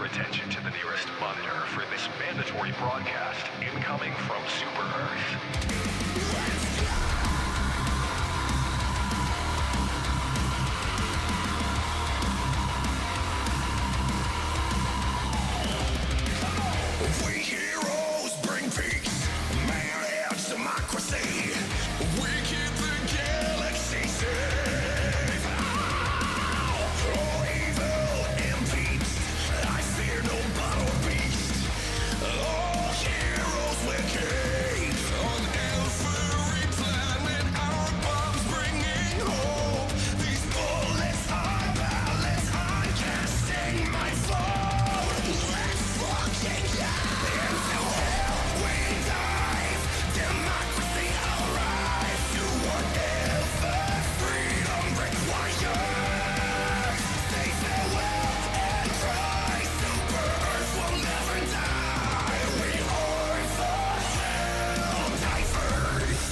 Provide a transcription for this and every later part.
attention to the nearest monitor for this mandatory broadcast incoming from Super Earth. We heroes bring peace, man and democracy. We keep the galaxy safe. Oh, evil impeached, I fear no battle beast. All heroes with capes on every planet. Our bombs bringing hope. These bullets are balance on casting my foe. Let's fucking go! Into hell we dive. Democracy arrives to whatever freedom requires. Say farewell and try. Super Earth will never die. We are the hell divers.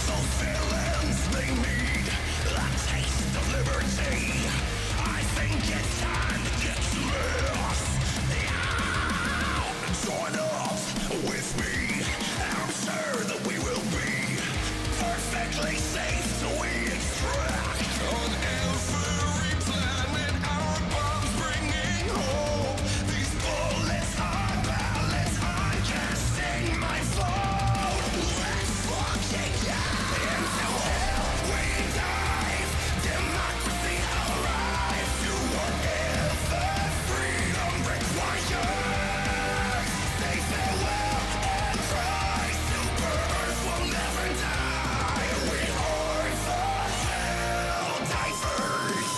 Those villains, they need a taste of liberty. I think it's time to get lost. Join up with me. I'm sure that we will be perfectly safe till we extract. On every planet, our bombs bringing hope. These bullets are balance on casting my foe. Let's fucking go! Into hell we dive. Democracy arrives to whatever freedom requires. Say farewell and try. Super Earth will never die. We are the hell divers.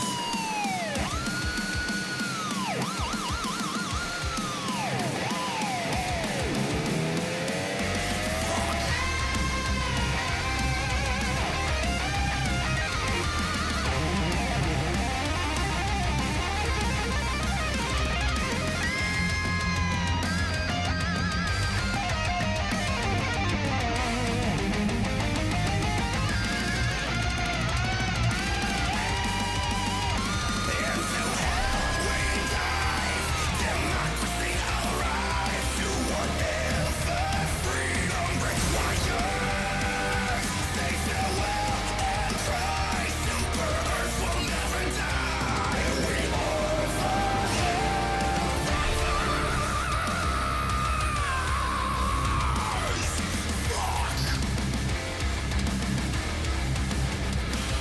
Into hell we dive. Democracy arrives to whatever freedom requires. Say farewell and try. Super Earth will never die. We are the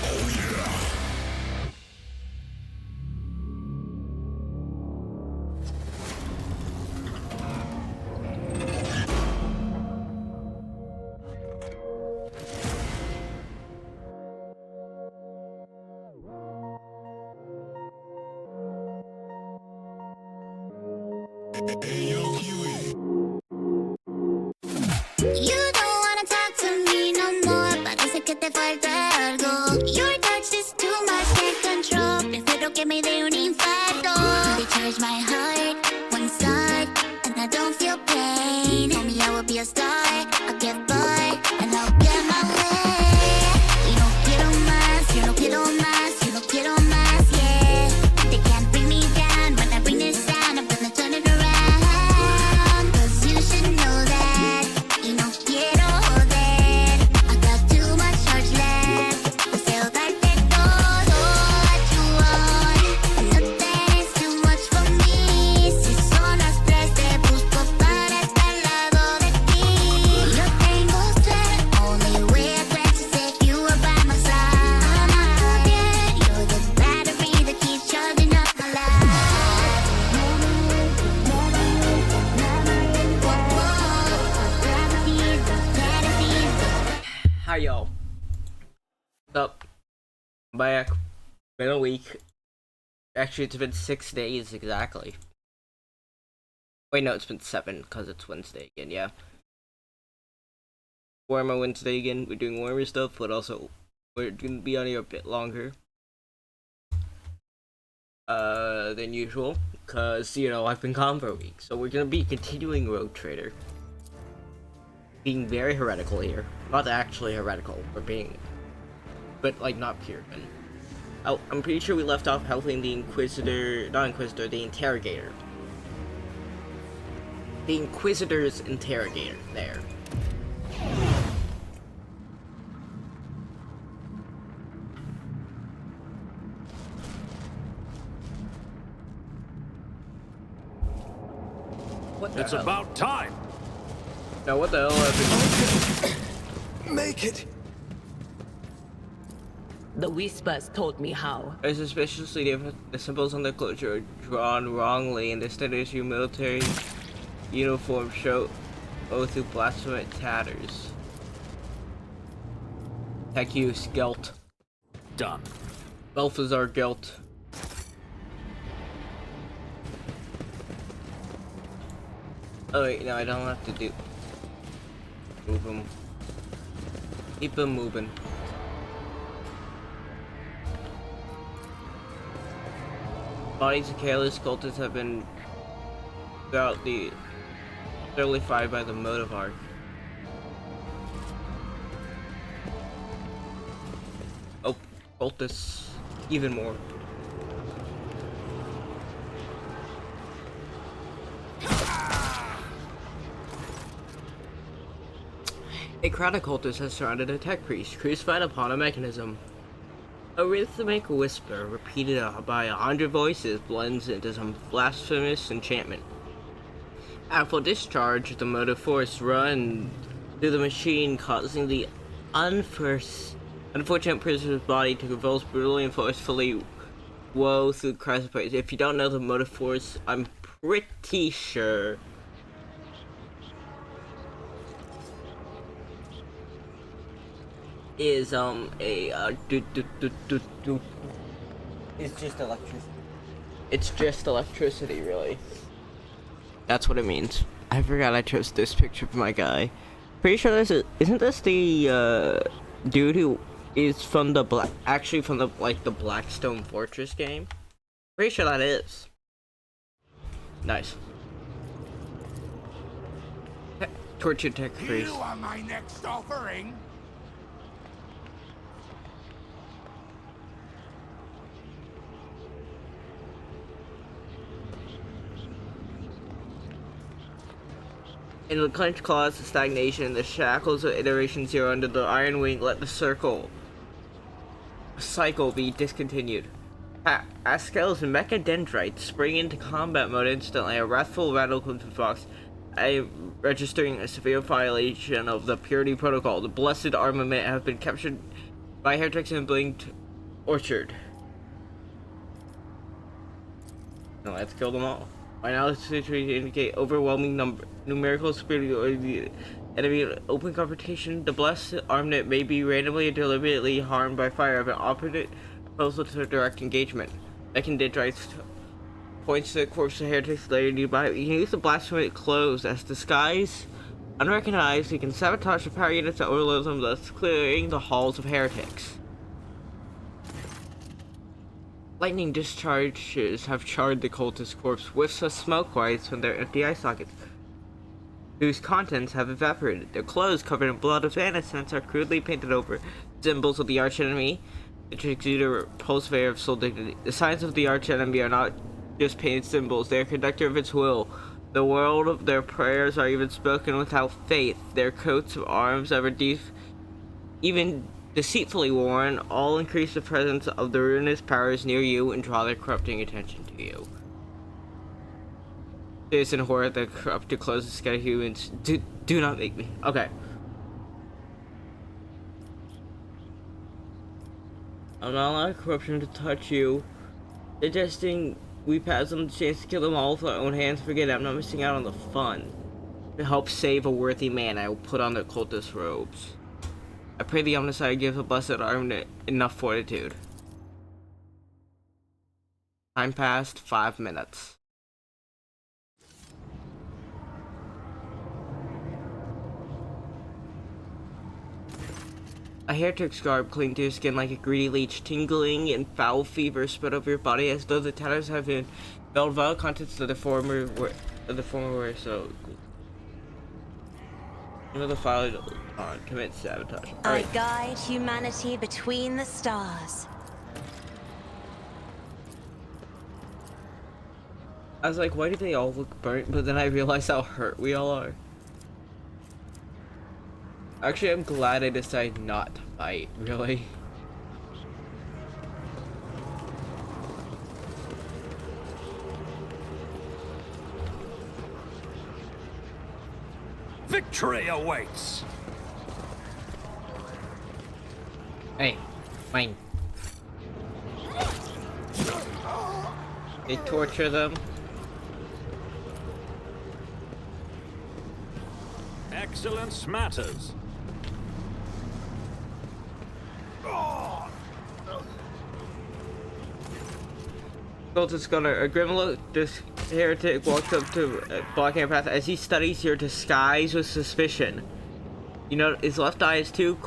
oh yeah. You don't wanna talk to me no more. Parece que te falta algo. Your touch is too much, can't control. Prefiero que me dé un infarto. They charge my heart, one side, and I don't feel pain. Homie, I will be a star. I'll get bored, and I'll get my way. Y no quiero más, yo no quiero más, yo no quiero más, yeah. They can't bring me down when I bring this sound. I'm gonna turn it around. 'Cause you should know that. Y no quiero joder. I got too much charge left. Deseo darte todo what you want. No tenés too much for me. Si son las 3 te busco para estar al lado de ti. Yo tengo strength. Only way I quench is if you are by my side. I'm not dead. You're the battery that keeps charging up my life. Hi y'all. What's up? I'm back. Been a week. Actually, it's been 6 days exactly. Wait, no, it's been 7 because it's Wednesday again, yeah. Warmer Wednesday again. We're doing warmer stuff, but also we're gonna be on here a bit longer than usual because, you know, I've been gone for a week. So we're gonna be continuing Rogue Trader. being very heretical here. Not actually heretical, but like not Puritan. Oh, I'm pretty sure we left off helping the the interrogator. The Inquisitor's interrogator, there. What the It's hell? about time. Now what the hell happened? Make it! The Whispers taught me how. It's suspiciously different. The symbols on the closure are drawn wrongly, and the standard issue military uniform show through blasphemous tatters. Heck you, Gelt. Done. Balthazar Gelt. Oh wait, no, I don't have to do. Move him. Keep him moving. Bodies of careless cultists have been throughout the thoroughly fried by the motive arc. Oh, cultists even more. A crowd of cultists has surrounded a tech priest, crucified upon a mechanism. A rhythmic whisper, repeated by 100 voices, blends into some blasphemous enchantment. At full discharge, the motive force runs through the machine, causing the unfortunate prisoner's body to convulse brutally and forcefully woe through cries of praise. If you don't know the motive force, I'm pretty sure is it's just electricity. It's just electricity, really. That's what it means. I forgot I chose this picture for my guy. Pretty sure isn't this the dude who is from the the Blackstone Fortress game? Pretty sure that is. Nice. Torture tech priest. You are my next offering! In the clenched claws of stagnation, the shackles of iteration 0 under the iron wing let the cycle be discontinued. Askel's mechadendrites spring into combat mode instantly. A wrathful rattle comes from Fox, registering a severe violation of the Purity Protocol. The blessed armament have been captured by heretics in Blinked Orchard. Now let's kill them all. By now, the situation indicate overwhelming numerical superiority. Enemy open confrontation. The blessed armament may be randomly and deliberately harmed by fire of an opposite proposal to direct engagement. Mechadendrites points to the corpse of heretics later nearby. You can use the blasphemous clothes as disguise. Unrecognized, you can sabotage the power units that overload them, thus clearing the halls of heretics. Lightning discharges have charred the cultist corpse. Whiffs of smoke rise from their empty eye sockets, whose contents have evaporated. Their clothes, covered in blood of innocence, are crudely painted over. Symbols of the archenemy, which exude a repulsive air of soul dignity. The signs of the archenemy are not just painted symbols, they are conductor of its will. The world of their prayers are even spoken without faith. Their coats of arms, ever even deceitfully worn, all increase the presence of the ruinous powers near you and draw their corrupting attention to you. There's in horror the corrupted clothes of scattered humans. Do not make me. Okay. I'm not allowing corruption to touch you. Suggesting we pass on the chance to kill them all with our own hands. Forget it, I'm not missing out on the fun. To help save a worthy man, I will put on the cultist robes. I pray the Omnicide gives the blessed armament enough fortitude. Time passed 5 minutes. A heretic's garb cling to your skin like a greedy leech, tingling and foul fever spread over your body as though the tatters have been filled vile contents of the former were so. Another file on commit sabotage. I Alright. guide humanity between the stars. I was like, why do they all look burnt? But then I realized how hurt we all are. Actually, I'm glad I decided not to fight, really. Victory awaits! Hey, mine. They torture them. Excellence matters. Sultan's Gunner, a Grimlock, this heretic walks up to blocking a path as he studies your disguise with suspicion. You know, his left eye has two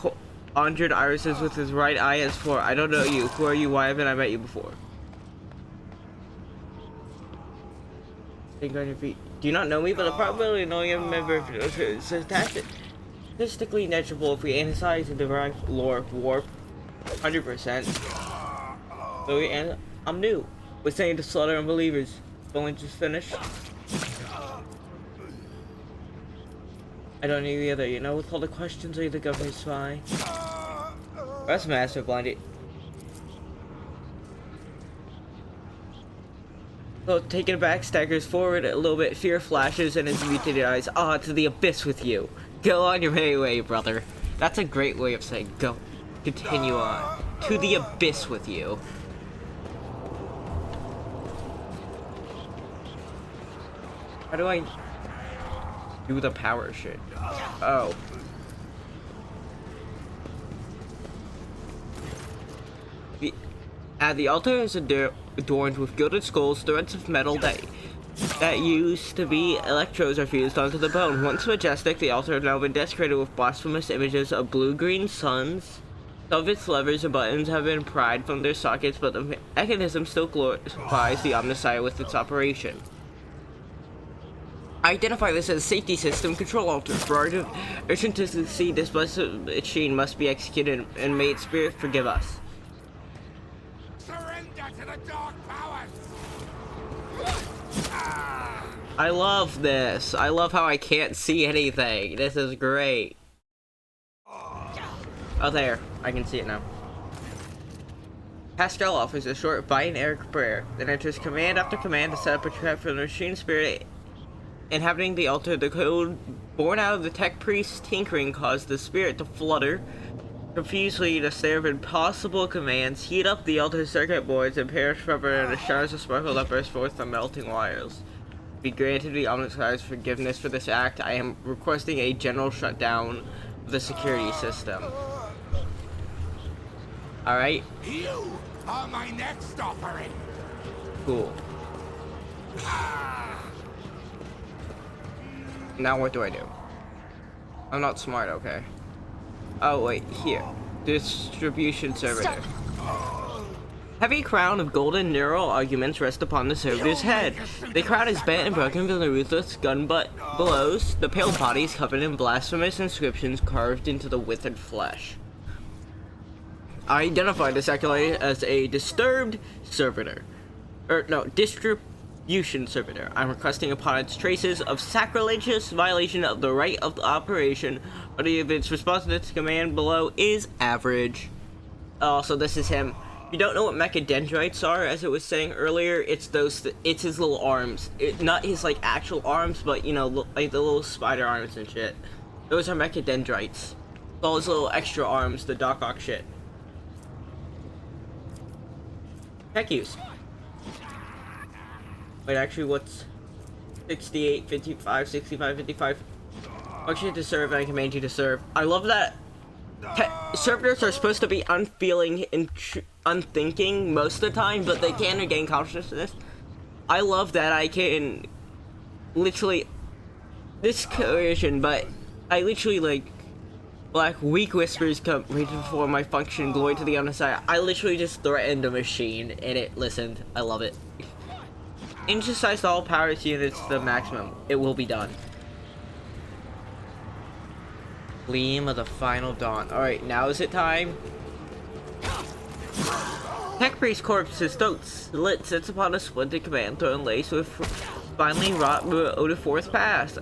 conjured irises with his right eye has four. I don't know you. Who are you? Why haven't I met you before? Think on your feet. Do you not know me? But the probability of knowing a member of is statistically negligible if we analyze and derive lore warp 100%. So I'm new. We're saying to slaughter unbelievers. Don't just finish. I don't need the other, you know, with all the questions, are you the government spy? That's master blinded. So taken aback, staggers forward a little bit, fear flashes in his mutated eyes. Ah, to the abyss with you. Go on your merry way, brother. That's a great way of saying go. Continue on. To the abyss with you. How do I do the power shit? Oh. The altar is adorned with gilded skulls, threads of metal that used to be electrodes are fused onto the bone. Once majestic, the altar has now been decorated with blasphemous images of blue-green suns. Some of its levers and buttons have been pried from their sockets, but the mechanism still glorifies the Omnissiah with its operation. Identify this as safety system control altar. For our urgent to succeed, this blessed machine must be executed, and may its spirit forgive us. Surrender to the dark powers! I love this. I love how I can't see anything. This is great. Oh, there. I can see it now. Pascal offers a short binary prayer, then enters command after command to set up a trap for the machine spirit inhabiting the altar. The code born out of the tech priest's tinkering caused the spirit to flutter confusedly to stare of impossible commands, heat up the altar circuit boards, and perish forever in the showers of sparkle that burst forth from melting wires. Be granted the Omnissiah's forgiveness for this act. I am requesting a general shutdown of the security system. Alright, You are my next offering! cool. Now what do I do? I'm not smart, okay. Oh wait, here. Distribution servitor. Heavy crown of golden neural arguments rest upon the servitor's head. The crown is bent and broken from the ruthless gun butt blows. The pale body is covered in blasphemous inscriptions carved into the withered flesh. I identify this acolyte as a disturbed servitor. Distribution servitor. I'm requesting upon its traces of sacrilegious violation of the right of the operation, but if its response to its command below is average. Oh, so this is him. If you don't know what mechadendrites are, as it was saying earlier, it's it's his little arms. Not his like actual arms, but you know, like the little spider arms and shit. Those are mechadendrites. All his little extra arms, the Doc Ock shit. Tech use. Wait, actually, what's 68, 55, 65, 55? Function to serve, and I command you to serve. I love that. Servitors are supposed to be unfeeling and unthinking most of the time, but they can regain consciousness. I love that I can literally this coercion, but I literally like black weak whispers come right before my function. Glory to the Omnissiah. I literally just threatened a machine and it listened. I love it. Exercise all powers units to the maximum. It will be done. Gleam of the final dawn. Alright, now is it time? Tech Priest corpse's throat slit sits upon a splintered command throne laced with finely wrought Oda Fourth Pass.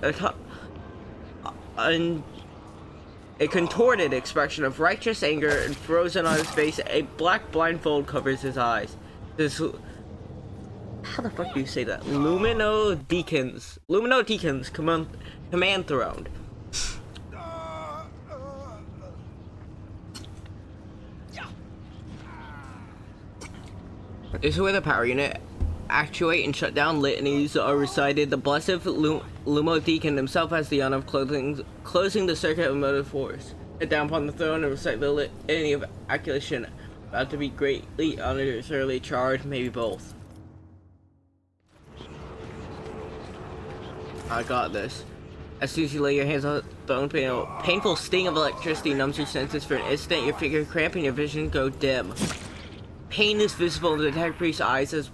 A contorted expression of righteous anger and frozen on his face. A black blindfold covers his eyes. This. How the fuck do you say that? Lumino Deacons command throne. This is where the power unit actuate and shut down litanies are recited. The blessed Lumo Deacon himself has the honor of closing the circuit of motive force. Sit down upon the throne and recite the litany of acculation. About to be greatly honored or thoroughly charged, maybe both. I got this. As soon as you lay your hands on the throne panel, painful sting of electricity numbs your senses for an instant. Your figure cramp and your vision go dim. Pain is visible in the Tech Priest's eyes as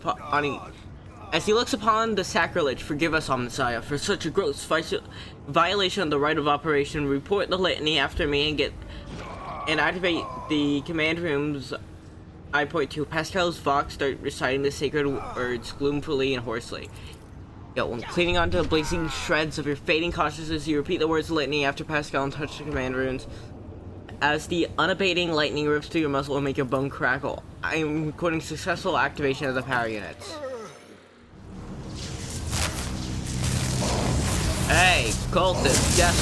he looks upon the sacrilege. Forgive us, Messiah, for such a gross violation of the right of operation. Report the litany after me and activate the command rooms. I point to Pascal's Vox. Start reciting the sacred words gloomfully and hoarsely. When cleaning onto the blazing shreds of your fading consciousness, you repeat the words litany after Pascal and touch the command runes. As the unabating lightning rips through your muscle and make your bone crackle. I am recording successful activation of the power units. Hey, cultist, guess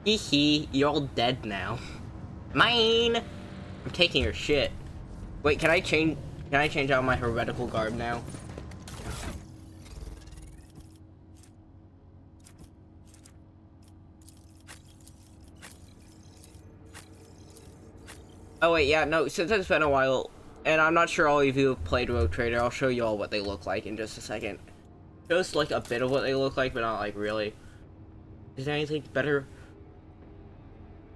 what? Hee, you're all dead now. Mine! I'm taking your shit. Wait, can I change out my heretical garb now? Oh wait, yeah, no, since it's been a while, and I'm not sure all of you have played Rogue Trader, I'll show you all what they look like in just a second. Just like a bit of what they look like, but not like really. Is there anything better?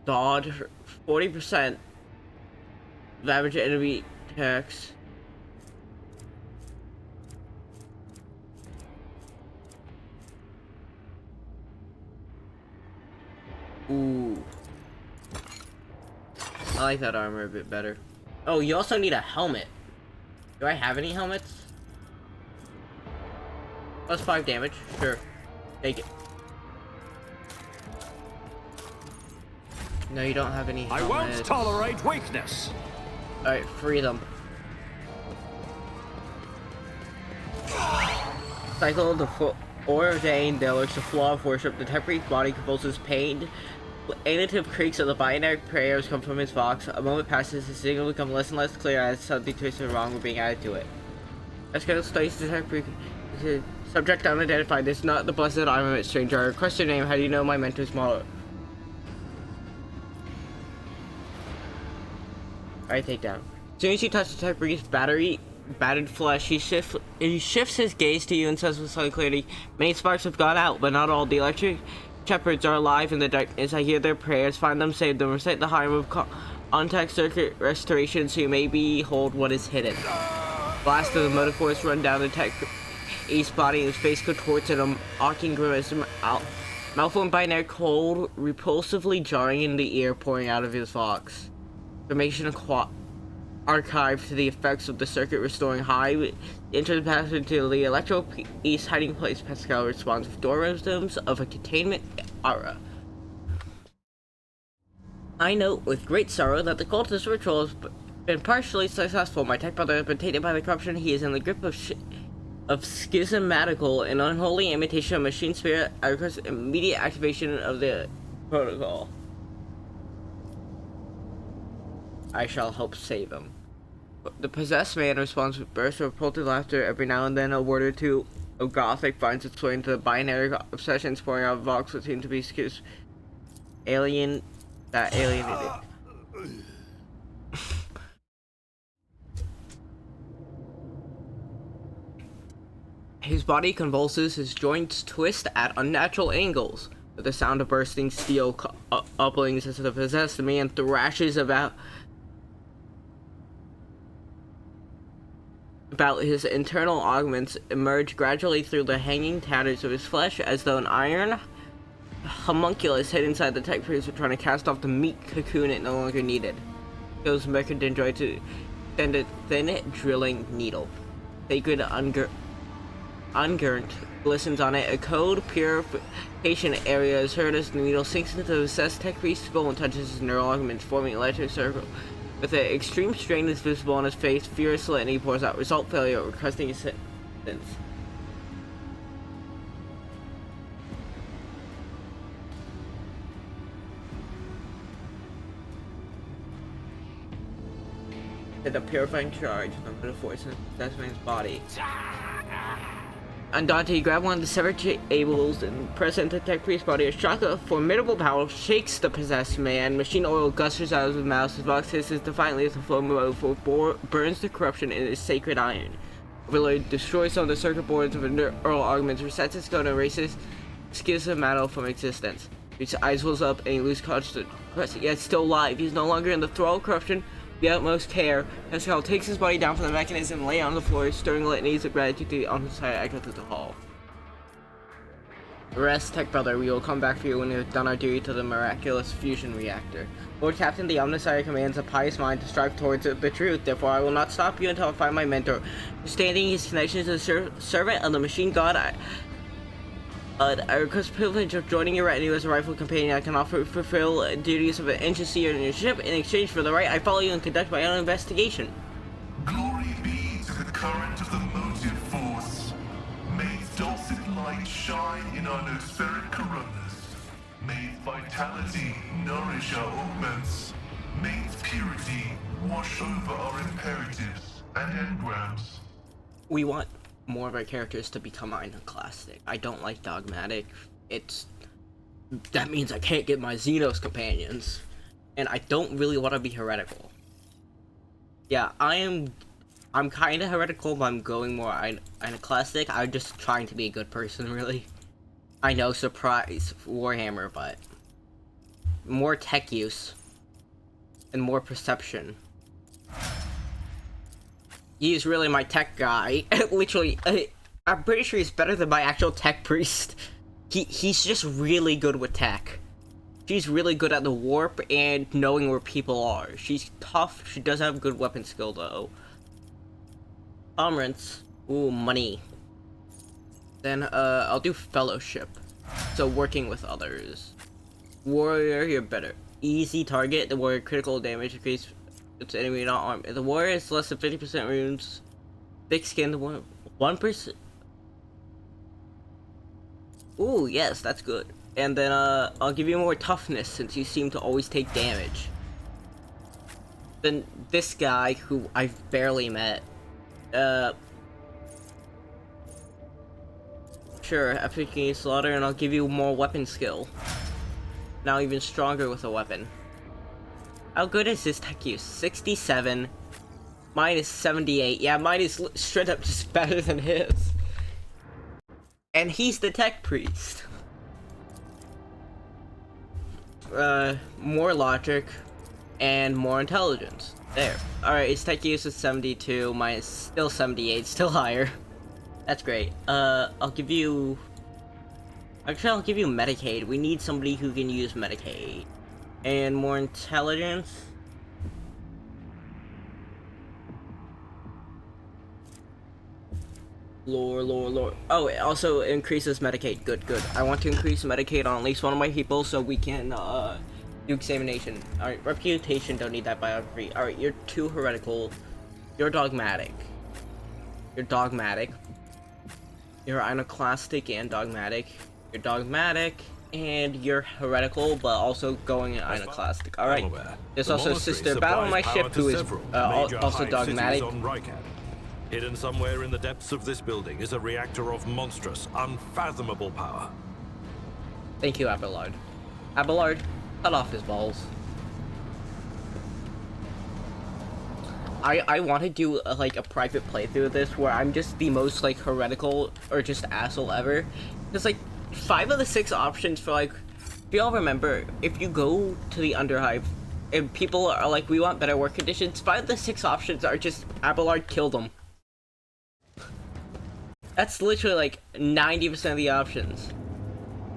Dodge, 40% of average enemy attacks. Ooh. I like that armor a bit better. Oh, you also need a helmet. Do I have any helmets? Plus 5 damage. Sure. Take it. No, you don't have any helmets. I won't tolerate weakness. Alright, free them. Cycle of the ordained there lurks the flaw of worship. The temporary body convulses pain. Plaintive creaks of the binary prayers come from his Vox. A moment passes, his signal becomes less and less clear as something twisted wrong with being added to it. Escal studies the temporary subject unidentified. This is not the blessed armament, stranger. I request your name. How do you know my mentor's model? Alright, take down. As soon as you touch the Tech Priest's battered flesh, he shifts his gaze to you and says with slight clarity, many sparks have gone out, but not all. The electric shepherds are alive in the darkness. I hear their prayers. Find them, save them. Recite the high move contact circuit restoration so you may behold what is hidden. Blast of the motive force run down the Tech Priest's body. His face contorts in a mocking grimace. Malformed binary cold, repulsively jarring in the ear, pouring out of his Vox. Information archived to the effects of the circuit restoring high. Enter the passage to the Electro East hiding place. Pascal responds with door rhythms of a containment aura. I note with great sorrow that the cultist ritual has been partially successful. My tech brother has been tainted by the corruption. He is in the grip of schismatical and unholy imitation of machine spirit. I request immediate activation of the protocol. I shall help save him. The possessed man responds with bursts of repulsive laughter. Every now and then a word or two of Gothic finds its way into the binary obsessions pouring out of Vox that seem to be alienated. His body convulses, his joints twist at unnatural angles. With the sound of bursting steel upplings as the possessed man thrashes about about his internal augments emerge gradually through the hanging tatters of his flesh, as though an iron homunculus hid inside the tech priest were trying to cast off the meat cocoon it no longer needed. Goes Mechadendroid to send a thin drilling needle. Sacred ungurnt glistens on it. A code purification area is heard as the needle sinks into the obsessed tech priest's skull and touches his neural augments, forming an electric circle. With an extreme strain is visible on his face, furious litany pours out. Result failure, requesting assistance. The purifying charge from the force in that man's body. Undaunted, he grabbed one of the severed cables and pressed into the tech priest's body. A shock of formidable power shakes the possessed man. Machine oil gusters out of his mouth. His box hisses defiantly as the flow mode burns the corruption in his sacred iron. Overload destroys some of the circuit boards of a neural augment, resets his code, and erases schismato from existence. His eyes wells up and he loses consciousness, yet still alive. He's no longer in the thrall of corruption. The utmost care, Pascal takes his body down from the mechanism and lay on the floor, stirring litanies of gratitude to the unside echo through the hall. Rest, Tech Brother, we will come back for you when we have done our duty to the miraculous fusion reactor. Lord Captain, the Omnissiah commands a pious mind to strive towards the truth, therefore I will not stop you until I find my mentor. Understanding his connection to the servant of the machine god, I request the privilege of joining your retinue as a rightful companion. I can offer fulfill duties of an agency on your ship in exchange for the right I follow you and conduct my own investigation. Glory be to the current of the motive force. May its dulcet light shine in our nospheric coronas. May its vitality nourish our augments. May its purity wash over our imperatives and engrams. We want more of our characters to become iconoclastic. I don't like dogmatic. That means I can't get my Xenos companions. And I don't really want to be heretical. Yeah, I'm kind of heretical, but I'm going more iconoclastic. I'm just trying to be a good person, really. I know, surprise, Warhammer, but more tech use and more perception. He's really my tech guy. Literally, I'm pretty sure he's better than my actual tech priest. He's just really good with tech. She's really good at the warp and knowing where people are. She's tough. She does have good weapon skill, though. Armorants. Ooh, money. Then, I'll do fellowship. So, working with others. Warrior, you're better. Easy target. The warrior critical damage increase. It's enemy not armed. The warrior is less than 50% runes. Thick skin, 1%. Ooh, yes, that's good. And then, I'll give you more toughness since you seem to always take damage. Then this guy, who I've barely met, sure, African slaughter, and I'll give you more weapon skill. Now even stronger with a weapon. How good is his tech use? 67. Mine is 78. Yeah, mine is straight up just better than his. And he's the tech priest. More logic and more intelligence. There. Alright, his tech use is 72. Mine is still 78. Still higher. That's great. I'll give you... Actually, I'll give you Medicaid. We need somebody who can use Medicaid. And more intelligence. Lore. Oh, it also increases Medicaid. Good. I want to increase Medicaid on at least one of my people so we can, do examination. Alright, reputation, don't need that biography. Alright, you're too heretical. You're dogmatic. You're iconoclastic and dogmatic. You're dogmatic. And you're heretical, but also going iconoclastic. Alright. There's also Sister Battle my ship, who is also dogmatic. Hidden somewhere in the depths of this building is a reactor of monstrous, unfathomable power. Thank you, Abelard. Abelard, cut off his balls. I want to do like a private playthrough of this where I'm just the most like heretical or just asshole ever. Because like 5 of the 6 options for like, if y'all remember, if you go to the Underhive and people are like, we want better work conditions, 5 of the 6 options are just Abelard killed them. That's literally like 90% of the options.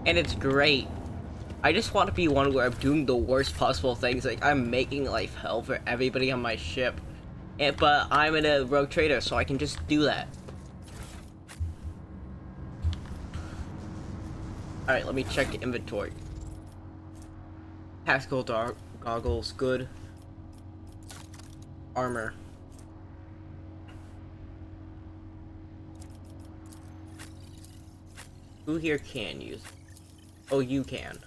And it's great. I just want to be one where I'm doing the worst possible things, like I'm making life hell for everybody on my ship. But I'm in a rogue trader, so I can just do that. Alright, let me check the inventory. Tactical goggles, good. Armor. Who here can use it? Oh, you can.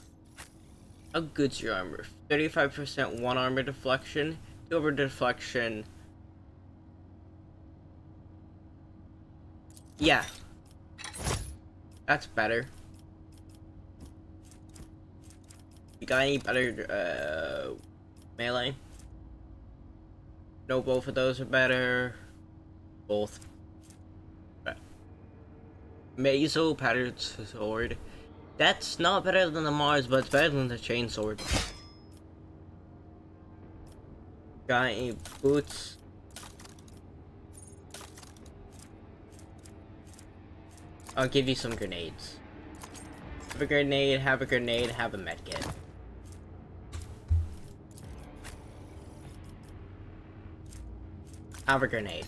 How good's your armor? 35% 1 armor deflection, 2 armor deflection. Yeah. That's better. You got any better, melee? No, both of those are better. Both. Mazo patterned sword. That's not better than the Mars, but it's better than the chain sword. Got any boots? I'll give you some grenades. Have a grenade, have a grenade, have a medkit. Have a grenade.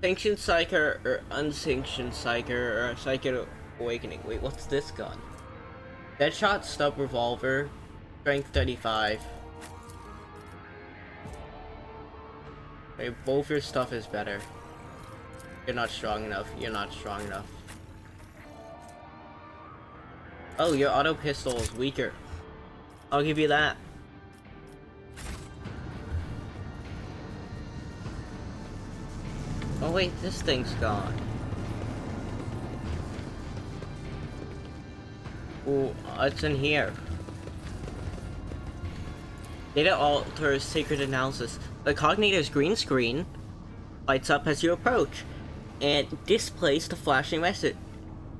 Sanctioned Psyker or Unsanctioned Psyker or Psychic Awakening. Wait, what's this gun? Deadshot Stub Revolver. Strength 35. Wait, both your stuff is better. You're not strong enough. You're not strong enough. Oh, your auto pistol is weaker. I'll give you that. Oh wait, this thing's gone. Ooh, it's in here. Data alter sacred analysis. The Cognitor's green screen lights up as you approach and displays the flashing message.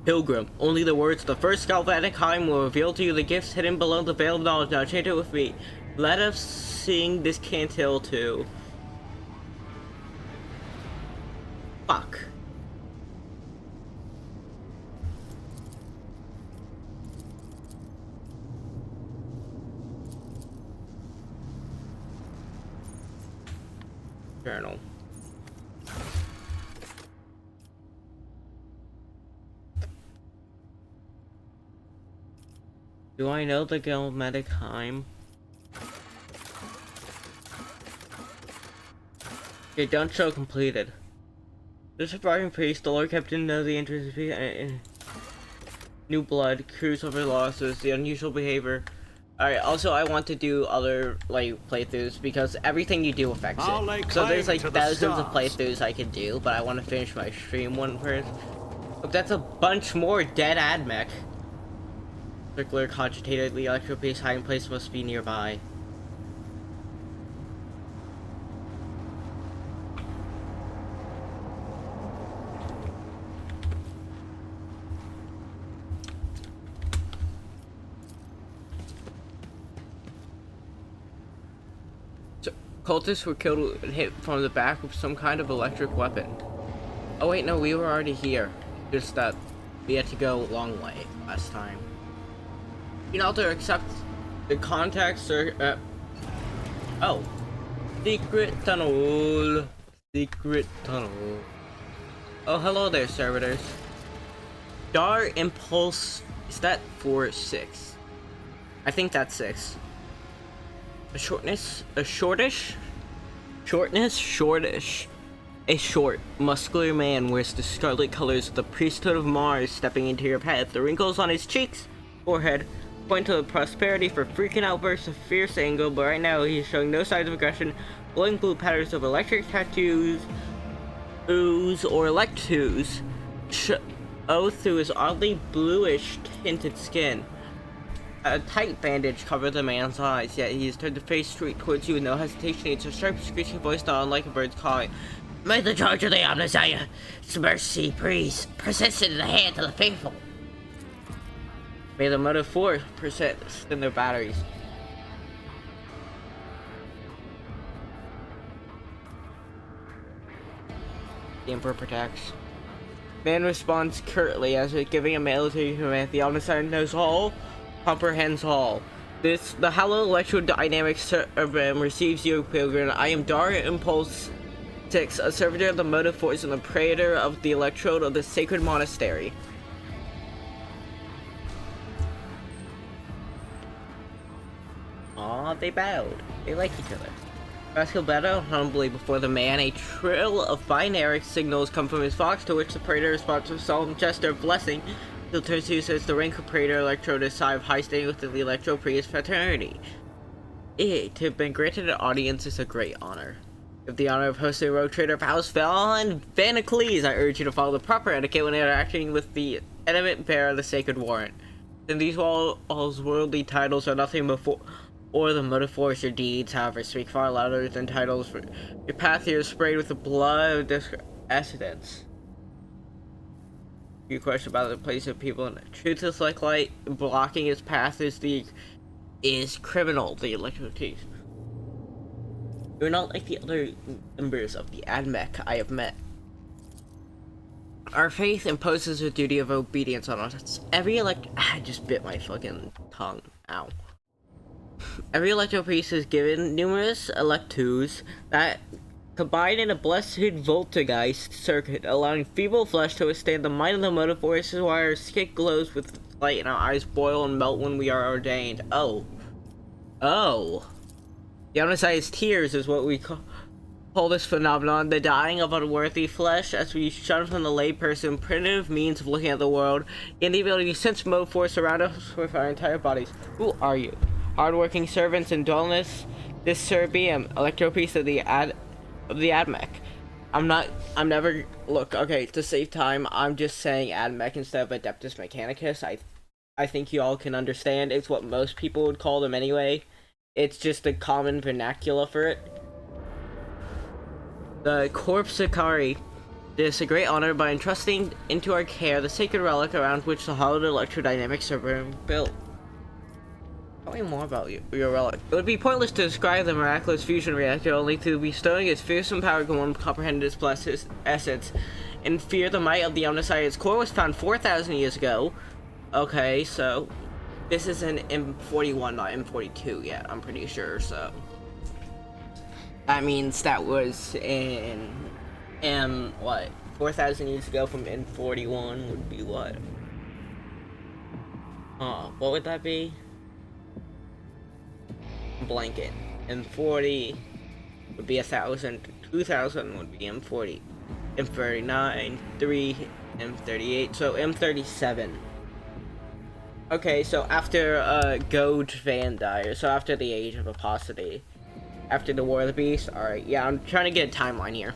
Pilgrim, only the words of the first galvanic hymn will reveal to you the gifts hidden below the veil of knowledge. Now chant it with me. Let us sing this cantil too. Fuck. Journal. Do I know the galvanic hymn? Okay, don't show completed. The surviving priest, the Lord Captain knows the interest in new blood, cruise over losses, the unusual behavior. Alright, also I want to do other, like, playthroughs, because everything you do affects it. So there's, like, thousands of playthroughs I can do, but I want to finish my stream one first. Look, that's a bunch more dead AdMech. Circular cogitated, the electro-based hiding place must be nearby. Cultists were killed and hit from the back with some kind of electric weapon. Oh wait, no, we were already here. Just that we had to go a long way last time. You know, to accept the contacts are, oh. Secret tunnel. Secret tunnel. Oh, hello there, servitors. Star Impulse, is that 4 or 6? I think that's 6. A shortish. A short, muscular man wears the scarlet colors of the priesthood of Mars stepping into your path. The wrinkles on his cheeks, forehead, point to the prosperity for freaking outbursts of fierce anger, but right now he's showing no signs of aggression. Glowing blue patterns of electric tattoos, ooze, or electus show through his oddly bluish tinted skin. A tight bandage covered the man's eyes, yet he has turned the face straight towards you with no hesitation. It's a sharp, screeching voice not unlike a bird's calling. May the charge of the Omnissiah mercy persist in the hands of the faithful. May the motive force persist in their batteries. The Emperor protects. Man responds curtly as if giving a military command. The Omnissiah knows all, comprehends all. The Hollow Electrodynamic Cerebrum receives you, Pilgrim. I am Dark Impulse 6, a servitor of the motive force and the praetor of the electrode of the sacred monastery. Aw, they bowed. They like each other. Rascal bowed humbly before the man. A trill of binary signals come from his fox, to which the praetor responds with a solemn gesture of blessing. He'll turn to you, says the rank of praetor electrode is sign of high standing within the electro priest fraternity. To have been granted an audience is a great honor. If the honor of hosting a rogue trader of House Van Vanacles, I urge you to follow the proper etiquette when interacting with the eminent bearer of the sacred warrant. And these all's worldly titles are nothing before or the motive force. Your deeds, however, speak far louder than titles. Your path here is sprayed with the blood of this accidents. Your question about the place of people and truth is like light, blocking its path is criminal. The electricity. You're not like the other members of the AdMech I have met. Our faith imposes a duty of obedience on us. I just bit my fucking tongue. Ow. Every electro priest is given numerous electus that combine in a blessed Voltgeist circuit, allowing feeble flesh to withstand the might of the motive force, while our skin glows with light and our eyes boil and melt when we are ordained. Oh. The Omnissiah's tears is what we call this phenomenon, the dying of unworthy flesh as we shun from the layperson primitive means of looking at the world, and the ability to sense motive force around us with our entire bodies. Who are you? Hardworking servants in dullness, this Serbium, electro piece of the AdMech. I'm never, look, okay, to save time, I'm just saying AdMech instead of Adeptus Mechanicus. I think you all can understand. It's what most people would call them anyway. It's just a common vernacular for it. The Corpse Sakari did us a great honor by entrusting into our care the sacred relic around which the Hollow Electrodynamic Cerebrum built. Tell me more about your relic. It would be pointless to describe the miraculous fusion reactor, only through bestowing its fearsome power can one comprehend its blessed essence and fear the might of the Omnissiah. Its core was found 4,000 years ago. Okay, so this is an M41, not M42 yet, I'm pretty sure, so that means that was in what? 4,000 years ago from M41 would be what? What would that be? Blanket. M40 would be 1,000, 2,000 would be M40, M39, 3, M38, so M37. Okay, so after Goat Van Dyer, so after the Age of Apostasy, after the War of the Beast. Alright, yeah, I'm trying to get a timeline here.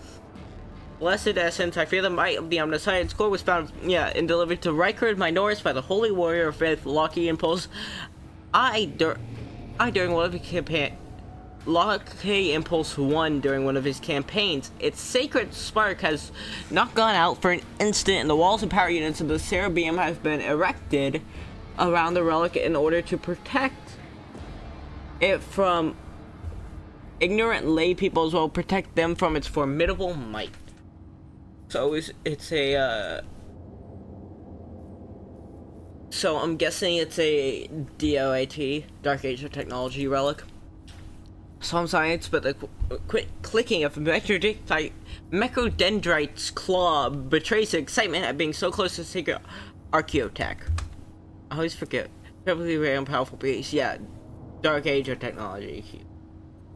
Blessed Essence, I fear the might of the Omnissiah. Its core was found, and delivered to Rykard Minoris by the Holy Warrior of Faith, Loki Impulse. During one of his campaign, Loki Impulse 1 during one of his campaigns, its sacred spark has not gone out for an instant, and the walls and power units of the Cerebrum have been erected around the relic in order to protect it from ignorant lay people, as well as protect them from its formidable might. So it's a so I'm guessing it's a DOAT, Dark Age of Technology relic. Some science, but the quick clicking of Mechrodendrite's claw betrays excitement at being so close to sacred archaeotech. I always forget. Probably rare and powerful beast. Yeah, Dark Age of Technology.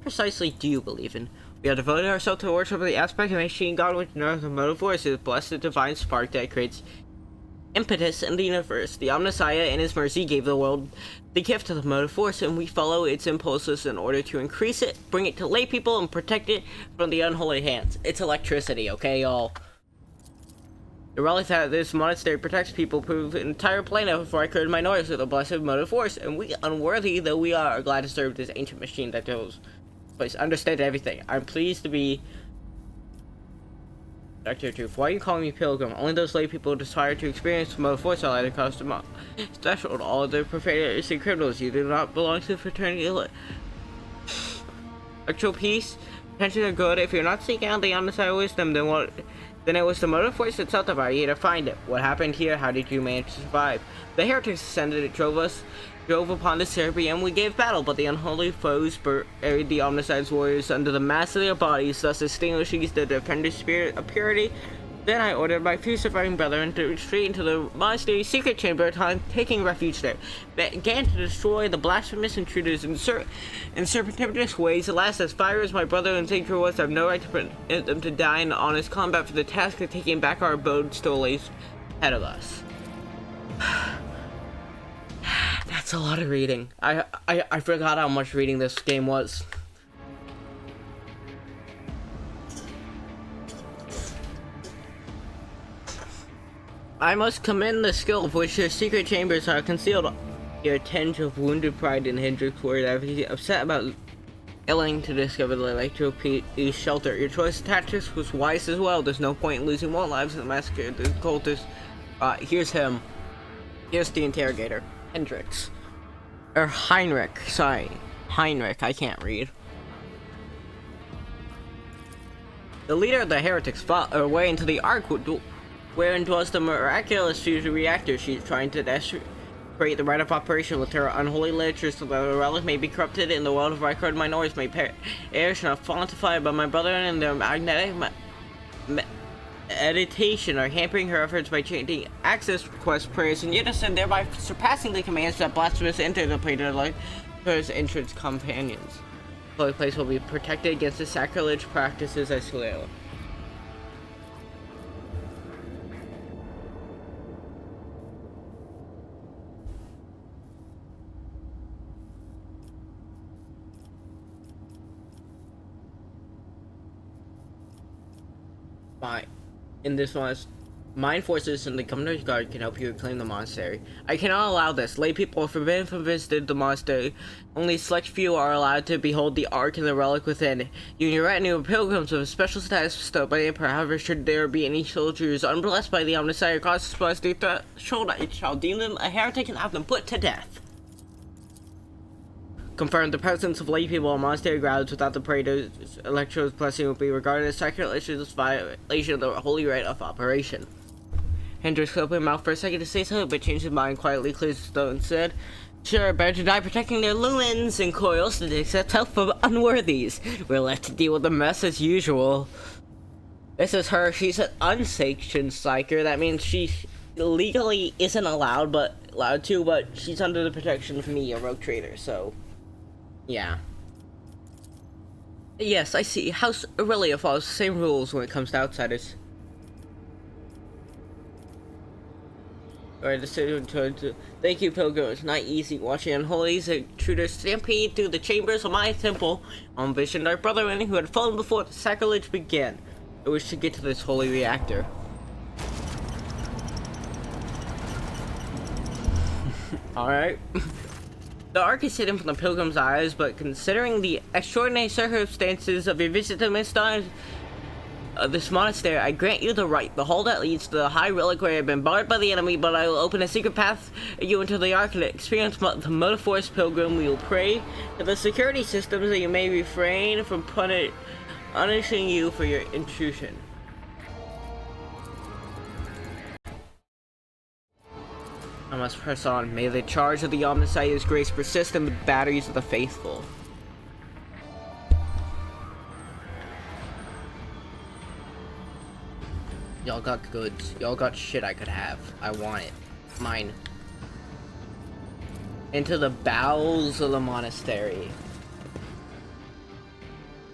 Precisely do you believe in? We have devoted ourselves to worship of the aspect of machine god which knows the motive force is blessed divine spark that creates impetus in the universe. The Omnissiah in his mercy gave the world the gift of the motive force, and we follow its impulses in order to increase it, bring it to lay people, and protect it from the unholy hands. It's electricity, okay, y'all? The relic that this monastery protects people prove an entire planet of Rykard Minoris with a blessed motive force, and we, unworthy though we are glad to serve this ancient machine that fills place. Understand everything. I'm pleased to be Dr. Truth. Why are you calling me Pilgrim? Only those lay people who desire to experience the motive force are allowed to cross the threshold. All other profaners and criminals, you do not belong to the fraternity. Actual peace, intentions are good. If you're not seeking out the Omnissiah wisdom, then what Then it was the motive force itself that brought you to find it. What happened here? How did you manage to survive? The heretics ascended, it drove upon the Cerebri, and we gave battle, but the unholy foes buried the Omnicide's warriors under the mass of their bodies, thus extinguishing the defender's spirit of purity. Then I ordered my few surviving brethren to retreat into the monastery's secret chamber, taking refuge there. Began to destroy the blasphemous intruders in serpentiferous ways. Alas, as fire as my brother and Savior was, I have no right to permit them to die in honest combat, for the task of taking back our abode still lays ahead of us. That's a lot of reading. I forgot how much reading this game was. I must commend the skill of which your secret chambers are concealed. Your tinge of wounded pride in Hendrix were upset about failing to discover the Electro-P's shelter. Your choice of tactics was wise as well. There's no point in losing more lives in the massacre of the cultists. Here's him. Here's the interrogator. Hendrix. Or Heinrich. Sorry. Heinrich. I can't read. The leader of the heretics fought her way into the Ark, wherein dwells the miraculous fusion reactor. She's trying to create the right of operation with her unholy literature so that the relic may be corrupted in the world of Rykard minorities may perish and have fallen to fire, but my brother and their magnetic meditation are hampering her efforts by chanting access request prayers in unison, thereby surpassing the commands that blasphemous interpreter like hers entrance companions. The holy place will be protected against the sacrilege practices I swear. In this one, Mind forces and the Governor's Guard can help you reclaim the monastery. I cannot allow this. Lay people are forbidden from visiting the monastery. Only select few are allowed to behold the Ark and the relic within. You and your retinue of pilgrims with a special status bestowed by the Emperor. However, should there be any soldiers unblessed by the Omnicide or causes by the threshold, I shall deem them a heretic and have them put to death. Confirmed, the presence of lay people on monastery grounds without the praetor's electro's blessing will be regarded as sacrilegious violation of the holy rite of operation. Hendrix opened his mouth for a second to say something, but changed his mind quietly, cleared his throat, and said, "Sure, better to die protecting their lumens and coils than to accept help from unworthies. We're left to deal with the mess as usual." This is her. She's an unsanctioned psyker. That means she legally isn't allowed to, but she's under the protection of me, a rogue trader, so... yeah. Yes, I see. House Aurelia follows the same rules when it comes to outsiders. Alright, thank you, Pilgrim. It's not easy watching unholy intruders stampede through the chambers of my temple. I envisioned our brethren who had fallen before the sacrilege began. I wish to get to this holy reactor. Alright. The Ark is hidden from the pilgrim's eyes, but considering the extraordinary circumstances of your visit to this monastery, I grant you the right. The hole that leads to the high reliquary has been barred by the enemy, but I will open a secret path you into the Ark and experience the motive force, pilgrim. We will pray to the security systems that you may refrain from punishing you for your intrusion. I must press on. May the charge of the Omnissiah's grace persist in the batteries of the faithful. Y'all got goods. Y'all got shit I could have. I want it. Mine. Into the bowels of the monastery.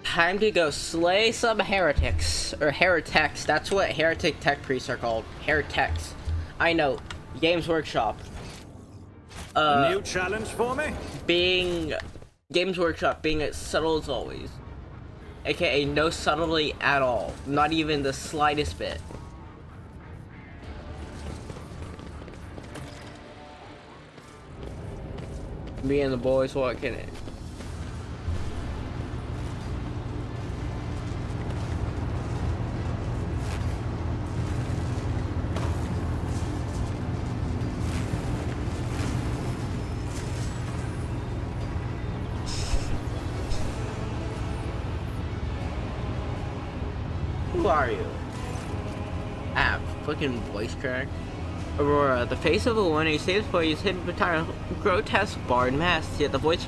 Time to go slay some heretics. Or heretics. That's what heretic tech priests are called. Heretics. I know. Games Workshop. A new challenge for me? Games Workshop being as subtle as always. AKA no subtlety at all. Not even the slightest bit. Me and the boys walking it. Who are you? Ah, fucking voice crack. Aurora, the face of a woman who saves boy is hidden behind a grotesque barred mask, yet the voice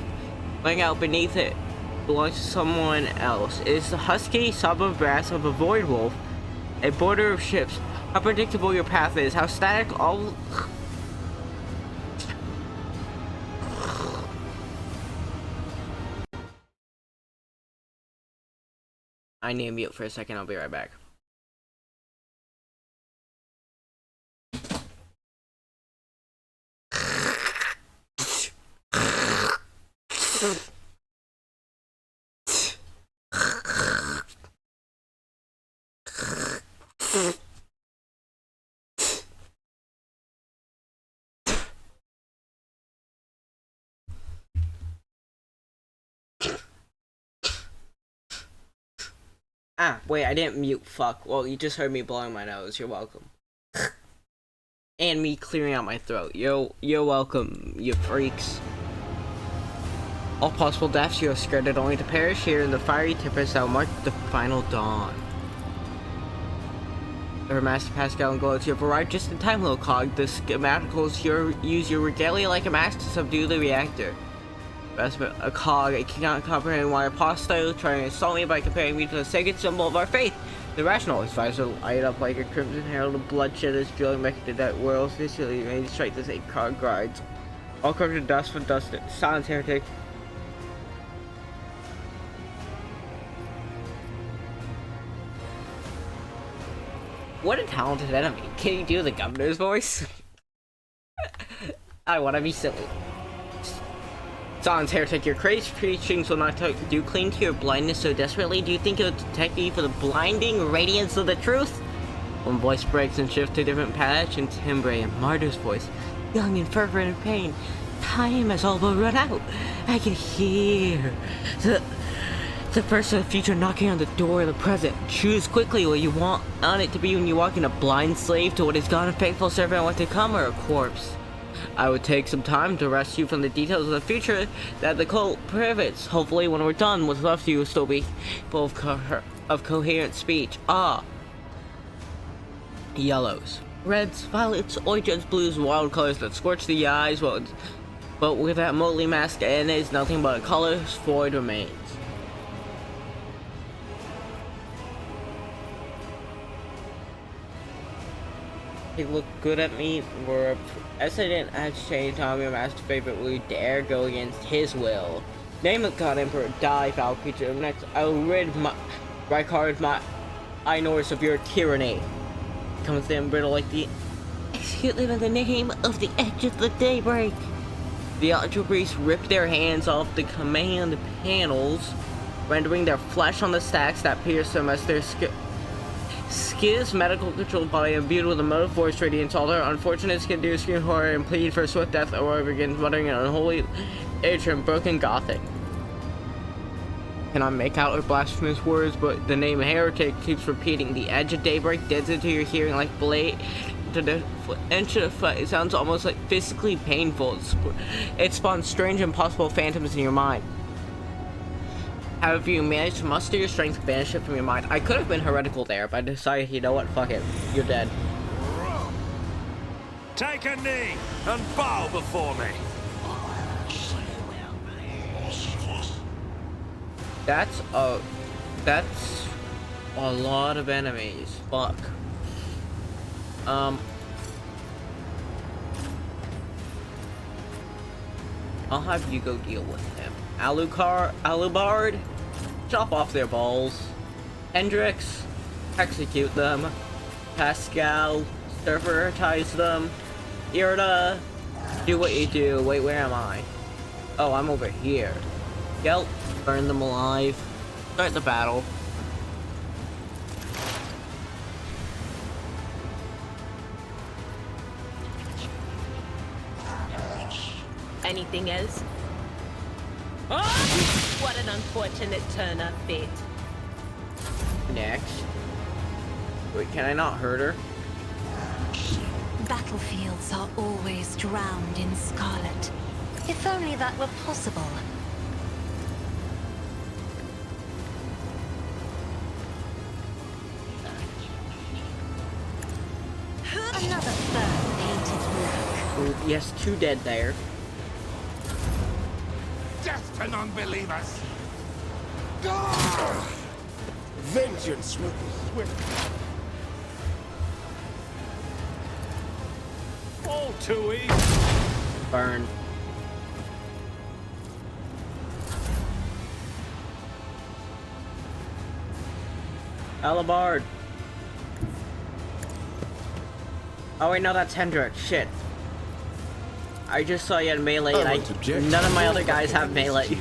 playing out beneath it belongs to someone else. It is the husky, somber brass of a void wolf, a border of ships. How predictable your path is, how static all... I need to mute for a second, I'll be right back. Ah, wait, I didn't mute, fuck. Well, you just heard me blowing my nose, you're welcome. And me clearing out my throat. You're welcome, you freaks. All possible deaths you have skirted only to perish here in the fiery tempest that will mark the final dawn. Her Master Pascal and Glows, you have arrived just in time, little cog. The schematicals use your regalia like a mask to subdue the reactor. A cog, I cannot comprehend why apostle trying to insult me by comparing me to the sacred symbol of our faith. The rational advisor light up like a crimson herald of bloodshed as drilling back to that world officially made to strike the same cog grinds. All come to dust for dust. Silence, heretic. What a talented enemy. Can you do the governor's voice? I wanna be silly. Silence, heretic, your crazed preachings will not do you cling to your blindness so desperately? Do you think it will detect you for the blinding radiance of the truth? One voice breaks and shifts to a different patch and timbre, and Martyr's voice, young and fervent in pain. Time has all but run out. I can hear the first of the future knocking on the door of the present. Choose quickly what you want on it to be when you walk in, a blind slave to what is gone, a faithful servant of what to come, or a corpse. I would take some time to rescue from the details of the future that the cult prohibits. Hopefully, when we're done, what's left of you will still be full of coherent speech. Ah. Yellows, reds, violets, oranges, blues, wild colors that scorch the eyes, but with that motley mask and is nothing but a colorless void remains. They look good at me. We're as I didn't exchange Tommy your master favorite, will you dare go against his will? Name of God Emperor, die, foul creature. Next, I will rid my Rykard, my Einors of your tyranny. Comes them brittle like the execute them in the name of the edge of the daybreak. The Ultra Priests rip their hands off the command panels, rendering their flesh on the stacks that pierce them as their skills medical controlled by imbued with a motive force radiance. All their unfortunates can do scream horror and plead for swift death. Aurora begins muttering an unholy age in broken Gothic. Cannot make out her blasphemous words, but the name heretic keeps repeating. The edge of daybreak deads into your hearing like blade to the inch of the foot. It sounds almost like physically painful. It spawns strange, impossible phantoms in your mind. Have you managed to muster your strength to banish it from your mind? I could have been heretical there, but I decided, you know what, fuck it. You're dead. Take a knee and bow before me. That's a lot of enemies. Fuck. I'll have you go deal with him. Alucard, chop off their balls. Hendrix, execute them. Pascal, surfertize them. Irda, do what you do. Wait, where am I? Oh, I'm over here. Gelp, burn them alive. Start the battle. Anything else? Oh, what an unfortunate turn of fate. Next. Wait, can I not hurt her? Battlefields are always drowned in scarlet. If only that were possible. Another third painted black. Ooh, yes, 2 dead there. Death to non-believers! Ah! Vengeance will be swift. All too easy. Burn. Alabard. Oh wait, no, that's Hendrik. Shit. I just saw you had melee, and none of my other guys have melee,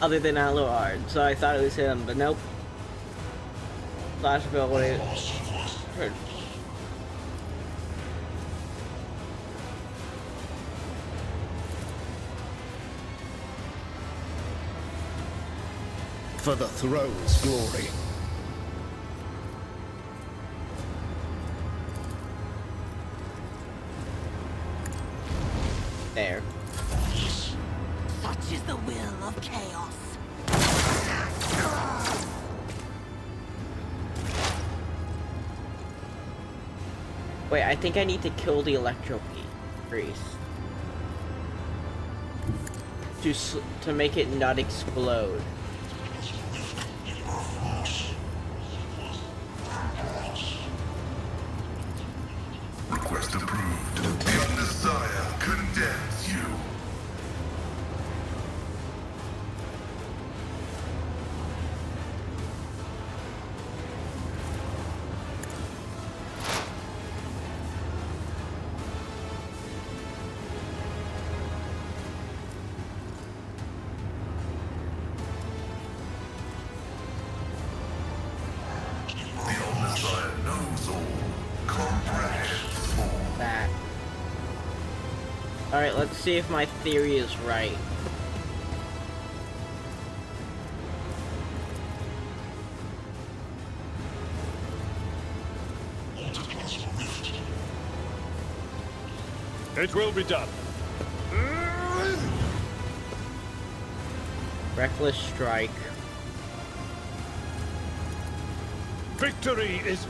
other than Aluard, so I thought it was him, but nope. Flash ability. For the throne's glory. There. Such is the will of chaos. Wait, I think I need to kill the Electro Priest to make it not explode. Request approved. The Messiah condemns you. The Messiah knows all, comprehends all. That. Alright, let's see if my theory is right. It will be done. Reckless Strike. Victory is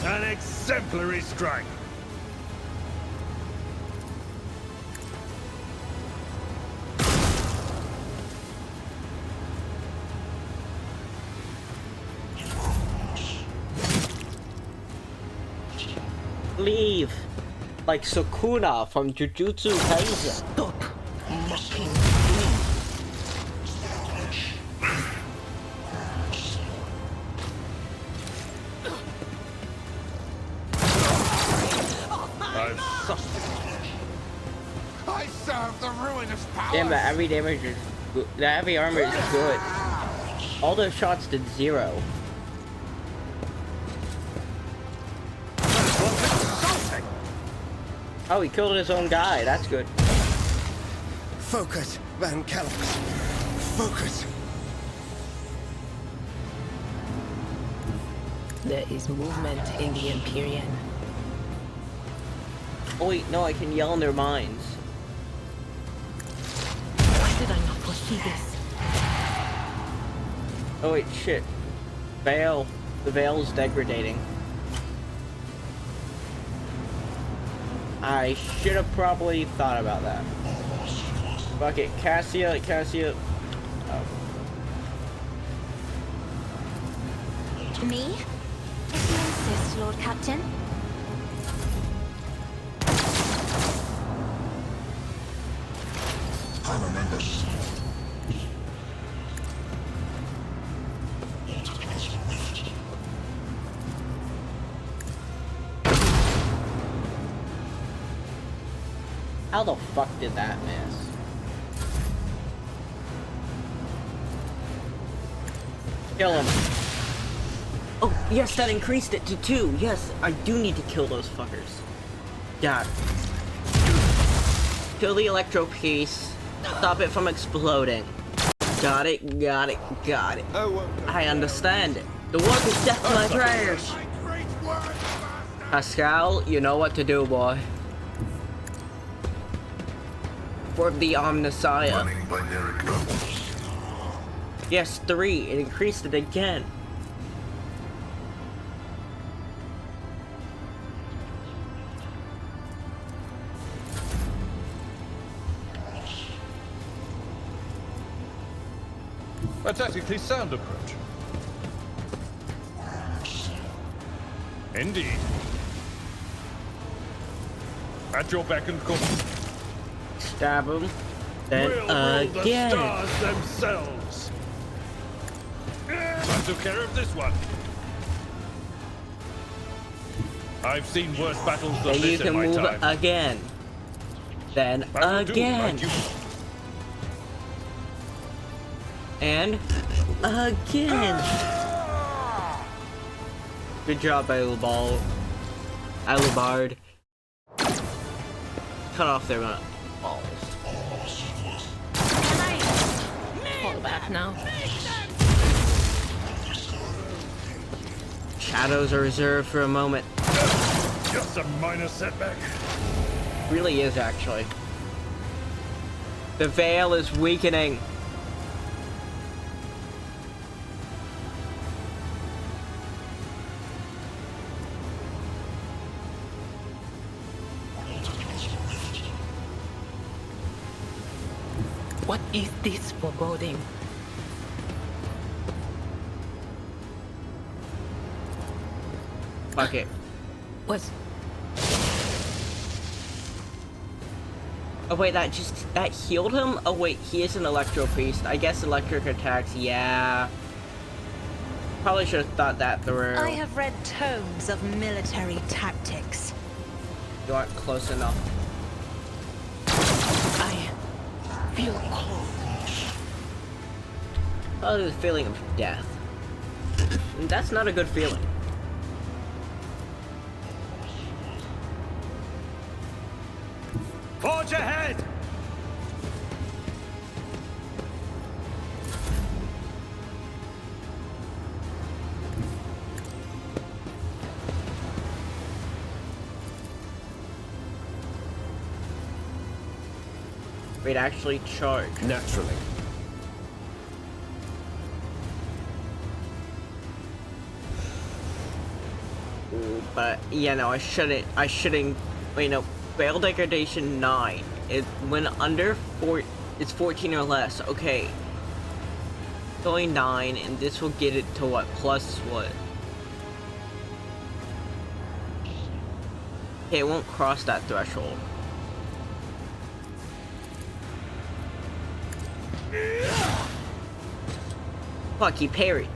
an exemplary strike. Leave! Like Sukuna from Jujutsu Kaisen. Stop mocking me. I serve the ruinous power. Damn, that heavy damage is good. That heavy armor is good. All those shots did 0. Oh, he killed his own guy. That's good. Focus, Van Calyx. Focus. There is movement in the Empyrean. Oh wait, no, I can yell in their minds. Why did I not foresee this? Oh wait, shit. Veil. The veil's degrading. I should have probably thought about that. Fuck it, Cassia. Oh. Me? If you insist, Lord Captain. How the fuck did that miss? Kill him. Oh, yes, that increased it to 2. Yes, I do need to kill those fuckers. Got it. Kill the electro piece. Stop it from exploding. Got it. I understand it. The work is death to my prayers. Pascal, you know what to do, boy. For the Omnissiah. Running binary levels. Yes, 3. It increased it again. A tactically sound approach. Indeed. At your beck and call. Stab him. Then We'll rule the again. stars themselves. I took care of this one. I've seen worse battles than Then you this in can my move time. again. Then I will do again. like you- And again. Good job, Alubard. Cut off their balls. Fall back now. Shadows are reserved for a moment. Just a minor setback. Really is, actually. The veil is weakening. What is this foreboding? Fuck it. Was Oh wait, that healed him? Oh wait, he is an Electro Priest. I guess electric attacks, yeah. Probably should have thought that through. I have read tomes of military tactics. You aren't close enough. I feel cold. Oh, the feeling of death. And that's not a good feeling. Forge ahead! Wait, actually charge. Naturally. Ooh, but yeah, no, I shouldn't. Wait, no. Veil degradation 9. It when under 4, it's 14 or less. Okay. It's only 9, and this will get it to what? Plus what? Okay, it won't cross that threshold. Fuck, he parried.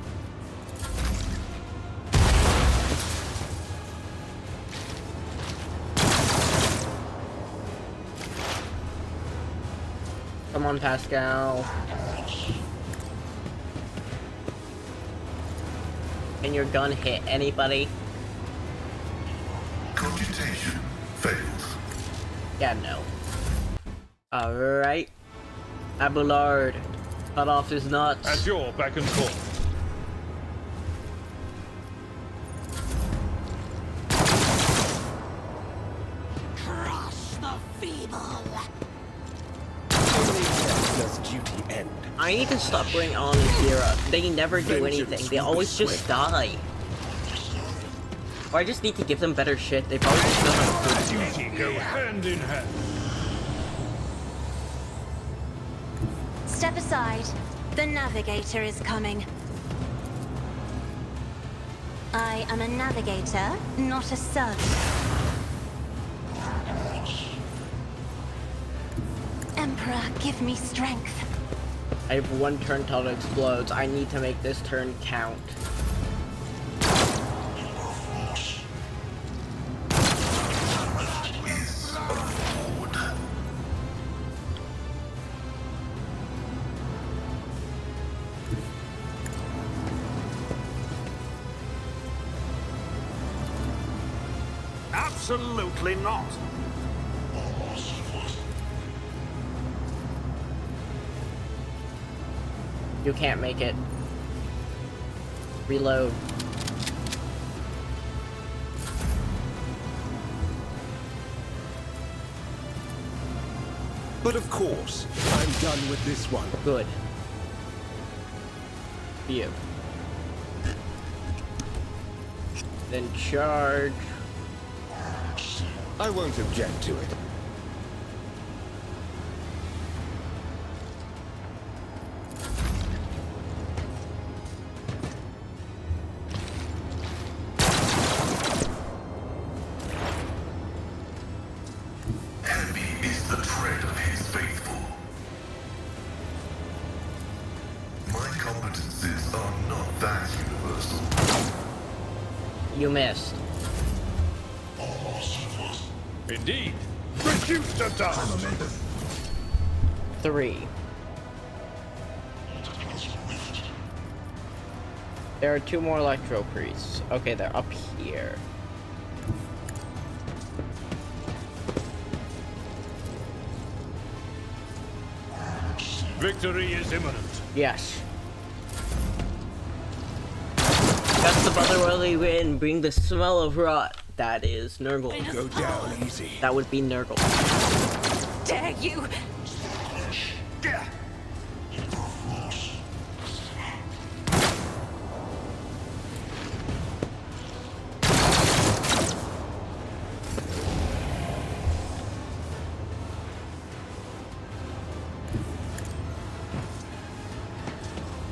Come on, Pascal. Can your gun hit anybody? Computation fails. Yeah, no. Alright. Abelard. Cut off his nuts. At your beck and call. Crush the feeble. Does duty end? I need to stop bringing on Zera. They never do anything. They always just die. Or I just need to give them better shit. They probably just don't have food. Duty go hand in hand. Step aside. The navigator is coming. I am a navigator, not a servant. Emperor, give me strength. I have one turn till it explodes. I need to make this turn count. Absolutely not. You can't make it. Reload. But of course, I'm done with this one. Good. You. Then charge. I won't object to it. You missed. Indeed. Reduced to dust. 3. There are 2 more Electro Priests. Okay, they're up here. Victory is imminent. Yes. That's the Motherworldly win. Bring the smell of rot. That is Nurgle. Go down easy. That would be Nurgle. Dare you!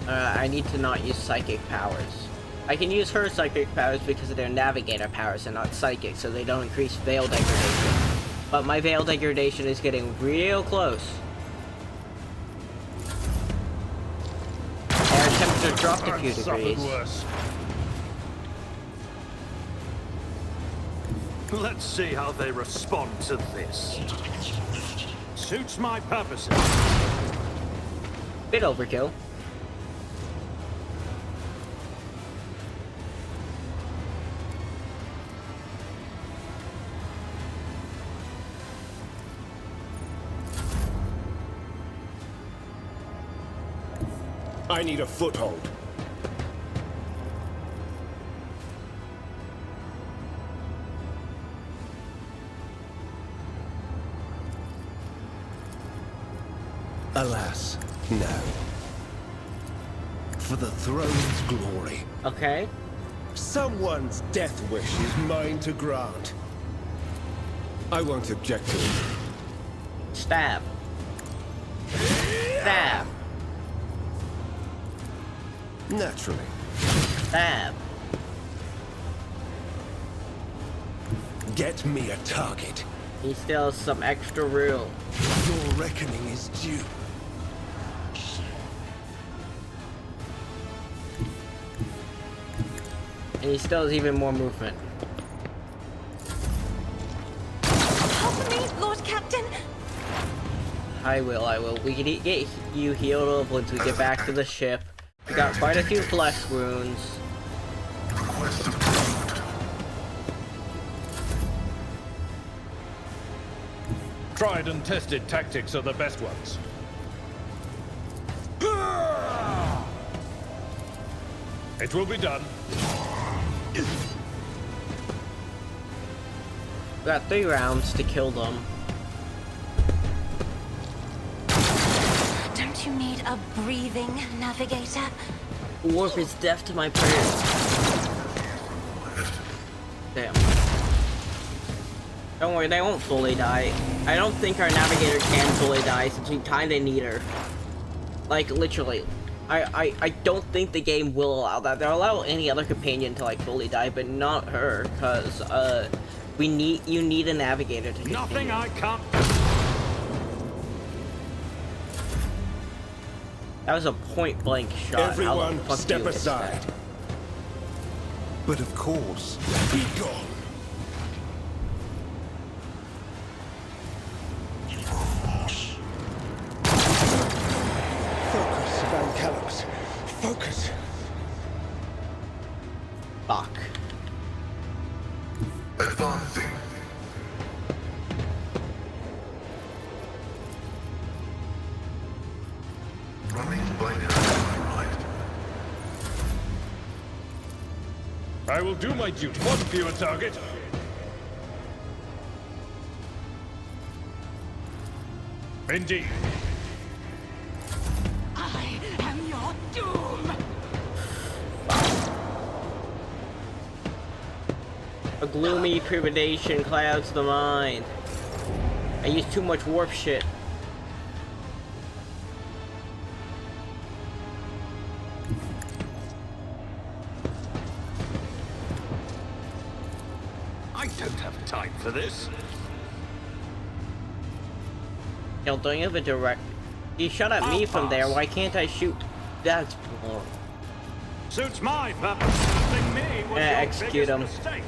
I need to not use psychic powers. I can use her psychic powers because of their navigator powers and not psychic, so they don't increase veil degradation. But my veil degradation is getting real close. Air temperature dropped a few I've suffered degrees. worse. Let's see how they respond to this. Suits my purposes. Bit overkill. I need a foothold. Alas, no. For the throne's glory. Okay. Someone's death wish is mine to grant. I won't object to it. Stab. Stab. Naturally. Stab. Get me a target. He still has some extra rule. Your reckoning is due. And he still has even more movement. Help me, Lord Captain! I will. We can get you healed up once we get back to the ship. We got quite a few flesh wounds. Tried and tested tactics are the best ones. It will be done. We got 3 rounds to kill them. Don't you need a breathing navigator? Warp is deaf to my prayers. Damn. Don't worry, they won't fully die. I don't think our navigator can fully die since we kinda need her. Like, literally. I don't think the game will allow that. They'll allow any other companion to, like, fully die, but not her, because, you need a navigator to continue. Nothing I can't. That was a point-blank shot. How the Everyone, fuck do step you miss aside. that? But of course, be gone. Focus, Van Kalos. Focus. Fuck. Advancing. Running binary right. I will do my duty. One fewer target. Indeed. I am your doom. A gloomy predation clouds the mind. I used too much warp shit. I don't have time for this. Yo, don't you have a direct... You shot at me from there, why can't I shoot? That's wrong. Suits my purpose. Nothing me was your execute biggest him. mistake.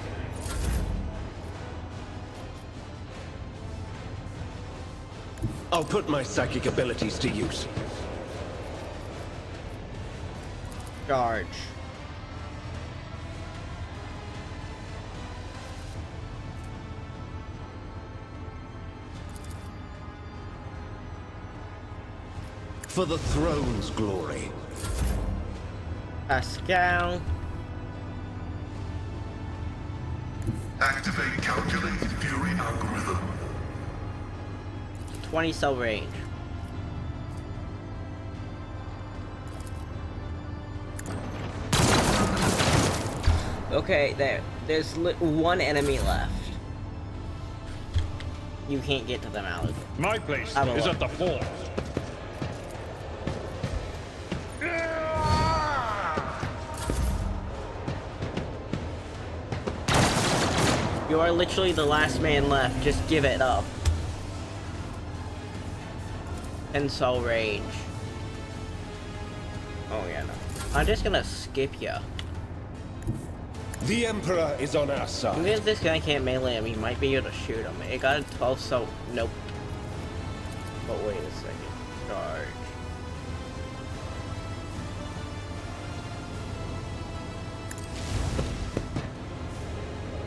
I'll put my psychic abilities to use. Charge. For the throne's glory. Pascal. Activate calculated fury algorithm. 20 cell range. Okay, there's one enemy left. You can't get to them, Alex. My place Have a is look. at the fort. You are literally the last man left. Just give it up. 10 cell range. Oh yeah, no. I'm just gonna skip ya. The Emperor is on our Even side. if this guy can't melee him, he might be able to shoot him. It got a 12 cell. Nope. But wait a second. Charge.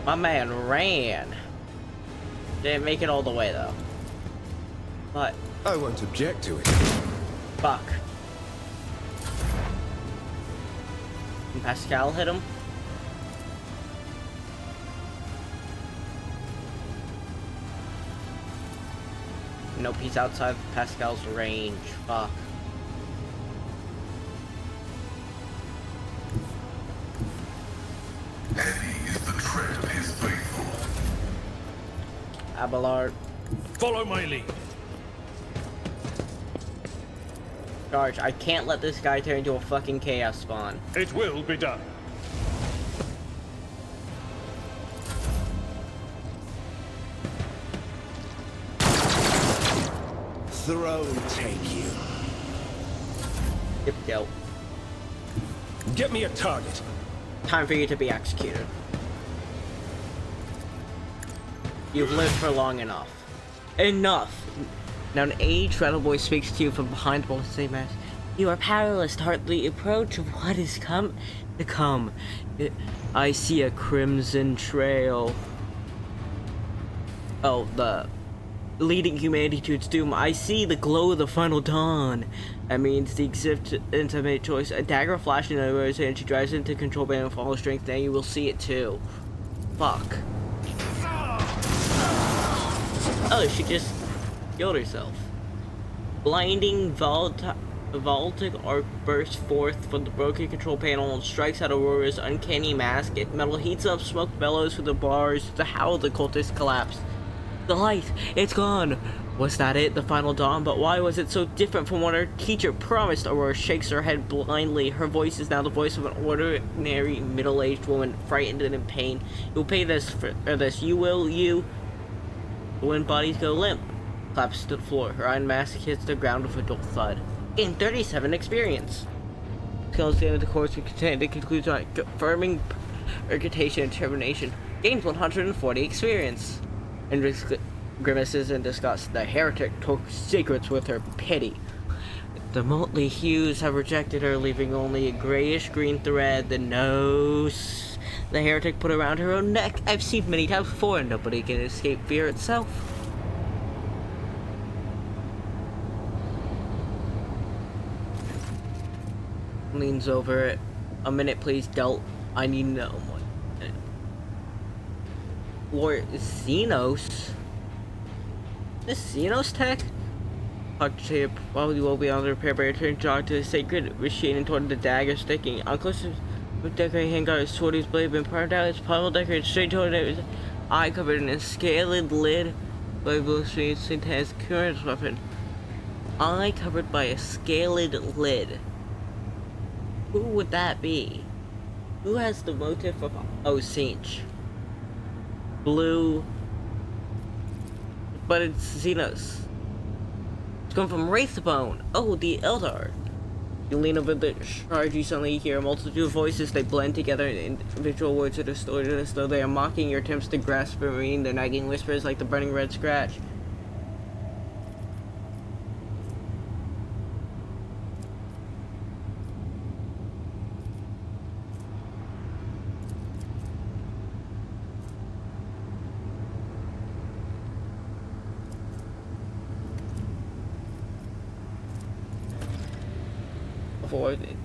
My man ran. Didn't make it all the way though. But I won't object to it. fuck. Can Pascal hit him? Nope, he's outside Pascal's range. Fuck. Heavy is the tread of his faithful. Abelard. Follow my lead. Charge. I can't let this guy turn into a fucking chaos spawn. It will be done. Throne take you. Yep, go. Get me a target. Time for you to be executed. You've lived for long enough. Enough! Now an aged rattle voice speaks to you from behind the same mask. You are powerless to hardly approach what is to come. I see a crimson trail. Oh, the leading humanity to its doom. I see the glow of the final dawn. That means the existence of a choice. A dagger flashing in her hand. She drives into control band and follow strength. Now you will see it too. Fuck. Oh, she just killed herself. Blinding voltic arc bursts forth from the broken control panel and strikes at Aurora's uncanny mask. Metal heats up, smoke bellows through the bars. The howl of the cultists collapse. The light, it's gone. Was that it, the final dawn? But why was it so different from what her teacher promised? Aurora shakes her head blindly. Her voice is now the voice of an ordinary middle-aged woman, frightened and in pain. You'll pay this for this. You will, you. When bodies go limp. Claps to the floor. Her iron mask hits the ground with a dull thud. Gain 37 experience. Skills at the end of the course we contain. It concludes on confirming reputation and determination. Gains 140 experience. And grimaces in disgust. The heretic took secrets with her pity. The motley hues have rejected her, leaving only a grayish-green thread. The nose the heretic put around her own neck. I've seen many times before, and nobody can escape fear itself. Leans over it. A minute, please, Delt. I need to know what. Lord Xenos? This Xenos tech? Octave probably will be on the repair barrier, turning Jog to the sacred machine toward the dagger sticking. Unclose with decorated handguard, his sword, his blade been parted out, his pommel decorated straight toward his eye covered in a scaled lid. Blade blue streets his current weapon. Eye covered by a scaled lid. Who would that be? Who has the motive of Cinch? Blue. But it's Xenos. It's come from Wraithbone. Oh, the Eldar. You lean over the shard, you suddenly hear a multitude of voices. They blend together in individual words that are distorted as though they are mocking your attempts to grasp and reading. Their nagging whispers like the burning red scratch. Avoided.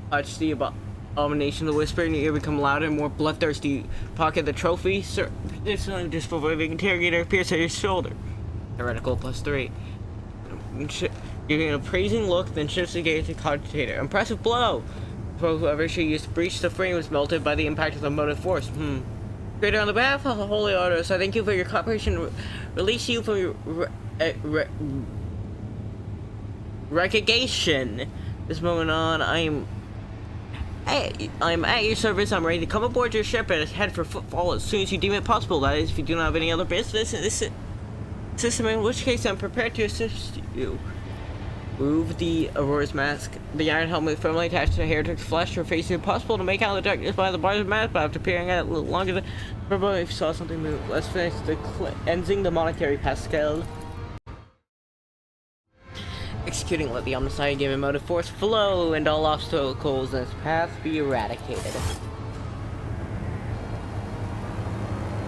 Touch the abomination of the whisper, and your ear become louder and more bloodthirsty. You pocket the trophy, sir. Additionally, just before the interrogator appears at your shoulder. Heretical +3. You get an appraising look, then shifts the gaze to cogitator. Impressive blow! Whoever she used to breach the frame was melted by the impact of the motive force. Greater on the behalf of the Holy Orders, I thank you for your cooperation. Release you from your recognition. This moment on, I'm at your service. I'm ready to come aboard your ship and head for Footfall as soon as you deem it possible. That is, if you do not have any other business in this system, in which case I'm prepared to assist you. Remove the Aurora's mask. The iron helmet firmly attached to the heretic's flesh. Her face is impossible to make out in the darkness by the bars of the mask, but after peering at it a little longer than probably if you saw something move. Let's finish the cleansing the monetary Pascal. Executing, let the omnicide given motive force flow and all obstacles in its path be eradicated.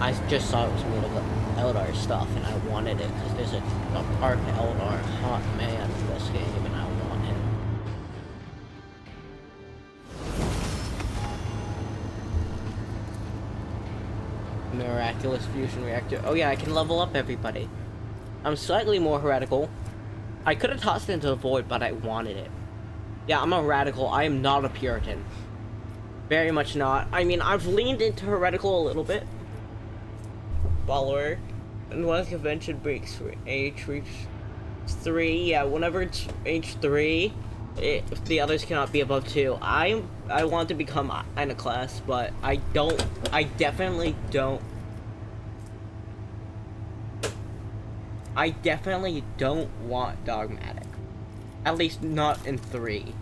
I just saw it was made of Eldar stuff and I wanted it because there's a Arc Eldar hot man in this game and I want it. Miraculous fusion reactor. Oh yeah, I can level up everybody. I'm slightly more heretical. I could have tossed it into the void, but I wanted it. Yeah, I'm a radical. I am not a Puritan. Very much not. I mean, I've leaned into heretical a little bit. Follower. And when the convention breaks for age reaches 3, yeah, whenever it's age 3, if the others cannot be above 2. I want to become Iconoclast, but I definitely don't want Dogmatic. At least not in 3.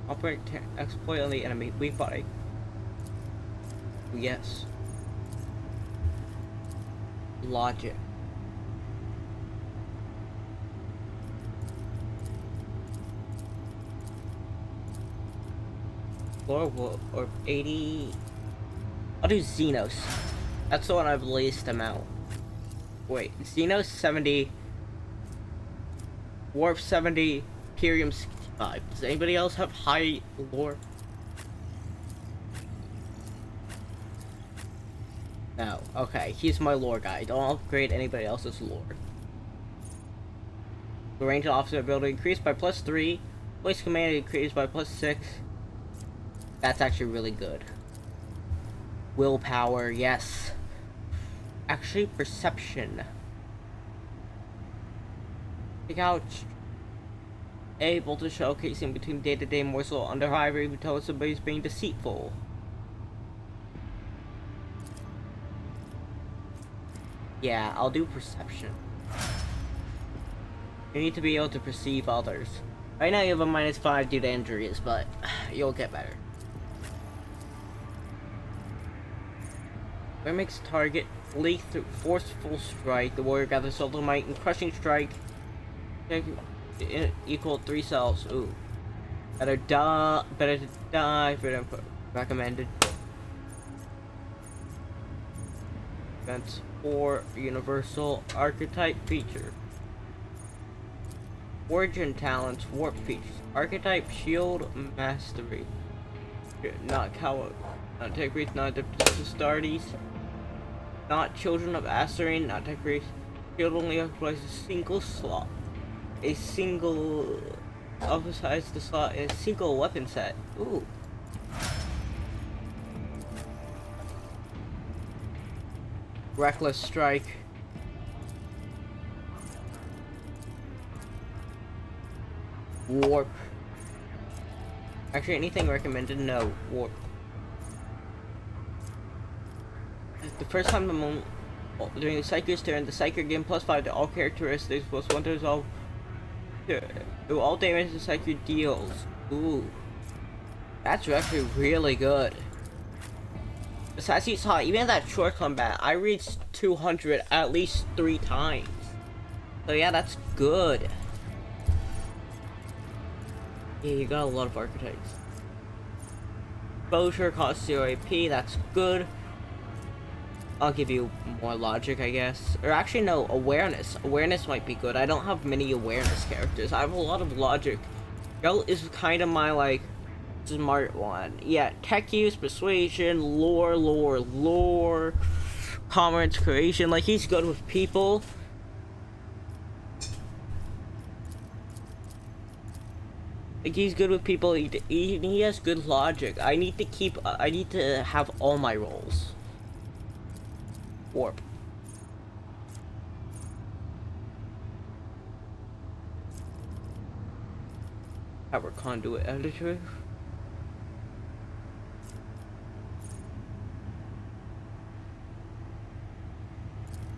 Operate exploit on the enemy weak body. Yes. Logic. Or 80. I'll do Xenos. That's the one I've least amount. Wait, Xenos 70. Warp 70. Pyrium 65. Does anybody else have high lore? No. Okay, he's my lore guy. Don't upgrade anybody else's lore. The range of officer ability increased by +3. Voice command increased by +6. That's actually really good. Willpower, yes. Actually, perception. Pick out. Able to showcasing between day-to-day morsel under high even though somebody's being deceitful. Yeah, I'll do perception. You need to be able to perceive others. Right now you have a -5 due to injuries, but you'll get better. Where makes target leak through forceful strike. The warrior gathers all the might and crushing strike. Equal 3 cells. Ooh. Better to die. Recommended. Events 4 universal archetype feature. Origin talents, warp features. Archetype shield mastery. Not coward. Not tech priest, not Astartes. Not children of Asurine, not tech priest. Shield only occupies a single slot. A single occupies the slot in a single weapon set. Ooh. Reckless strike. Warp. Actually, anything recommended? No. Warp. The first time the moment during the Psyker's turn, the Psyker gain +5 to all characteristics, +1 to resolve to all damage the Psyker deals. Ooh. That's actually really good. Besides, you saw, even that short combat, I reached 200 at least 3 times. So yeah, that's good. Yeah, you got a lot of archetypes. Exposure costs 0 AP, that's good. I'll give you more logic, I guess. Or actually, no, awareness. Awareness might be good. I don't have many awareness characters. I have a lot of logic. Gelt is kind of my, like, smart one. Yeah, tech use, persuasion, lore, commerce, creation. Like, he's good with people. Like, he's good with people. He has good logic. I need to have all my roles. Warp. Power conduit editor.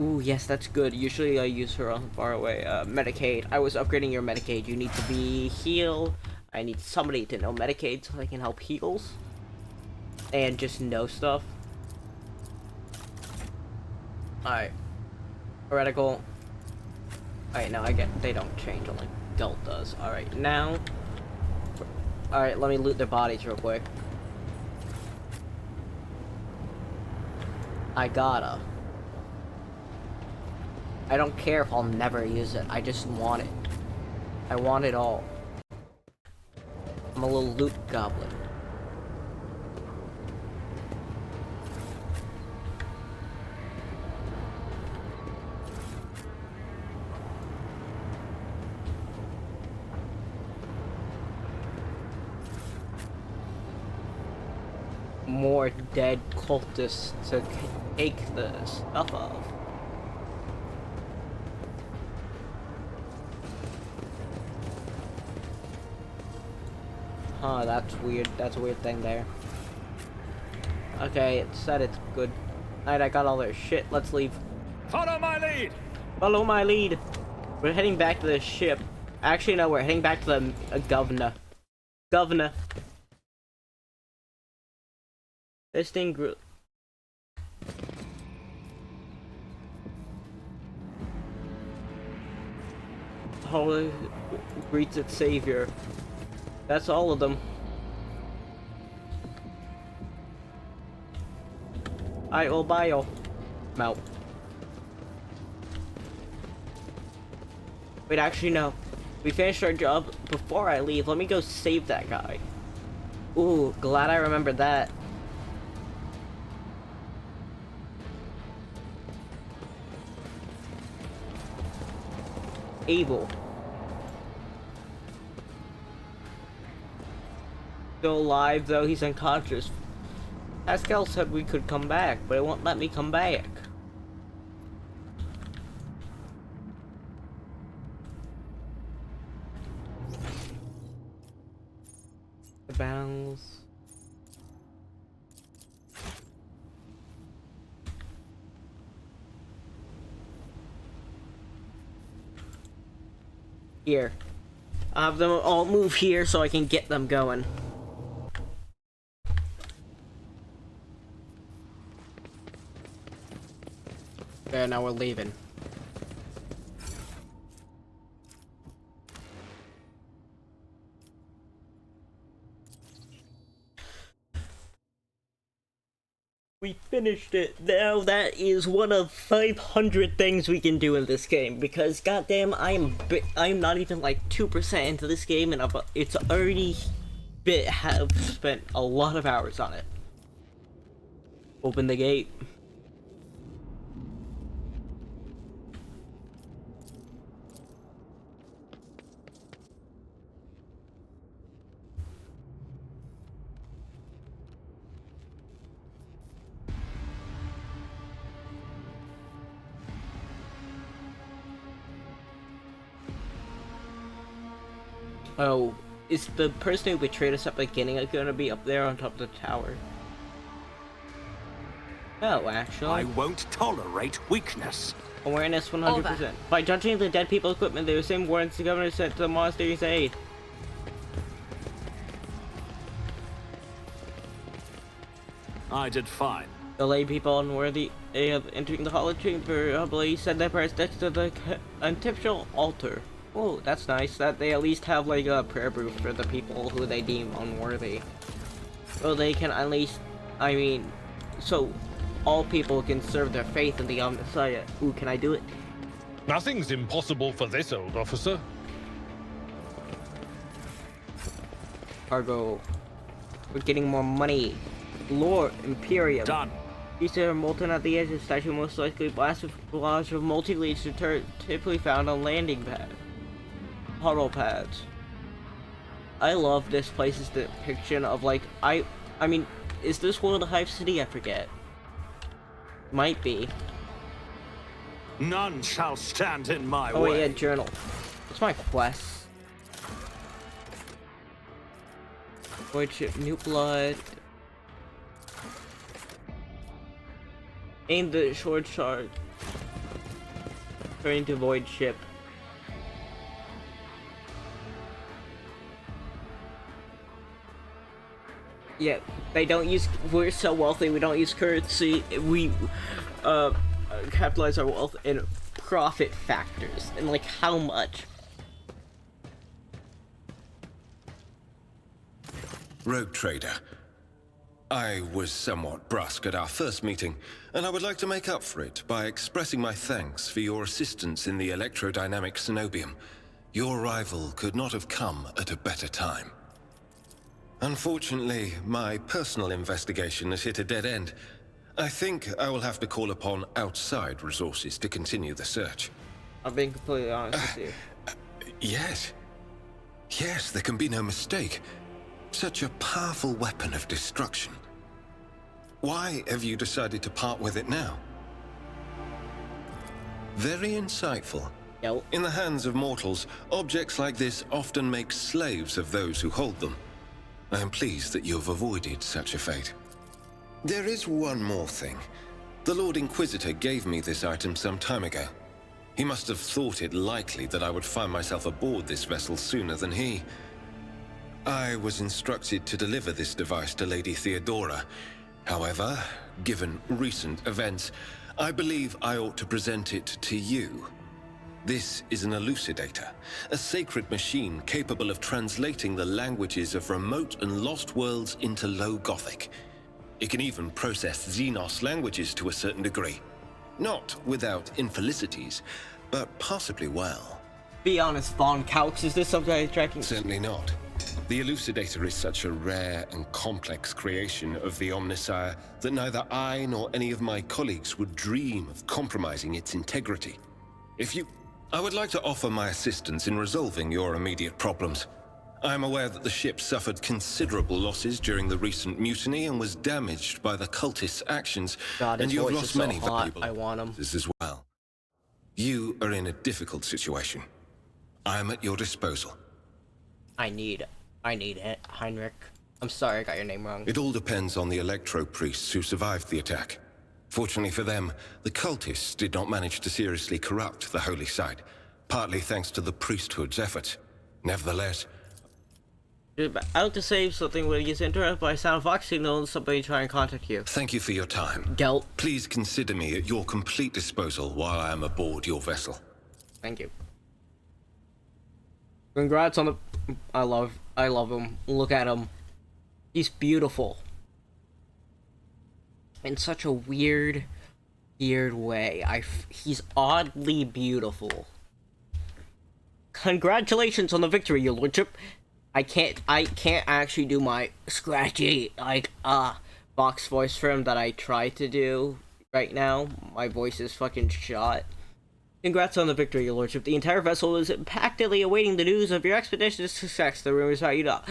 Ooh, yes, that's good. Usually I use her on far away. Medicaid. I was upgrading your Medicaid. You need to be heal. I need somebody to know Medicaid so I can help heals. And just know stuff. Alright. Heretical. Alright, now I get they don't change, only Gelt does. Alright, now. Alright, let me loot their bodies real quick. I gotta. I don't care if I'll never use it, I just want it. I want it all. I'm a little loot goblin. More dead cultists to take the stuff of. Huh, that's weird. That's a weird thing there. Okay, it said it's good. Alright, I got all their shit. Let's leave. Follow my lead! Follow my lead. We're heading back to the ship. Actually, no, we're heading back to the governor. Governor. This thing grew. Holy greets its savior. That's all of them. I will buy you. Mount. Wait, actually no. We finished our job. Before I leave, let me go save that guy. Ooh, glad I remembered that. Abel. Still alive, though he's unconscious. Pascal said we could come back, but it won't let me come back. The battles. Here. I'll have them all move here so I can get them going. There, now we're leaving. We finished it. Now that is one of 500 things we can do in this game, because goddamn, I'm not even like 2% into this game, and it's already have spent a lot of hours on it. Open the gate. Oh, is the person who betrayed us at the beginning gonna be up there on top of the tower? No, actually. I won't tolerate weakness. Awareness 100%. By judging the dead people equipment, they were same warrants the governor sent to the monastery's aid. I did fine. The lay people unworthy of entering the Hall Chamber humbly said their prayers next to the antiptional altar. Oh, that's nice that they at least have like a prayer booth for the people who they deem unworthy. So they can at least, I mean, so all people can serve their faith in the Messiah. Ooh, can I do it? Nothing's impossible for this old officer. Cargo. We're getting more money. Lord Imperium. Done. These are molten at the edge of the statue, most likely blasted with barrage of multi-leads typically found on landing pad. Huddle pads. I love this place's depiction of like, I mean, is this World of Hive City? I forget. Might be. None shall stand in my way. way. Oh yeah, journal. What's my quest? Void ship, new blood. Aim the short shard. Turning to void ship. Yeah, they don't use. We're so wealthy. We don't use currency. We capitalize our wealth in profit factors, and like how much. Rogue Trader. I was somewhat brusque at our first meeting, and I would like to make up for it by expressing my thanks for your assistance in the electrodynamic Cenobium. Your arrival could not have come at a better time. Unfortunately, my personal investigation has hit a dead end. I think I will have to call upon outside resources to continue the search. I'm being completely honest with you. Yes. Yes, there can be no mistake. Such a powerful weapon of destruction. Why have you decided to part with it now? Very insightful. Nope. In the hands of mortals, objects like this often make slaves of those who hold them. I am pleased that you have avoided such a fate. There is one more thing. The Lord Inquisitor gave me this item some time ago. He must have thought it likely that I would find myself aboard this vessel sooner than he. I was instructed to deliver this device to Lady Theodora. However, given recent events, I believe I ought to present it to you. This is an elucidator, a sacred machine capable of translating the languages of remote and lost worlds into Low Gothic. It can even process Xenos languages to a certain degree. Not without infelicities, but possibly well. Be honest, Von Calx, is this something I'm tracking? Certainly not. The Elucidator is such a rare and complex creation of the Omnissiah that neither I nor any of my colleagues would dream of compromising its integrity. I would like to offer my assistance in resolving your immediate problems. I am aware that the ship suffered considerable losses during the recent mutiny and was damaged by the cultists' actions, God, and you have voice lost is so many hot. valuable I want him. as well. You are in a difficult situation. I am at your disposal. I need it, Heinrich. I'm sorry I got your name wrong. It all depends on the Electro priests who survived the attack. Fortunately for them, the cultists did not manage to seriously corrupt the holy site, partly thanks to the priesthood's efforts. Nevertheless, out to save something when he gets interrupted by a sound Vox signal and somebody trying to contact you. thank you for your time. Gelt. Please consider me at your complete disposal while I am aboard your vessel. Thank you. Congrats on the... I love him. Look at him. He's beautiful. In such a weird way. He's oddly beautiful. Congratulations on the victory, your lordship. I can't actually do my scratchy, Vox voice for him that I try to do right now. My voice is fucking shot. Congrats on the victory, your lordship. The entire vessel is impactedly awaiting the news of your expedition's success. The rumors about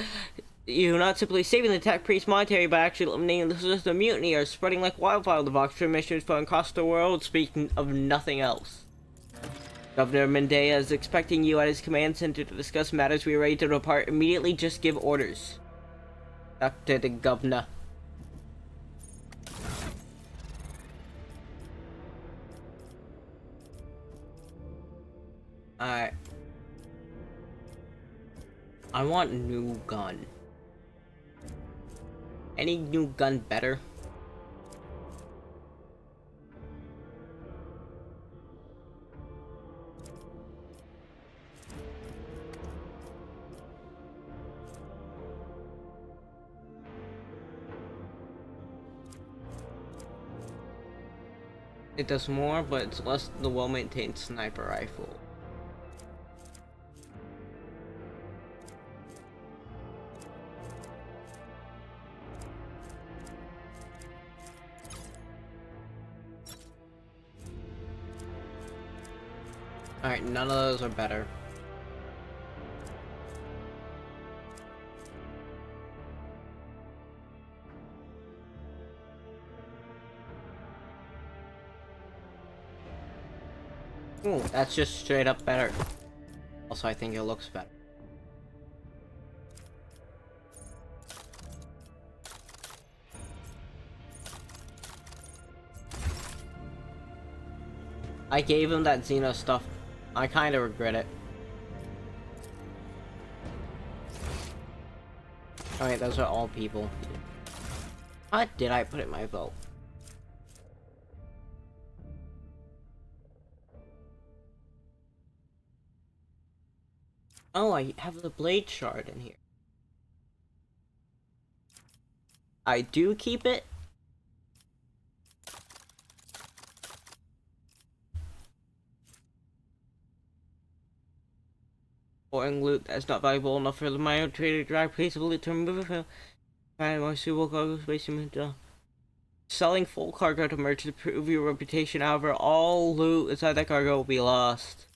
you not simply saving the tech priest monetary, but actually eliminating the system mutiny are spreading like wildfire. The Vox transmissions from across the world, speaking of nothing else. Governor Mendea is expecting you at his command center to discuss matters. We are ready to depart. Immediately, just give orders. Back to the governor. I want new gun. Any new gun better? It does more, but it's less than the well-maintained sniper rifle. Alright, none of those are better. Ooh, that's just straight up better. Also, I think it looks better. I gave him that Xeno stuff. I kinda regret it. Alright, those are all people. What did I put in my vote? Oh, I have the blade shard in here. I do keep it. Boring loot that's not valuable enough for my own trader drive peaceably to remove it. Find more suitable cargo space. Selling full cargo to merchants to prove your reputation. However, all loot inside that cargo will be lost.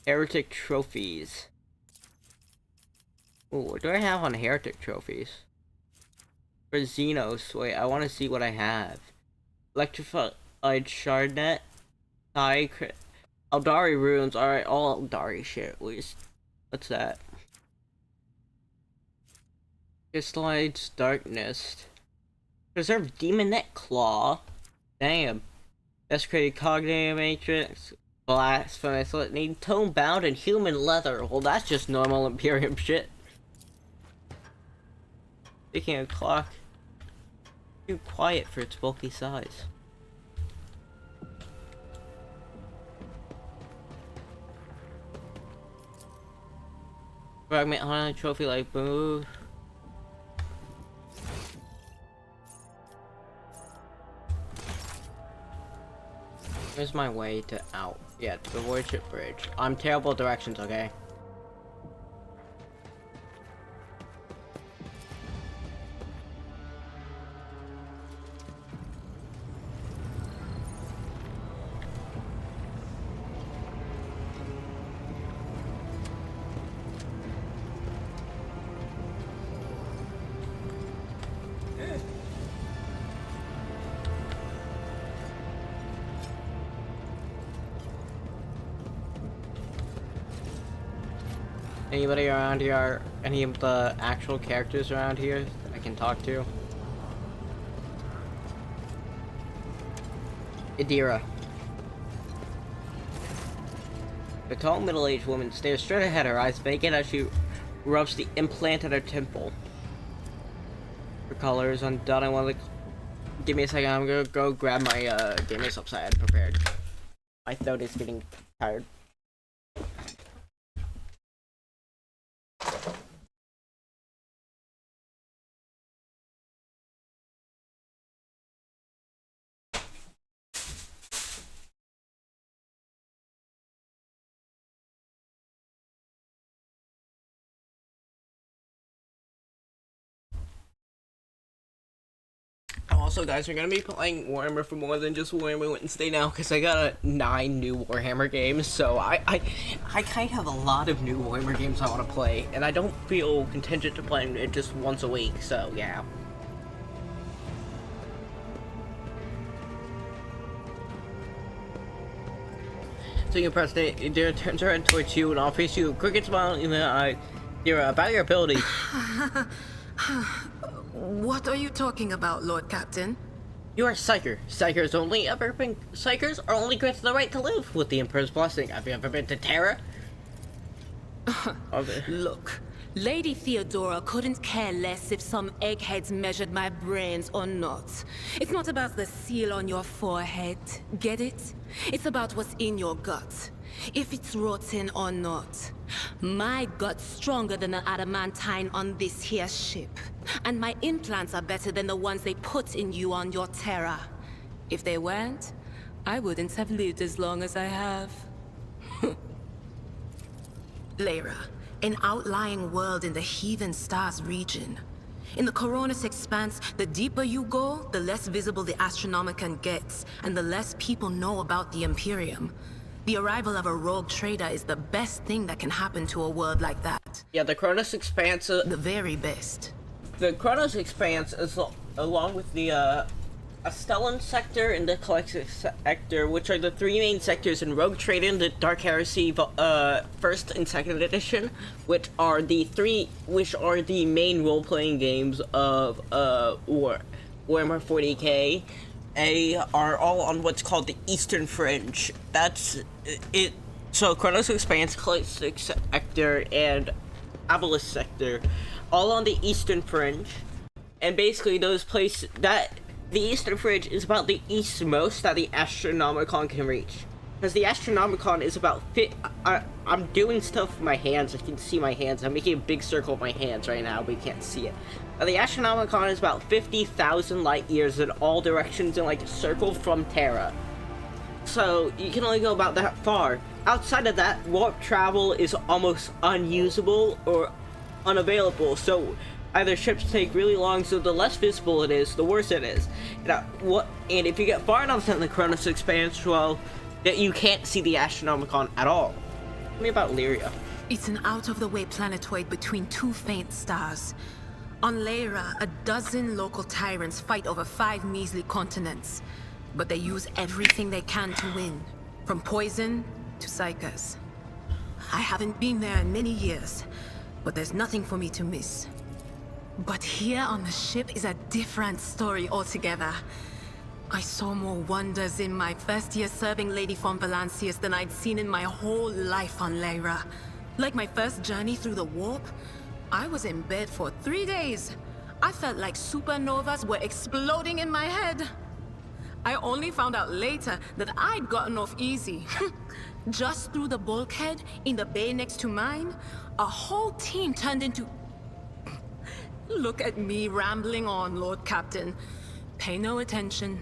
Heretic trophies. Ooh, what do I have on heretic trophies? For Xenos, wait, I want to see what I have. Electrified Shardnet. Aldari runes, alright, all Aldari shit. What's that? Crystallized Darkness. Preserve Demonette Claw. Damn. Desecrated Cognitive Matrix. Blasphemous Litany. Tone Bound and Human Leather. Well, that's just normal Imperium shit. Speaking of clock, too quiet for its bulky size. Fragment Highlight Trophy like boo. Where's my way to out? Yeah, to the Warship Bridge. I'm terrible at directions, okay? Anybody around here, any of the actual characters around here that I can talk to? Idira. The tall middle-aged woman stares straight ahead, her eyes vacant as she rubs the implant at her temple. Her collar is undone. I want to... Give me a second, I'm gonna go grab my gaming subs I had prepared. My throat is getting tired. Also, guys, we're gonna be playing Warhammer for more than just Warhammer Wednesday now, because I got 9 new Warhammer games, so I kind of have a lot of new Warhammer games I want to play, and I don't feel contingent to playing it just once a week, so yeah. So you press the Idira turns her head towards you and offers you a crooked smile in the eye. Idira, about your ability. What are you talking about, Lord Captain? You are a Psyker. Psykers are only granted the right to live with the Emperor's blessing. Have you ever been to Terra? Look, Lady Theodora couldn't care less if some eggheads measured my brains or not. It's not about the seal on your forehead, get it? It's about what's in your gut, if it's rotten or not. My gut's stronger than the adamantine on this here ship, and my implants are better than the ones they put in you on your Terra. If they weren't, I wouldn't have lived as long as I have. Lyra, an outlying world in the Heathen Stars region. In the Coronis Expanse, the deeper you go, the less visible the Astronomicon gets, and the less people know about the Imperium. The arrival of a rogue trader is the best thing that can happen to a world like that. Yeah, the Cronus Expanse... the very best. The Cronus Expanse is along with the Astellan sector and the Collective sector, which are the three main sectors in Rogue Trader, the Dark Heresy, first and second edition, which are the main role-playing games of Warhammer 40k. Are all on what's called the Eastern Fringe. That's it. So Chronos Expanse, Collective sector, and Obelisk sector, all on the Eastern Fringe, and basically those places that. The Eastern Fringe is about the eastmost that the Astronomicon can reach. Because the Astronomicon is about I'm doing stuff with my hands. You can see my hands. I'm making a big circle with my hands right now, but you can't see it. The Astronomicon is about 50,000 light years in all directions in like a circle from Terra. So you can only go about that far. Outside of that, warp travel is almost unusable or unavailable. So either ships take really long, so the less visible it is, the worse it is. And if you get far enough in the Cronus Expanse, well, that you can't see the Astronomicon at all. Tell me about Lyria. It's an out-of-the-way planetoid between two faint stars. On Lyra, a dozen local tyrants fight over 5 measly continents. But they use everything they can to win, from poison to psychers. I haven't been there in many years, but there's nothing for me to miss. But here on the ship is a different story altogether. I saw more wonders in my first year serving Lady von Valancius than I'd seen in my whole life on Lyra. Like my first journey through the warp, I was in bed for 3 days. I felt like supernovas were exploding in my head. I only found out later that I'd gotten off easy. Just through the bulkhead in the bay next to mine, a whole team turned into... Look at me rambling on, Lord Captain. Pay no attention.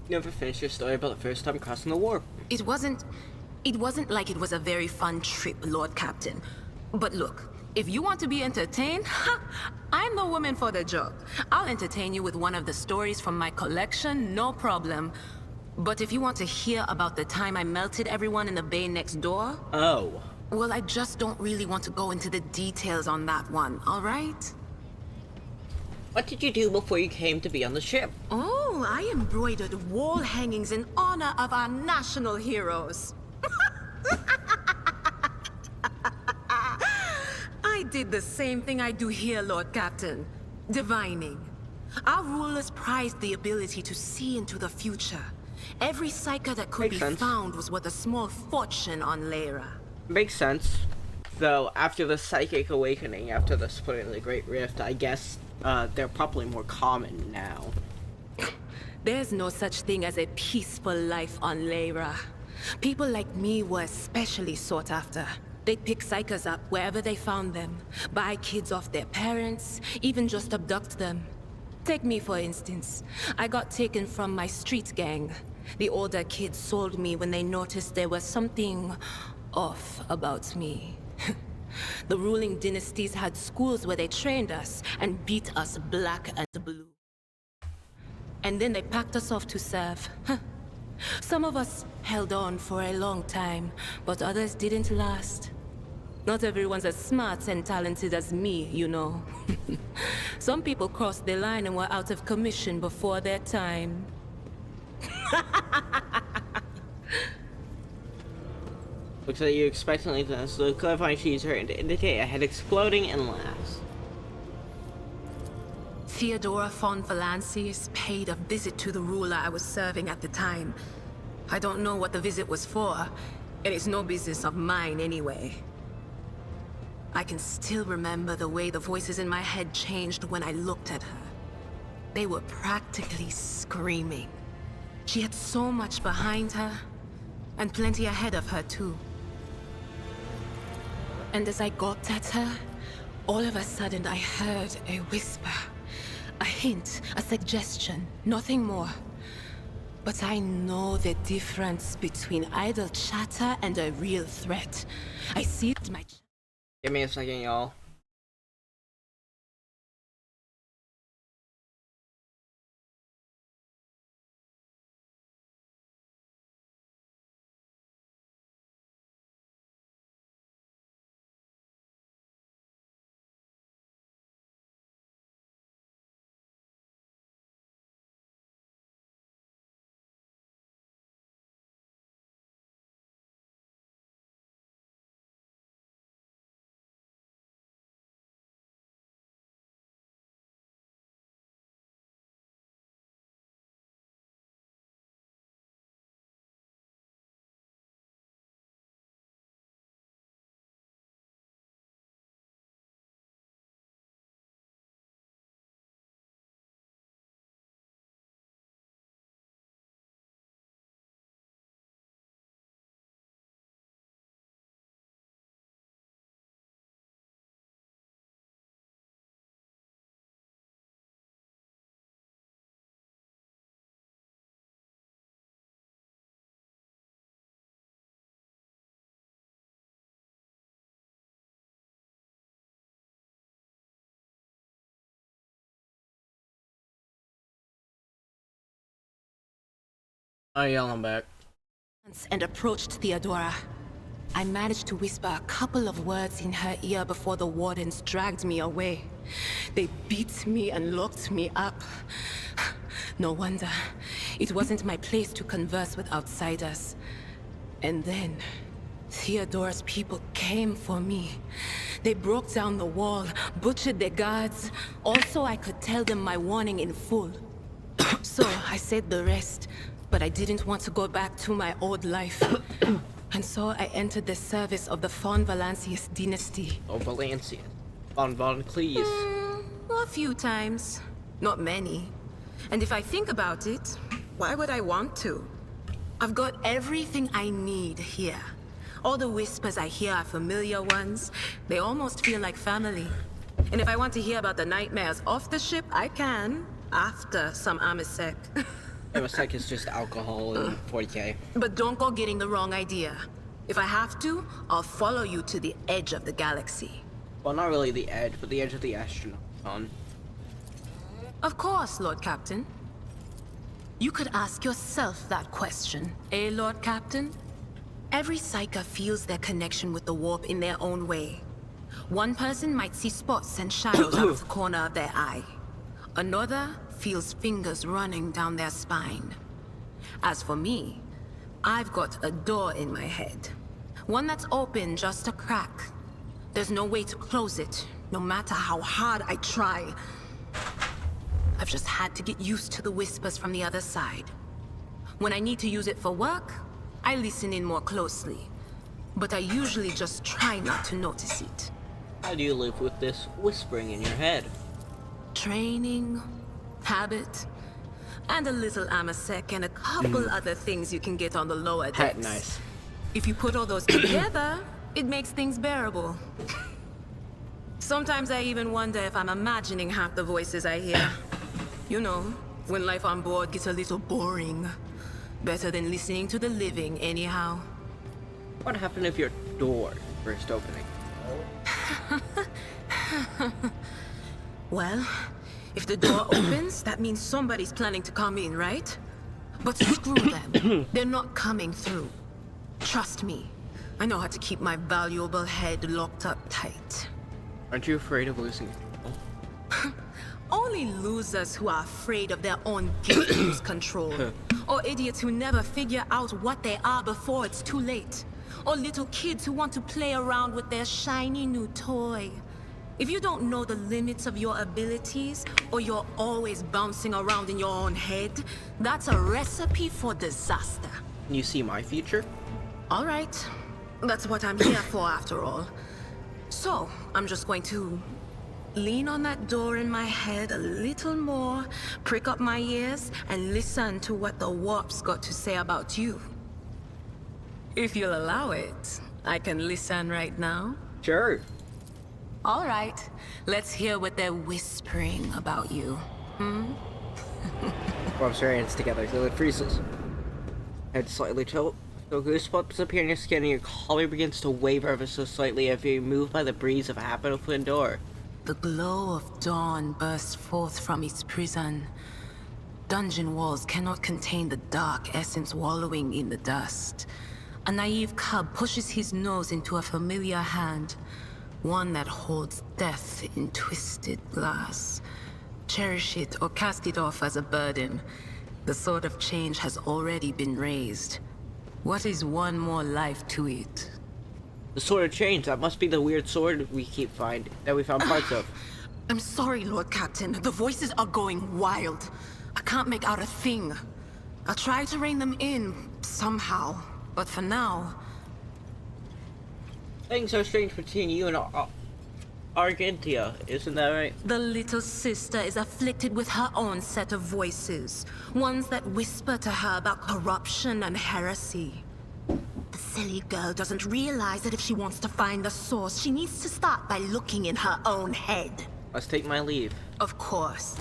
You never finished your story about the first time crossing the warp. It wasn't like it was a very fun trip, Lord Captain. But look, if you want to be entertained, I'm the woman for the job. I'll entertain you with one of the stories from my collection, no problem. But if you want to hear about the time I melted everyone in the bay next door... Oh. Well, I just don't really want to go into the details on that one, all right? What did you do before you came to be on the ship? Oh, I embroidered wall hangings in honor of our national heroes. I did the same thing I do here, Lord Captain. Divining. Our rulers prized the ability to see into the future. Every psyker that could be found was worth a small fortune on Lyra. Makes sense. Though, after the Psychic Awakening, after the splitting of the Great Rift, I guess they're probably more common now. There's no such thing as a peaceful life on Lyra. People like me were especially sought after. They'd pick psychers up wherever they found them, buy kids off their parents, even just abduct them. Take me, for instance. I got taken from my street gang. The older kids sold me when they noticed there was something off about me. The ruling dynasties had schools where they trained us and beat us black and blue. And then they packed us off to serve. Some of us held on for a long time, but others didn't last. Not everyone's as smart and talented as me, you know. Some people crossed the line and were out of commission before their time. Looks like you expectantly does, so clarifying she's her to indicate a head exploding and laughs. Theodora von Valancius paid a visit to the ruler I was serving at the time. I don't know what the visit was for, and it's no business of mine anyway. I can still remember the way the voices in my head changed when I looked at her. They were practically screaming. She had so much behind her, and plenty ahead of her too. And as I gawped at her, all of a sudden I heard a whisper. A hint, a suggestion, nothing more. But I know the difference between idle chatter and a real threat. I see my... Give me a second, y'all. Oh, yeah, I'm back. And approached Theodora. I managed to whisper a couple of words in her ear before the wardens dragged me away. They beat me and locked me up. No wonder. It wasn't my place to converse with outsiders. And then, Theodora's people came for me. They broke down the wall, butchered the guards. Also, I could tell them my warning in full. So, I said the rest, but I didn't want to go back to my old life. And so I entered the service of the Von Valancius dynasty. Oh, Valancius. Von Cleese. A few times. Not many. And if I think about it, why would I want to? I've got everything I need here. All the whispers I hear are familiar ones. They almost feel like family. And if I want to hear about the nightmares off the ship, I can. After some Amasek. Amasek is just alcohol and 40k. But don't go getting the wrong idea. If I have to, I'll follow you to the edge of the galaxy. Well, not really the edge, but the edge of the astronaut. Of course, Lord Captain. You could ask yourself that question, eh, Lord Captain? Every Psyker feels their connection with the warp in their own way. One person might see spots and shadows out of the corner of their eye. Another feels fingers running down their spine. As for me, I've got a door in my head. One that's open just a crack. There's no way to close it, no matter how hard I try. I've just had to get used to the whispers from the other side. When I need to use it for work, I listen in more closely. But I usually just try not to notice it. How do you live with this whispering in your head? Training, habit, and a little Amasek and a couple other things you can get on the lower decks. Nice. If you put all those together, it makes things bearable. Sometimes I even wonder if I'm imagining half the voices I hear. You know, when life on board gets a little boring. Better than listening to the living, anyhow. What happened if your door burst opening? Well, if the door opens, that means somebody's planning to come in, right? But screw them. They're not coming through. Trust me. I know how to keep my valuable head locked up tight. Aren't you afraid of losing control? Only losers who are afraid of their own guilt lose control. Or idiots who never figure out what they are before it's too late. Or little kids who want to play around with their shiny new toy. If you don't know the limits of your abilities, or you're always bouncing around in your own head, that's a recipe for disaster. You see my future? All right. That's what I'm here for, after all. So, I'm just going to lean on that door in my head a little more, prick up my ears, and listen to what the Warp's got to say about you. If you'll allow it, I can listen right now. Sure. All right, let's hear what they're whispering about you. Rubs her hands together till it freezes. Head slightly tilt. The goosebumps appear in your skin and your collar begins to waver ever so slightly if you're moved by the breeze of a half-open door. The glow of dawn bursts forth from its prison. Dungeon walls cannot contain the dark essence wallowing in the dust. A naive cub pushes his nose into a familiar hand. One that holds death in twisted glass. Cherish it or cast it off as a burden. The sword of change has already been raised. What is one more life to it? The sword of change, that must be the weird sword we found parts of. I'm sorry, Lord Captain. The voices are going wild. I can't make out a thing. I'll try to rein them in, somehow. But for now... Things are strange between you and Argentia, isn't that right? The little sister is afflicted with her own set of voices. Ones that whisper to her about corruption and heresy. The silly girl doesn't realize that if she wants to find the source, she needs to start by looking in her own head. Let's take my leave. Of course.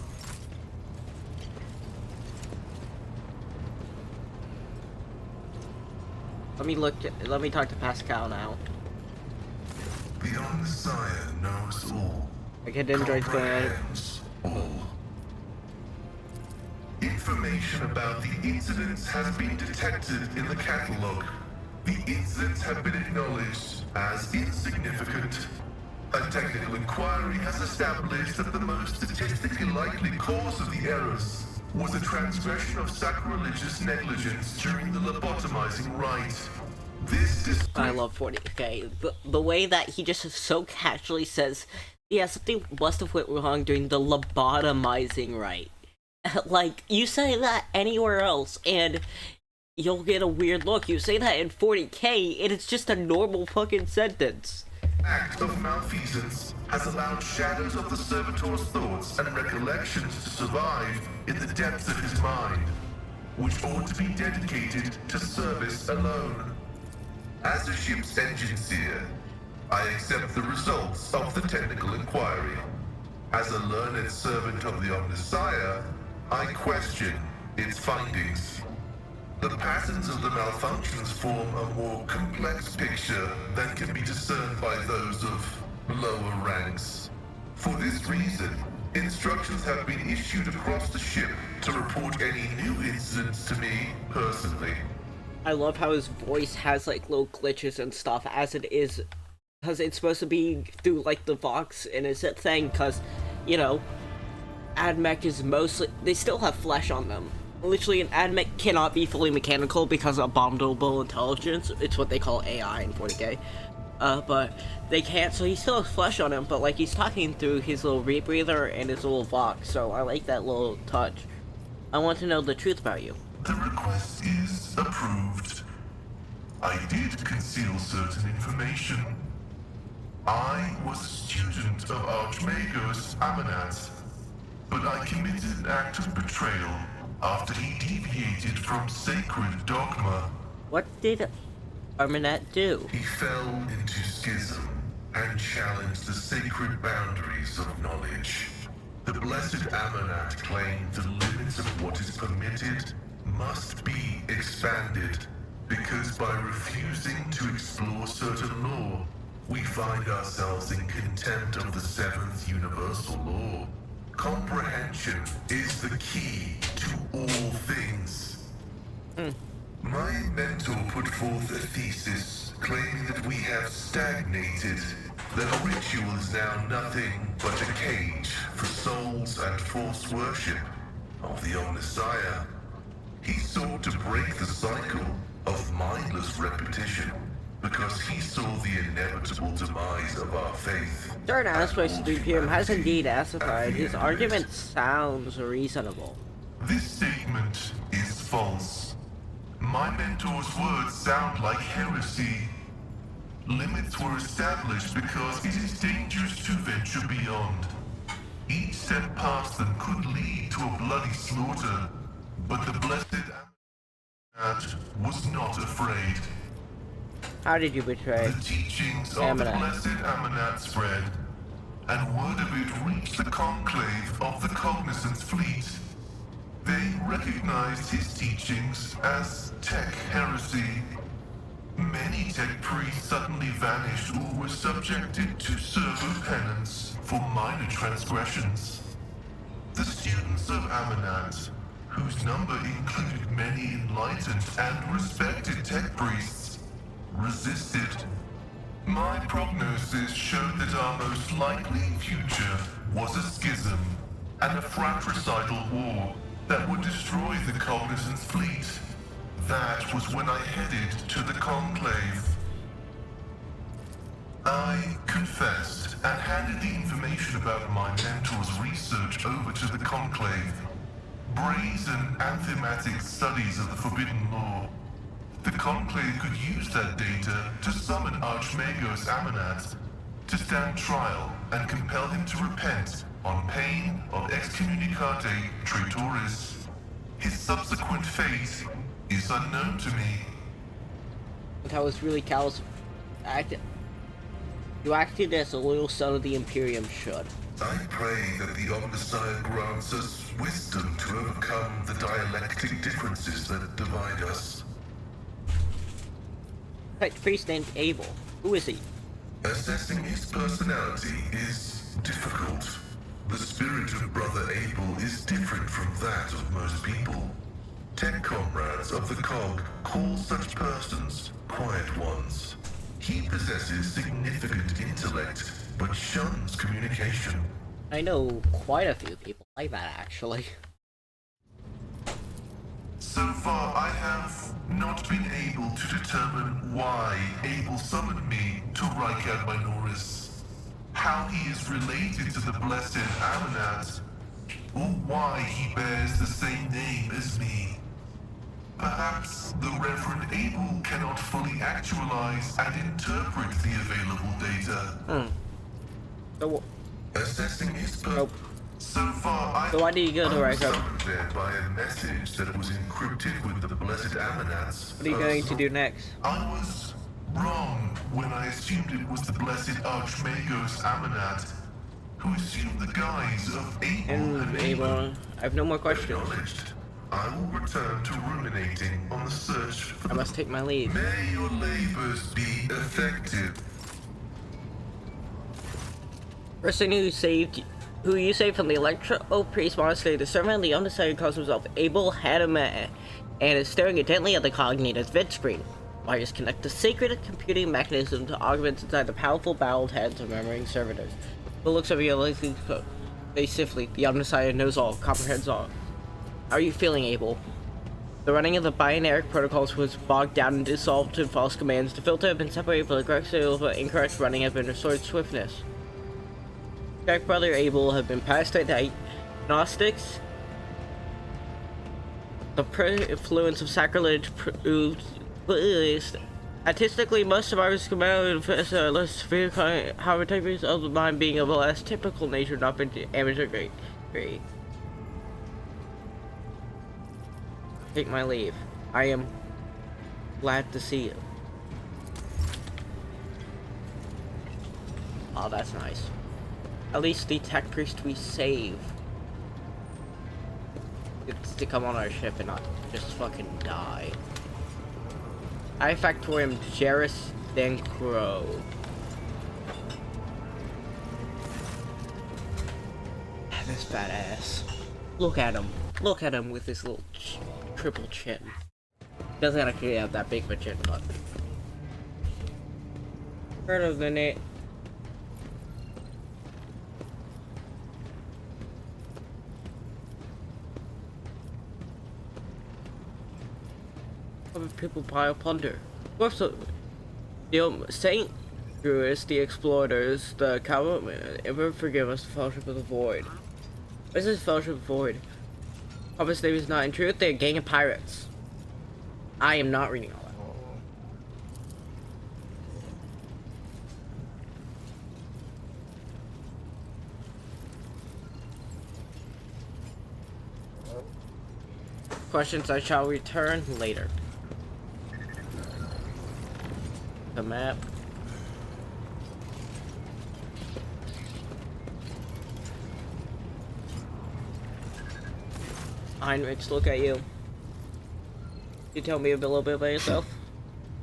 Let me talk to Pascal now. The Omnissiah knows all. I get androids going on. Comprehends all. Information about the incidents has been detected in the catalog. The incidents have been acknowledged as insignificant. A technical inquiry has established that the most statistically likely cause of the errors was a transgression of sacrilegious negligence during the lobotomizing rite. I love 40K. The way that he just so casually says, yeah, something must have went wrong during the lobotomizing rite. Like, you say that anywhere else, and you'll get a weird look. You say that in 40K, and it's just a normal fucking sentence. Act of malfeasance has allowed shadows of the servitor's thoughts and recollections to survive in the depths of his mind, which ought to be dedicated to service alone. As a ship's engine seer, I accept the results of the technical inquiry. As a learned servant of the Omnissiah, I question its findings. The patterns of the malfunctions form a more complex picture than can be discerned by those of lower ranks. For this reason, instructions have been issued across the ship to report any new incidents to me personally. I love how his voice has like little glitches and stuff as it is, because it's supposed to be through like the Vox innocent thing, because, you know, AdMech is mostly, they still have flesh on them. Literally, an AdMech cannot be fully mechanical because of abominable intelligence. It's what they call AI in 40K. But they can't, so he still has flesh on him, but like he's talking through his little rebreather and his little Vox, so I like that little touch. I want to know the truth about you. The request is approved. I did conceal certain information. I was a student of Archmagos Amanat, but I committed an act of betrayal after he deviated from sacred dogma. What did Amanat do? He fell into schism and challenged the sacred boundaries of knowledge. The blessed Amanat claimed the limits of what is permitted must be expanded, because by refusing to explore certain law, we find ourselves in contempt of the seventh universal law. Comprehension is the key to all things. My mentor put forth a thesis claiming that we have stagnated, that ritual is now nothing but a cage for souls and false worship of the Omnissiah. He sought to break the cycle of mindless repetition because he saw foresaw the inevitable demise of our faith. Certain aspects of the Imperium has indeed acidified. His argument sounds reasonable. This statement is false. My mentor's words sound like heresy. Limits were established because it is dangerous to venture beyond. Each step past them could lead to a bloody slaughter, but the blessed Amulet was not afraid. How did you betray The teachings of the Amulet? blessed Amulet spread, and word of it reached the conclave of the Cognizance fleet. They recognized his teachings as tech heresy. Many tech priests suddenly vanished or were subjected to servo penance for minor transgressions. The students of Amanat, whose number included many enlightened and respected tech priests, resisted. My prognosis showed that our most likely future was a schism and a fratricidal war that would destroy the Cognizance fleet. That was when I headed to the Conclave. I confessed and handed the information about my mentor's research over to the Conclave. Brazen anthematic studies of the Forbidden Law. The Conclave could use that data to summon Archmagos Amanat to stand trial and compel him to repent on pain of excommunicate traitoris. His subsequent fate is unknown to me. That was really callous. You acted as a loyal son of the Imperium should. I pray that the Omnissiah grants us wisdom to overcome the dialectic differences that divide us. That priest named Abel. Who is he? Assessing his personality is difficult. The spirit of Brother Abel is different from that of most people. Tech comrades of the Cog call such persons quiet ones. He possesses significant intellect, but shuns communication. I know quite a few people like that, actually. So far, I have not been able to determine why Abel summoned me to Rykad Minoris, how he is related to the Blessed Amanat, or why he bears the same name as me. Perhaps the Reverend Abel cannot fully actualize and interpret the available data. So, Assessing his nope. So far, I So why do you go to was Rykad? summoned there by a message that was encrypted with the Blessed Amanat's. What are you going to do next? I was wrong when I assumed it was the Blessed Archmagos Amanat, who assumed the guise of Abel And Abel, I have no more questions. Acknowledged. I will return to ruminating on the search for I must take my leave. May your labors be effective. Person who you saved from the Electro Priest Monastery, the servant of the Omnissiah calls himself Abel Hadaman, and is staring intently at the Cognitive vid screen. Wires connect the sacred computing mechanism to augment inside the powerful boweled heads of murmuring servitors. Who looks over your likely code? Basically, the Omnissiah knows all, comprehends all. How are you feeling, Abel? The running of the binaric protocols was bogged down and dissolved in false commands. The filter had been separated from the correct signal, but incorrect running had been restored swiftness. Jack brother Abel had been passed by the Gnostics. The influence of sacrilege proved statistically most survivors come out of less severe however types of the mind being of a less typical nature, not been amateur grade. Take my leave. I am glad to see you. Oh, that's nice. At least the tech priest we save gets to come on our ship and not just fucking die. I Factorium Jairus Dancro. This badass. Look at him. Look at him with his little triple chin. Doesn't actually have that big of a chin, but heard of the name. Other people pile plunder. What's up? Saint Druids, the Exploiters, the Cavalrymen, ever forgive us the Fellowship of the Void. What is this Fellowship of the Void? Harvest Navy is not. In truth, they're a gang of pirates. I am not reading all that. Questions I shall return later. The map. Heinrich, look at you. You tell me a little bit about yourself?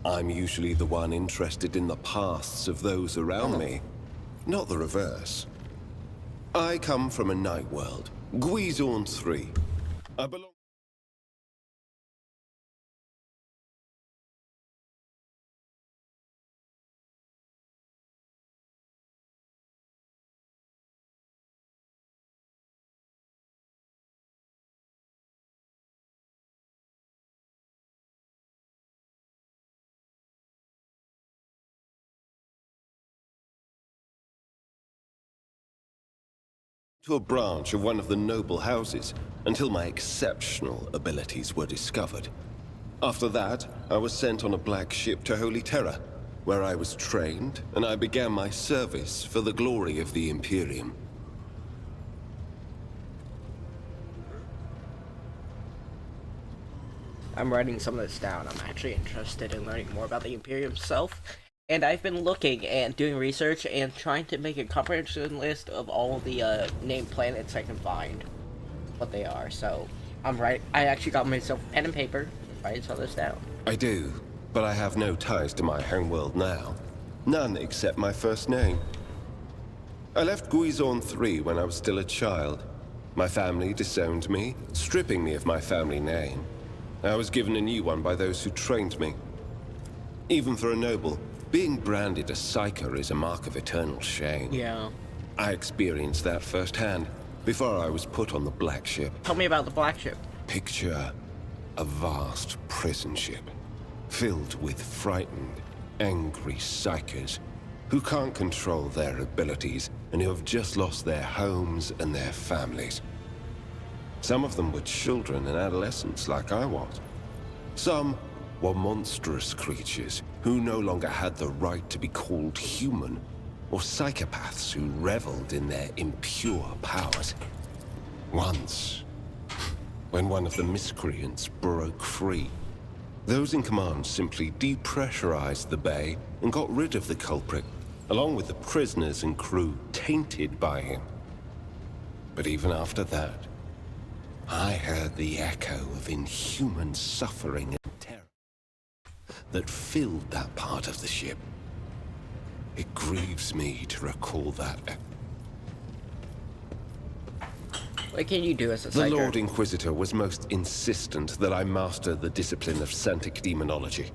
I'm usually the one interested in the pasts of those around me, not the reverse. I come from a night world, Guizorn 3. I belong to a branch of one of the noble houses until my exceptional abilities were discovered. After that, I was sent on a black ship to Holy Terra, where I was trained and I began my service for the glory of the Imperium. I'm writing some of this down. I'm actually interested in learning more about the Imperium itself. And I've been looking and doing research and trying to make a comprehensive list of all the named planets I can find. What they are. So, I actually got myself a pen and paper to write some of this down. I do, but I have no ties to my homeworld now. None except my first name. I left Guizorn 3 when I was still a child. My family disowned me, stripping me of my family name. I was given a new one by those who trained me. Even for a noble, being branded a psyker is a mark of eternal shame. Yeah. I experienced that firsthand before I was put on the Black Ship. Tell me about the Black Ship. Picture a vast prison ship filled with frightened, angry psykers who can't control their abilities and who have just lost their homes and their families. Some of them were children and adolescents like I was. Some were monstrous creatures who no longer had the right to be called human, or psychopaths who reveled in their impure powers. Once, when one of the miscreants broke free, those in command simply depressurized the bay and got rid of the culprit, along with the prisoners and crew tainted by him. But even after that, I heard the echo of inhuman suffering and terror that filled that part of the ship. It grieves me to recall that. What can you do as a The psyker? Lord Inquisitor was most insistent that I master the discipline of Santic Demonology.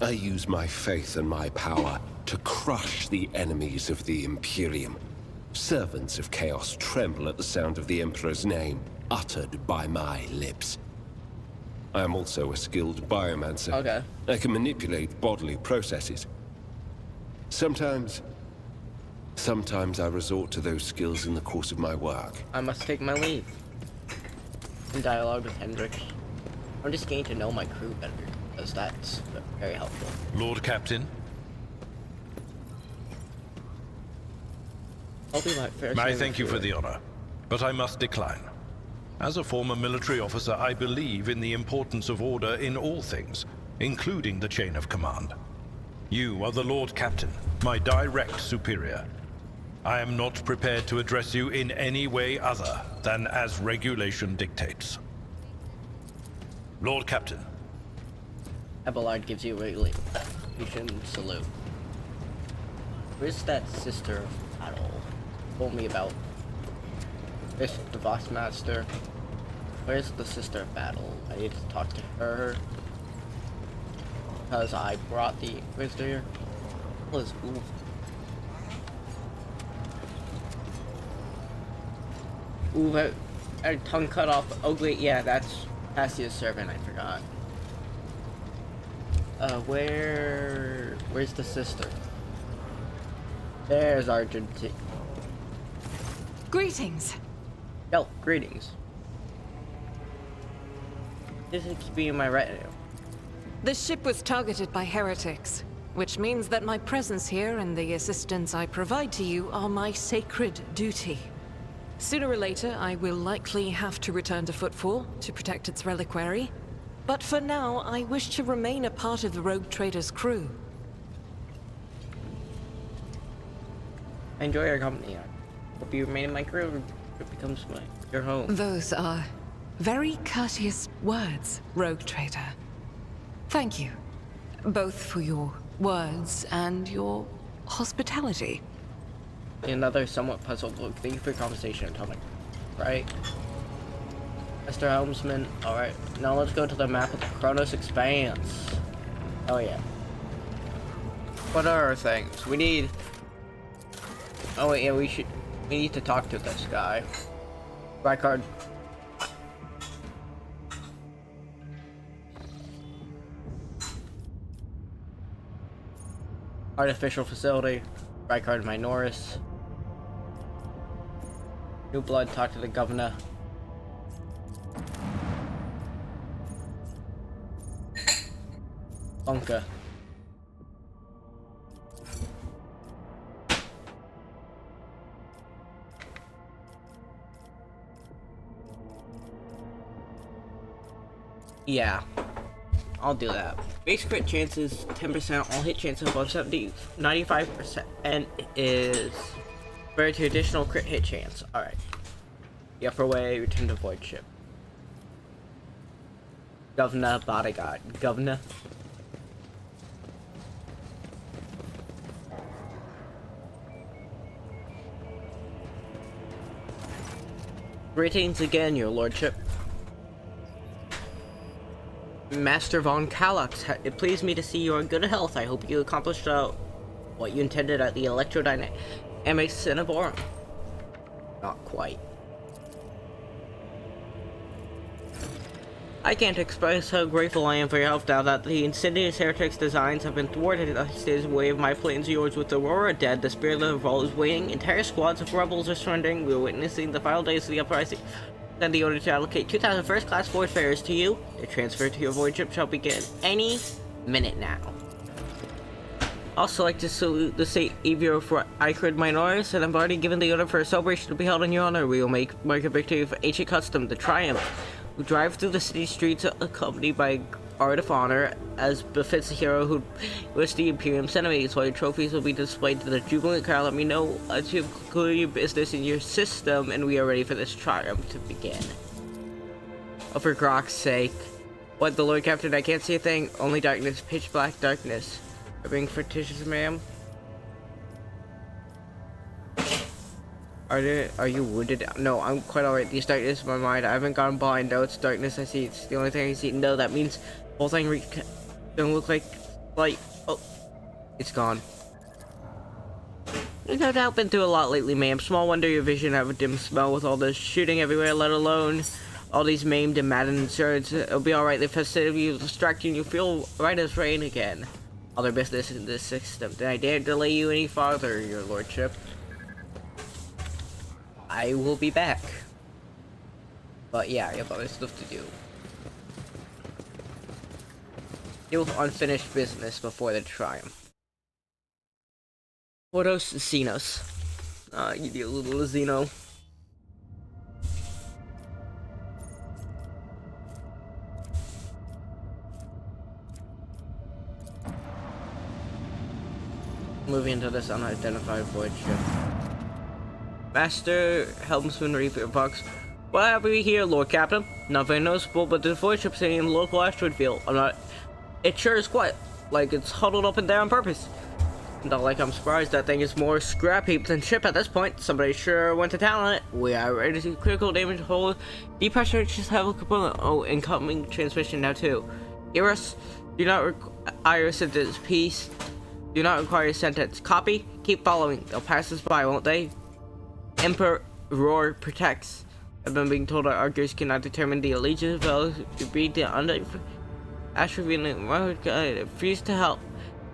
I use my faith and my power to crush the enemies of the Imperium. Servants of Chaos tremble at the sound of the Emperor's name, uttered by my lips. I am also a skilled biomancer. Okay. I can manipulate bodily processes. Sometimes I resort to those skills in the course of my work. I must take my leave. In dialogue with Hendrix. I'm just getting to know my crew better, because that's very helpful. Lord Captain, I'll be my first. I thank you for the honor, but I must decline. As a former military officer, I believe in the importance of order in all things, including the chain of command. You are the Lord Captain, my direct superior. I am not prepared to address you in any way other than as regulation dictates. Lord Captain. Abelard gives you a regulation salute. Where's that sister of battle? Told me about this, the Vox Master. Where's the sister of battle? I need to talk to her. Because I brought the Inquisitor. What is Uve? Uve, a tongue cut off. Oh wait, yeah, that's Cassia's servant, I forgot. Where's the sister? There's Argentina. Greetings. Yo, greetings. This is being my retinue. The ship was targeted by heretics, which means that my presence here and the assistance I provide to you are my sacred duty. Sooner or later, I will likely have to return to Footfall to protect its reliquary. But for now, I wish to remain a part of the Rogue Trader's crew. I enjoy your company. I hope you remain in my crew. It becomes your home. Those are very courteous words, Rogue Trader. Thank you, both for your words and your hospitality. Another somewhat puzzled look. Thank you for your conversation, Atomic. Right? Mr. Helmsman. Alright, now let's go to the map of the Kronos Expanse. Oh yeah. What are our things? We need... Oh wait, yeah, we need to talk to this guy. Rykard. Artificial facility. Rykard Minoris. New Blood, talk to the governor. Bunker. Yeah, I'll do that. Base crit chances 10%, all hit chances above 95%, and is compared to additional crit hit chance. Alright. The upper way, return to Void Ship. Governor, bodyguard. Governor. Greetings again, your lordship. Master von Kallax, it pleased me to see you are in good health. I hope you accomplished what you intended at the Electrodynamic Cinnaborum. Not quite. I can't express how grateful I am for your help now that the insidious heretics' designs have been thwarted. I stay in the way of my plans yours. With Aurora dead, the spirit of the revolt is waning, entire squads of rebels are surrendering. We are witnessing the final days of the uprising. Send the order to allocate 2,000 first-class warfarers to you. Their transfer to your void ship shall begin any minute now. Also like to salute the savior of Rykard Minoris, and I've already given the order for a celebration to be held in your honor. We will mark a victory for ancient custom, the Triumph. We drive through the city streets accompanied by guard of honor, as befits a hero who was the Imperium's enemies. While your trophies will be displayed to the jubilant crowd, let me know as you have concluded your business in your system, and we are ready for this triumph to begin. Oh, for Grok's sake. What, the Lord Captain? I can't see a thing. Only darkness, pitch black darkness. Are being fictitious, ma'am? Are you wounded? No, I'm quite alright. These darkness in my mind. I haven't gone blind. No, it's darkness I see. It's the only thing I see. No, that means whole thing don't look like light. Oh, it's gone. You've no doubt been through a lot lately, ma'am. Small wonder your vision have a dim smell with all this shooting everywhere, let alone all these maimed and maddened insureds. It'll be alright. The festivity is distracting. You feel right as rain again. Other business in this system. Did I dare delay you any farther, your lordship? I will be back. But yeah, I have other stuff to do. Deal with unfinished business before the triumph. Ordos Xenos. You deal little Xeno. Moving into this unidentified void ship. Master Helmsman Reaper Fox. What have we here, Lord Captain? Not very noticeable, but the void ship's in a local asteroid field. It sure is quiet, like it's huddled up in there on purpose. Not like I'm surprised. That thing is more scrap heap than ship at this point. Somebody sure went to town on it. We are ready to see critical damage hold. Depressurization have a component. Oh, incoming transmission now too. Iris, do not require sentence. Peace. Do not require a sentence. Copy. Keep following. They'll pass us by, won't they? Emperor protects. I've been being told our arguers cannot determine the allegiance of those who breed the Astro Venus, refuse to help.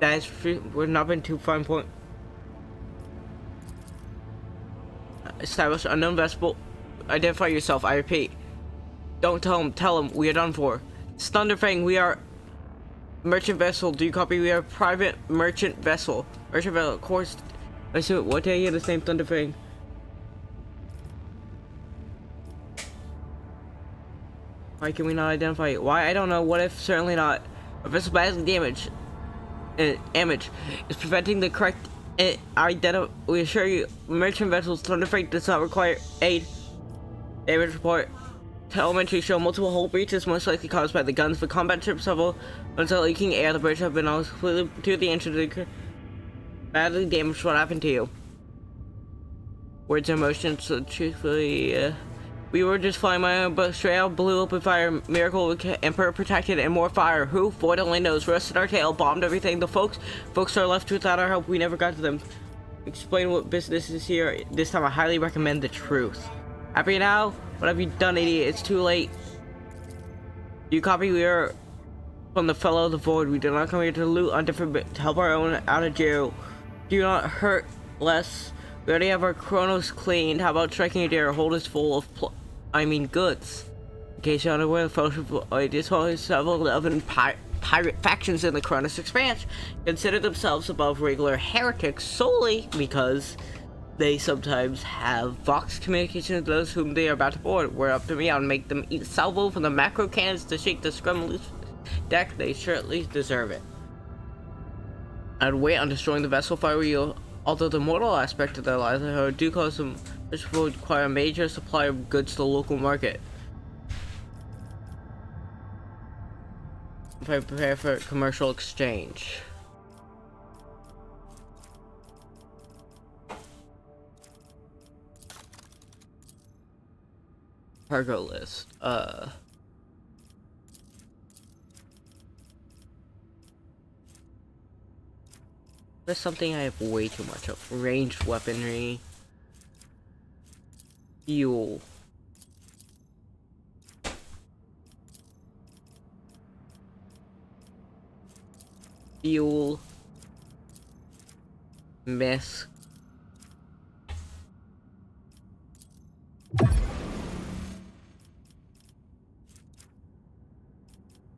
That is free. We're not been too fine point. Establish unknown vessel. Identify yourself. I repeat. Don't tell him. Tell him we are done for. It's Thunderfang. We are merchant vessel. Do you copy? We are private merchant vessel. Merchant vessel. Of course. I assume. What day you the same Thunderfang? Why can we not identify it? Why? I don't know. What if? Certainly not. A vessel badly damaged. Image is preventing the correct identity. We assure you, merchant vessels Thunderfang does not require aid. Damage report. Telemetry show multiple hull breaches, most likely caused by the guns. The combat ships several ones are leaking air. The bridge have been almost completely to the engine. Badly damaged. What happened to you? Words and emotions. So truthfully, we were just flying my own, but straight out blew up with fire. Miracle, Emperor protected, and more fire. Who? Void only knows. Rusted our tail, bombed everything. The folks are left without our help. We never got to them. Explain what business is here. This time I highly recommend the truth. Happy now? What have you done, idiot? It's too late. You copy? We are from the fellow of the void. We do not come here to loot on different, to help our own out of jail. Do not hurt less. We already have our Chronos cleaned. How about striking a dare? Hold us full of goods. In case you're unaware, the Fellowship of Ideas holds several 11 pirate factions in the Chronos Expanse. Consider themselves above regular heretics solely because they sometimes have Vox communication with those whom they are about to board. We're up to me. I'll make them eat salvo from the macro cannons to shake the scrum loose deck. They surely deserve it. I'd wait on destroying the vessel fire wheel. Although the mortal aspect of their livelihood do cause them, which will require a major supply of goods to the local market. If I prepare for commercial exchange. Cargo list. There's something I have way too much of. Ranged weaponry. Fuel. Fuel. Mess.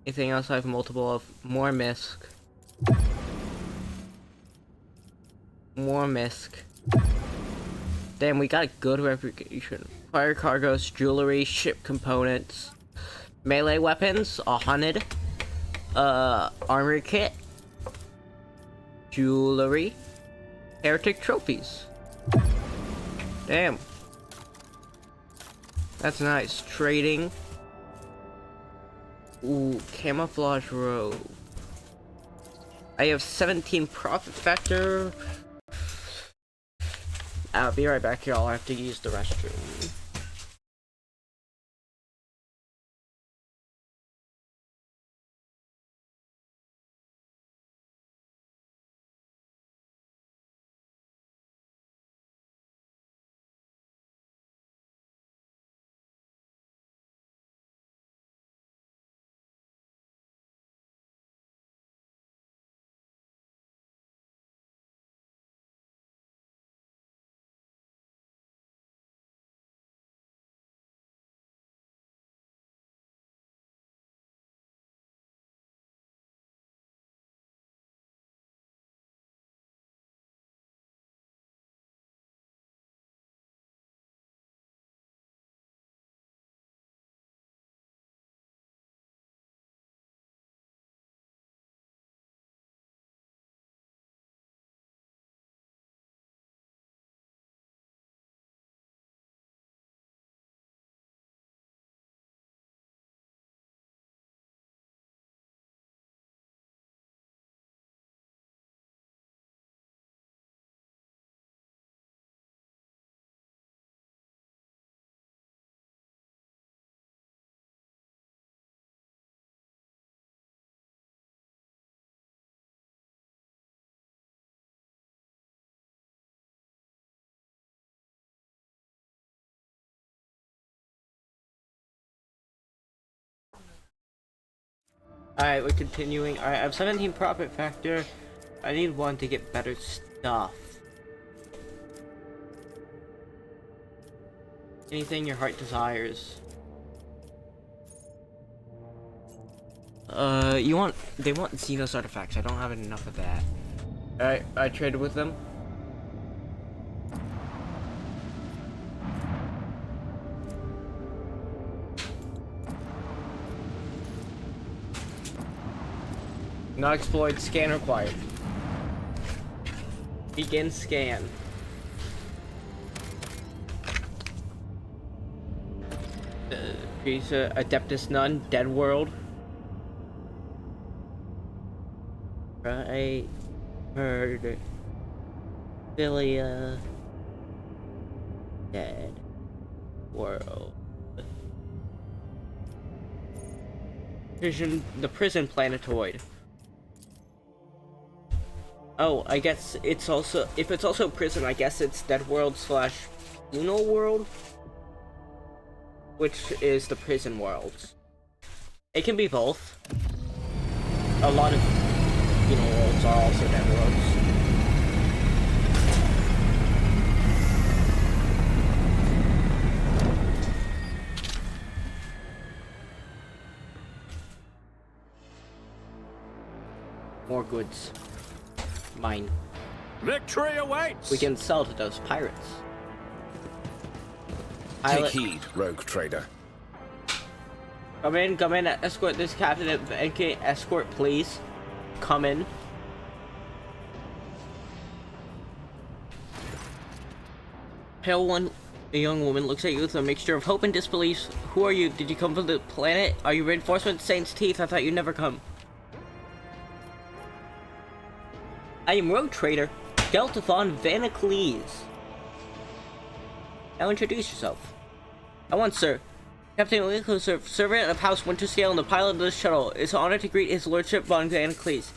Anything else I have multiple of? More misc. More misc. Damn, we got a good reputation. Fire cargoes, jewelry, ship components, melee weapons, a hunted, armor kit, jewelry, heretic trophies. Damn. That's nice. Trading. Ooh, camouflage robe. I have 17 profit factor. I'll be right back here. I'll have to use the restroom. Alright, we're continuing. Alright, I have 17 profit factor. I need one to get better stuff. Anything your heart desires. They want Xenos artifacts. I don't have enough of that. Alright, I traded with them. Not exploit, scan required. Begin scan. Adeptus Nun, Dead World. Right. Heard. Philia. Dead World. The prison planetoid. Oh, I guess it's also, if it's also prison, I guess it's Dead World / Uno World, which is the prison worlds. It can be both. A lot of Uno worlds are also Dead Worlds. More goods. Mine. Victory awaits! We can sell to those pirates. Take heed, rogue trader. Come in, escort this captain at NK. Escort, please. Come in. Pale one, a young woman, looks at you with a mixture of hope and disbelief. Who are you? Did you come from the planet? Are you reinforcement? Saint's Teeth? I thought you'd never come. I am Rogue Trader, Deltathon Vanacles. Now introduce yourself. At once, sir. Captain Winkler, servant of House Winterscale and the pilot of this shuttle. It's an honor to greet His Lordship von Vanacles.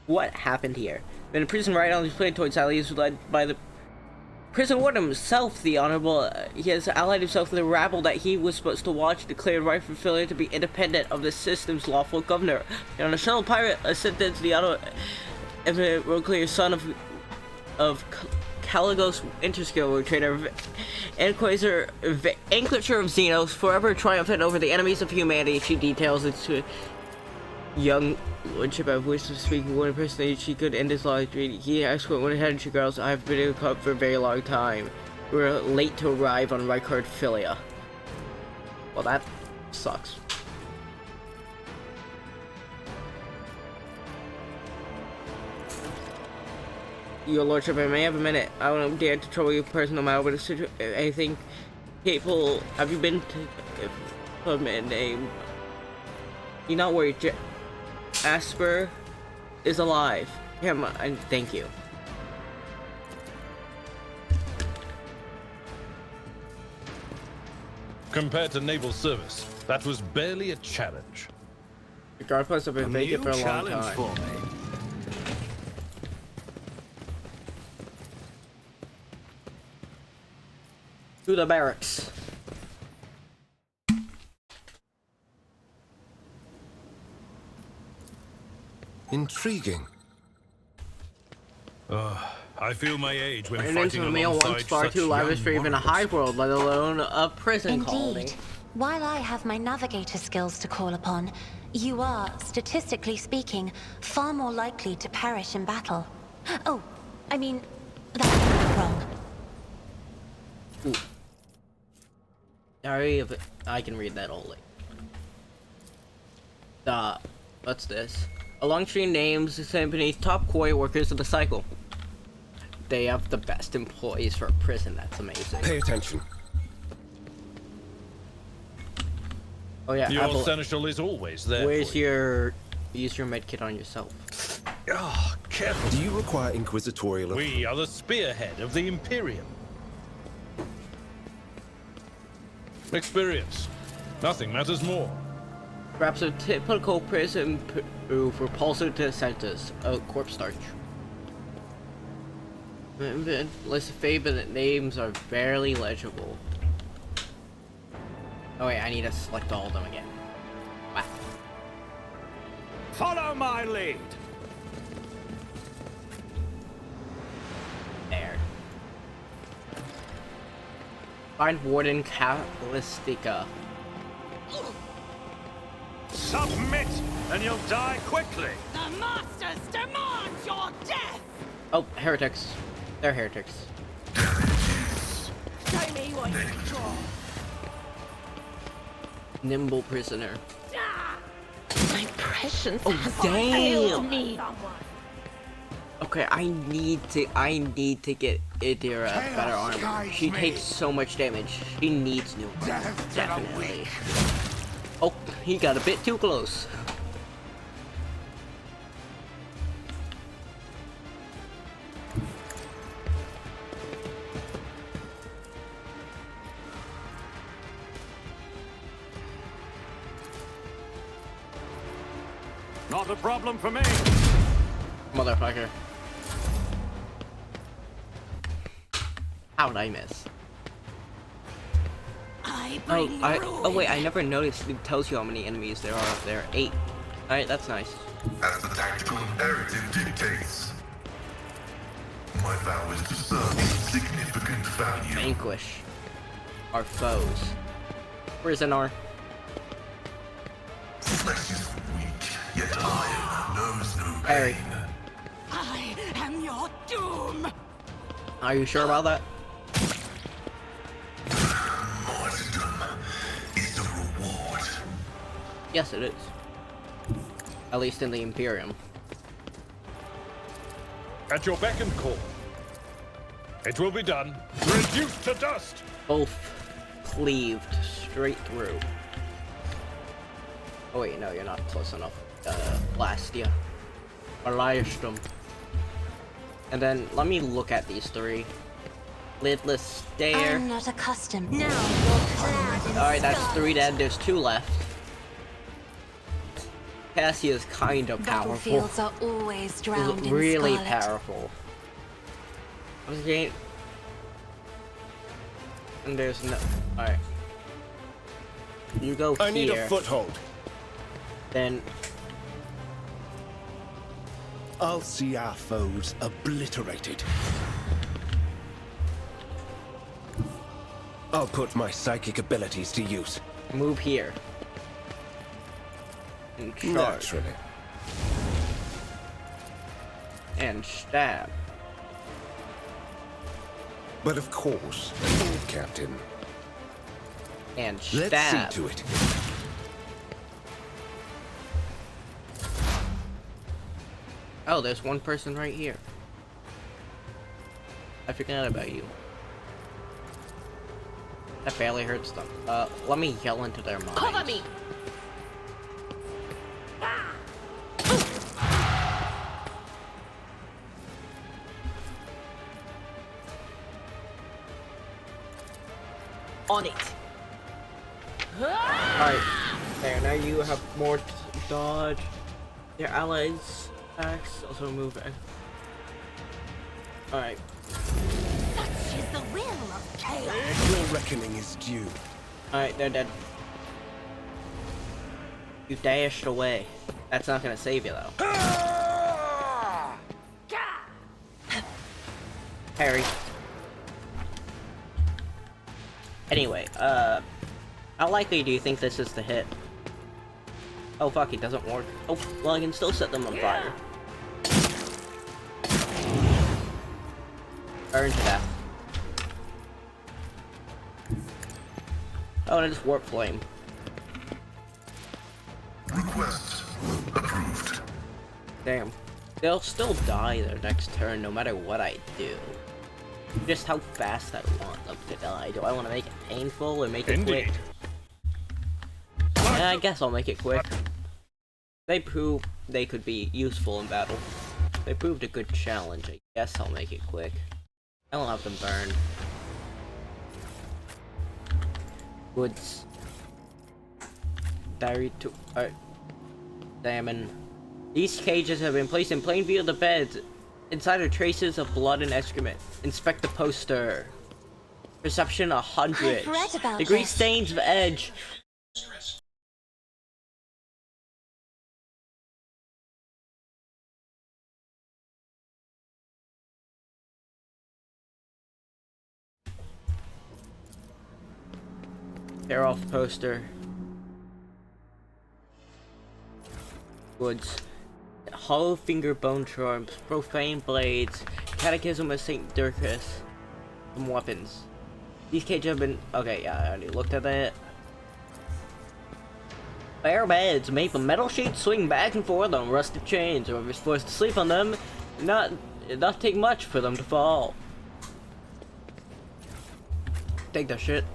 What happened here? Been in prison right on these planetoids. He was led by the prison warden himself, the Honorable. He has allied himself with the rabble that he was supposed to watch, declared right for failure to be independent of the system's lawful governor. And on a shuttle pirate, ascended to the auto. Rogue son of Caligos Interscale Trader, Anquazer of Xenos, forever triumphant over the enemies of humanity. She details it to young lordship. I've wished to speak with one person that she could end his life. He asked what went ahead, and she girls, I've been in a club for a very long time. We're late to arrive on Rykard Philia. Well, that sucks. Your Lordship, I may have a minute. I won't dare to trouble you personally, no matter what anything capable. Have you been to a name? You're not worried. Asper is alive. Him, and thank you. Compared to naval service, that was barely a challenge. The Guardposts have been vacant for a long time. For me. To the barracks. Intriguing. I feel my age when An fighting intimate meal once alongside far such too lavish young for even a warriors. hive world, let alone a prison colony. Indeed. While I have my navigator skills to call upon, you are, statistically speaking, far more likely to perish in battle. Oh, I mean, that's wrong. Ooh. I can read that only. What's this? A long string names beneath top quarry workers of the cycle. They have the best employees for a prison. That's amazing. Pay attention. Oh yeah, Your seneschal is always there. Where's your... Use your medkit on yourself. Ah, careful. Do you require inquisitorial... We are the spearhead of the Imperium. Experience. Nothing matters more. Perhaps a typical prison repulsive to centers. Corpse starch. List of favorite names are barely legible. Oh wait, I need to select all of them again. Wow. Follow my lead. There. Find Warden Callistica. Submit, and you'll die quickly. The Masters demand your death! Oh, heretics. They're heretics. Show me what you draw. Nimble prisoner. My prescience Oh, has damn. failed me. Okay, I need to get Idira better armor. She takes so much damage. She needs new armor. Definitely. Oh, he got a bit too close. Not a problem for me. Motherfucker. How'd I miss? Oh wait, I never noticed it tells you how many enemies there are up there. 8. Alright, that's nice. As the tactical imperative dictates. My vow is to serve with significant value. Vanquish our foes. Prisoner. Flesh is weak, yet iron knows no pain. Harry. I am your doom! Are you sure about that? Martyrdom is the reward. Yes, it is. At least in the Imperium. At your beck and call. It will be done. Reduced to dust. Both cleaved straight through. Oh wait, no, you're not close enough. Lastia. Eliastrum. And then, let me look at these 3. Lidless Stare. I'm not accustomed. Now you're clad in Alright, that's scarlet. 3 dead. There's 2 left. Cassia's kind of powerful. Battlefields are always drowned in Really scarlet. powerful. I was getting... And there's no... Alright. You go here. I need a foothold. Then... I'll see our foes obliterated. I'll put my psychic abilities to use. Move here. And charge. Naturally. And stab. But of course, Captain. And stab. Let's see to it. Oh, there's one person right here. I forgot about you. That barely hurts them. Let me yell into their minds. Cover me! On it! Alright. There, now you have more dodge. Your allies attacks also move in. Alright. Such is the will of chaos! Your reckoning is due. Alright, they're dead. You dashed away. That's not gonna save you though. Harry. Anyway, how likely do you think this is to hit? Oh fuck, it doesn't work. Oh, well I can still set them on fire. Burn to death. Oh, and I just warp flame. Request approved. Damn. They'll still die their next turn no matter what I do. Just how fast I want them to die. Do I want to make it painful or make it quick? Yeah, I guess I'll make it quick. They proved they could be useful in battle. They proved a good challenge. I guess I'll make it quick. I'll have them burn. Woods. Diary to salmon. These cages have been placed in plain view of the beds. Inside are traces of blood and excrement. Inspect the poster. Perception 100. I've read about Degree this. stains of edge. Tear off the poster. Woods. Hollow finger bone charms, profane blades, catechism of Saint Dirkus, some weapons. These cages have been okay. Yeah, I already looked at that. Bare beds made from metal sheets swing back and forth on rusted chains. Whoever's forced to sleep on them, not take much for them to fall. Take their shit.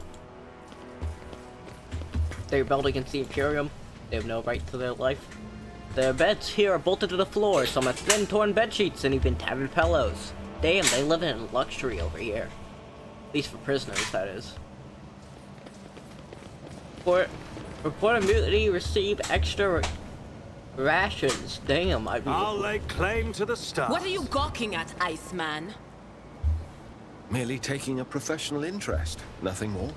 They rebelled against the Imperium. They have no right to their life. Their beds here are bolted to the floor, some have thin, torn bed sheets and even tattered pillows. Damn, they live in luxury over here. At least for prisoners, that is. Report of mutiny, receive extra rations. Damn, I'll lay claim to the stars. What are you gawking at, Iceman? Merely taking a professional interest, nothing more.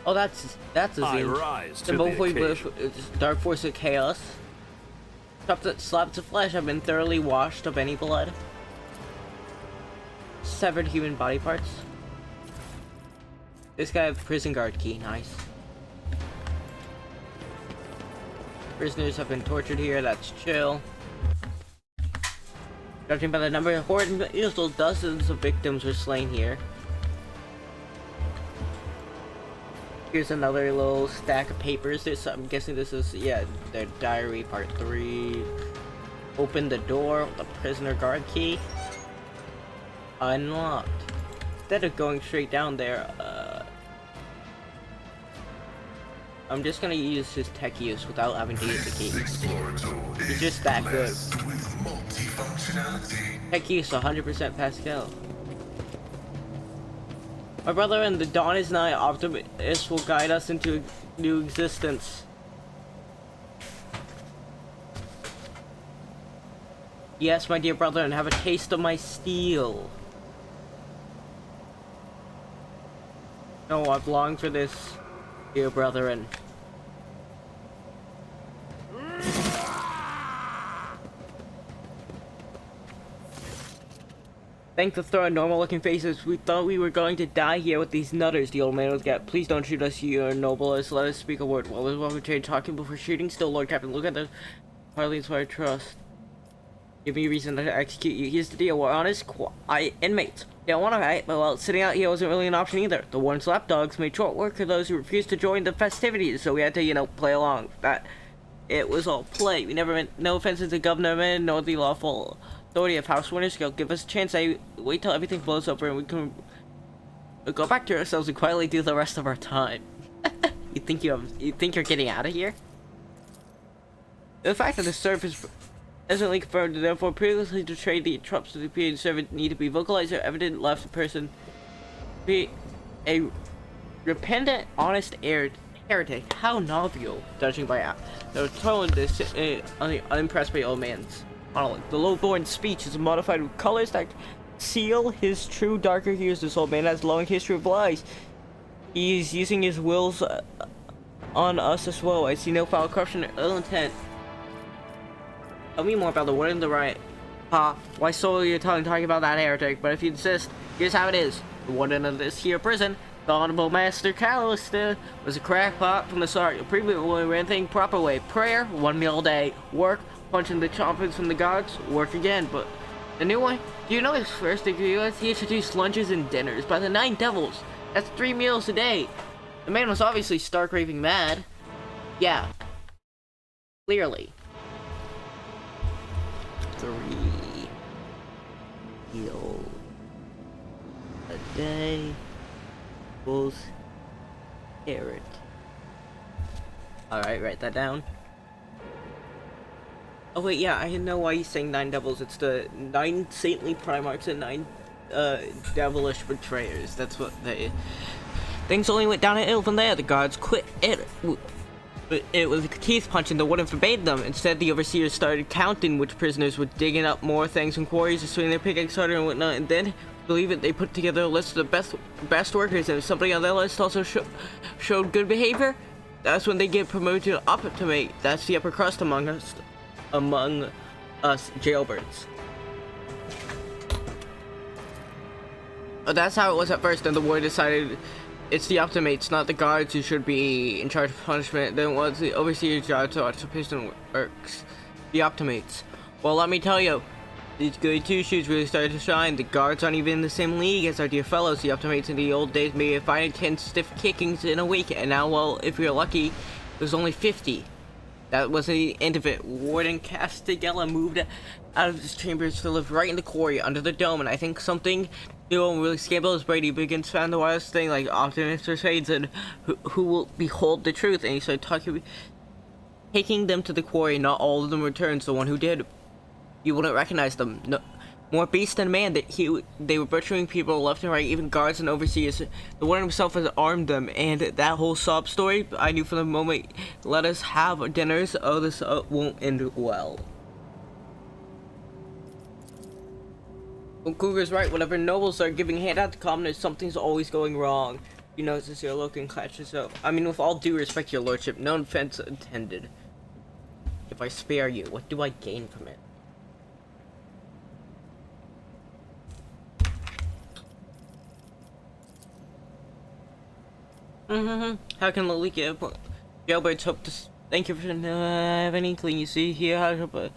Oh, that's a I scene. rise to Symbol the for occasion. Dark Force of Chaos. Slabs of flesh have been thoroughly washed of any blood. Severed human body parts. This guy has prison guard key, nice. Prisoners have been tortured here, that's chill. Judging by the number of horrid missiles, dozens of victims were slain here. Here's another little stack of papers. I'm guessing this is, yeah, their diary, part 3. Open the door with the prisoner guard key. Unlocked. Instead of going straight down there, I'm just gonna use his tech use without having to use the key. He's just that good. Tech use 100% Pascal. My brother and the Dawn is Night Optimus will guide us into a new existence. Yes, my dear brother, and have a taste of my steel. No, I've longed for this, dear brethren. Thank the throne, normal looking faces. We thought we were going to die here with these nutters, the old man was get. Please don't shoot us, you are noblest. Let us speak a word. What was what we change talking before shooting? Still, Lord Captain, look at the hardly inspired trust. Give me reason to execute you. Here's the deal, we're honest, inmates. They don't want to fight, but well, sitting out here wasn't really an option either. The warden's lapdogs made short work of those who refused to join the festivities, so we had to, you know, play along. That it was all play. We never meant no offense to the government nor the lawful authority of House Winterscale. Give us a chance. I wait till everything blows over and we can go back to ourselves and quietly do the rest of our time. You think you're getting out of here? The fact that the surface isn't confirmed, therefore previously betrayed the troops of the Imperial servant need to be vocalized or evident left the person be a repentant, honest heretic. How novel, judging by the tone this unimpressed by old man's monologue. The low-born speech is modified with colors that seal his true darker hues. This old man has a long history of lies. He's using his wills on us as well. I see no foul corruption or ill intent. Tell me more about the word and the right. Why so you're talking about that heretic? But if you insist, here's how it is. The warden of this here prison, the Honorable Master Callister, was a crackpot from the start. You previously ran anything proper way. Prayer, 1 meal a day. Work, punching the chompers from the gods. Work again. But the new one, do you know his first degree was? He introduced lunches and dinners by the 9 devils. That's 3 meals a day. The man was obviously stark raving mad. Yeah. Clearly. 3 meals a day equals carrot. Alright, write that down. Oh wait, yeah, I know why he's saying 9 devils. It's the 9 saintly primarchs and 9 devilish betrayers. That's what they... Things only went downhill from there. The guards quit. It was teeth punching. The warden forbade them. Instead, the overseers started counting which prisoners were digging up more things from quarries, swinging their pickaxe harder and whatnot. And then, believe it, they put together a list of the best workers. And if somebody on their list also showed good behavior, that's when they get promoted to optimate. That's the upper crust among us jailbirds. That's how it was at first, and the war decided it's the Optimates, not the guards, who should be in charge of punishment. Then it was the overseer's job to watch the prison works. The Optimates. Well, let me tell you, these goody two-shoes really started to shine. The guards aren't even in the same league as our dear fellows. The Optimates in the old days made 5 to 10 stiff kickings in a week, and now, well, if you're lucky, there's only 50. That was the end of it. Warden Castigella moved out of his chambers to live right in the quarry under the dome, and I think something new and really scandalous as Brady begins to find the wildest thing, like Optimus persuades and who will behold the truth, and he started taking them to the quarry. Not all of them returned. The one who did, you wouldn't recognize them. No, more beast than man. They were butchering people left and right, even guards and overseers. The warden himself has armed them, and that whole sob story, I knew from the moment. Let us have dinners. Oh, this won't end well. Well, Cougar's right. Whenever nobles are giving handout to commoners, something's always going wrong. You know, this your looking clashes. So, I mean, with all due respect, your lordship, no offense intended. If I spare you, what do I gain from it? How can Lolika jailbirds hope to thank you for have an inkling? You see here how to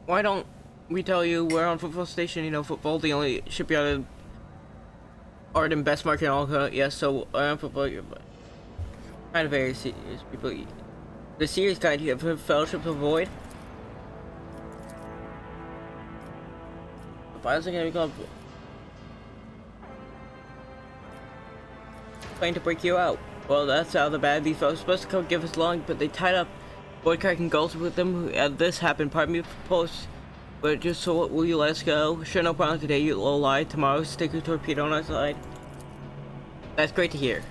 why don't we tell you we're on Football Station? You know, football, the only shipyard art and best market in all. Yes, so football, you're kind of very serious people. The serious guide you have a fellowship to avoid. Why is it gonna become trying to break you out? Well, that's how the bad these folks supposed to come give us long, but they tied up boy cracking gulls with them who had this happen. Pardon me for post, but just so will you let us go? Sure, no problem. Today you little lie. Tomorrow stick a torpedo on our side. That's great to hear.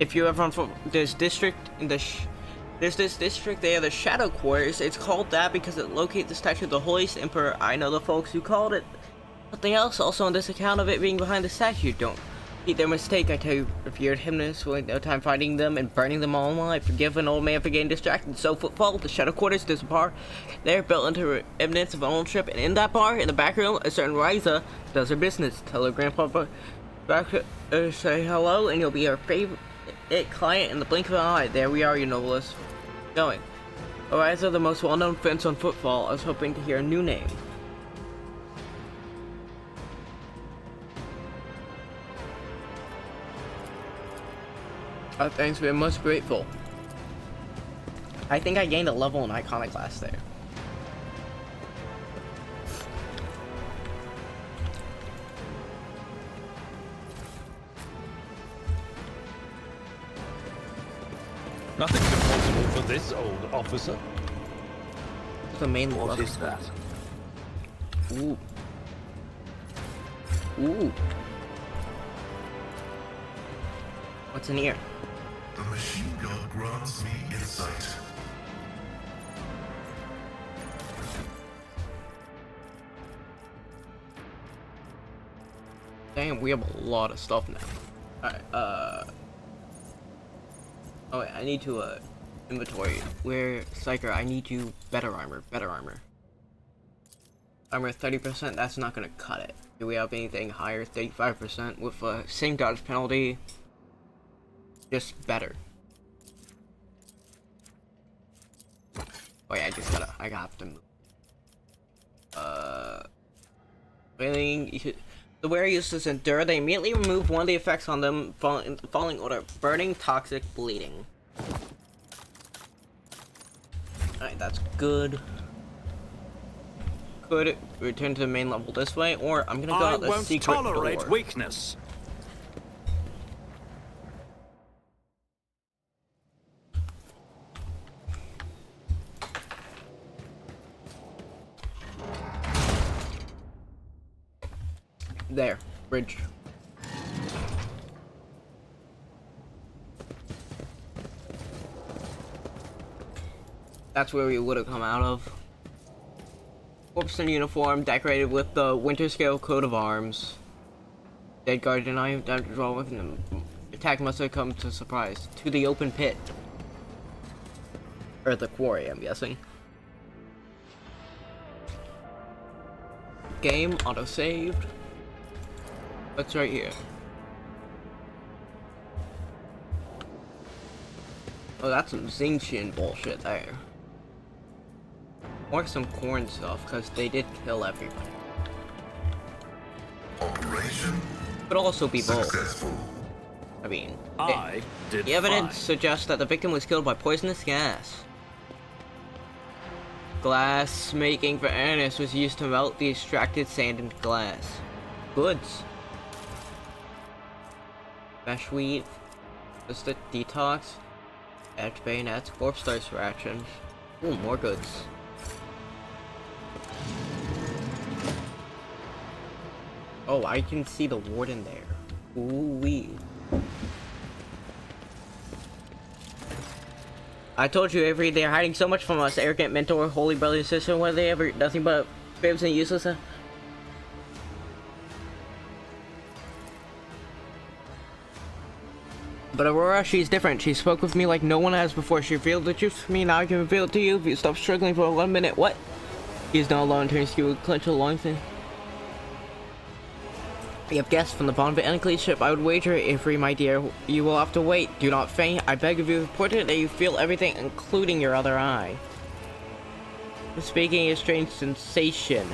If you ever on foot, there's district in the there's this district there, the Shadow Quarters. It's called that because it locates the statue of the holiest emperor. I know the folks who called it something else also on this account of it being behind the statue. Don't repeat their mistake. I tell you, revered hymnus, will no time finding them and burning them all alive. Forgive an old man for getting distracted. So footfall, the Shadow Quarters, there's a bar there built into evidence of ownership, and in that bar, in the back room, a certain Ryza does her business. Tell her grandpa back say hello, and you'll be our favorite client in the blink of an eye. There we are, you noblest. Going. Ryza, the most well-known fence on footfall. I was hoping to hear a new name. Thanks, we're most grateful. I think I gained a level in Iconoclast there. Nothing's impossible for this old officer. The main What level. is that? Ooh. Ooh. What's in here? The machine gun grants me insight. Damn, we have a lot of stuff now. Alright, oh wait, I need to, inventory. Where, Psyker, I need you better armor. Armor 30%, that's not gonna cut it. Do we have anything higher? 35% with, same dodge penalty. Just better. Oh yeah, I have to move. The wearer uses Endure. They immediately remove one of the effects on them, following order: burning, toxic, bleeding. Alright, that's good. Could return to the main level this way, or I'm gonna go out the secret door. I won't tolerate weakness. There, bridge. That's where we would have come out of. Corpse in uniform, decorated with the Winter Scale coat of arms. Dead guard and I have to draw with them. Attack must have come to surprise. To the open pit. Or the quarry, I'm guessing. Game auto-saved. What's right here? Oh, that's some Xingqian bullshit there. Or some corn stuff, because they did kill everybody. Operation Could also be both. successful. I mean, I did the evidence fine. suggests that the victim was killed by poisonous gas. Glass making for Ernest was used to melt the extracted sand into glass. Goods. Mesh weave. Just a detox. Edge bayonets. Corpse thirst rations. Ooh, more goods. Oh, I can see the warden there. Ooh-wee. I told you, Avery, they're hiding so much from us. Arrogant mentor, holy brother and sister, what are they ever? Nothing but fibs and useless. But Aurora, she's different. She spoke with me like no one has before. She revealed the truth to me, now I can reveal it to you. If you stop struggling for 1 minute, what? He's not alone, turns to you with clench a long thing. You have guests from the Bond of Anacles ship. I would wager, Avery, my dear, you will have to wait. Do not faint. I beg of you, important that you feel everything, including your other eye. Speaking a strange sensation.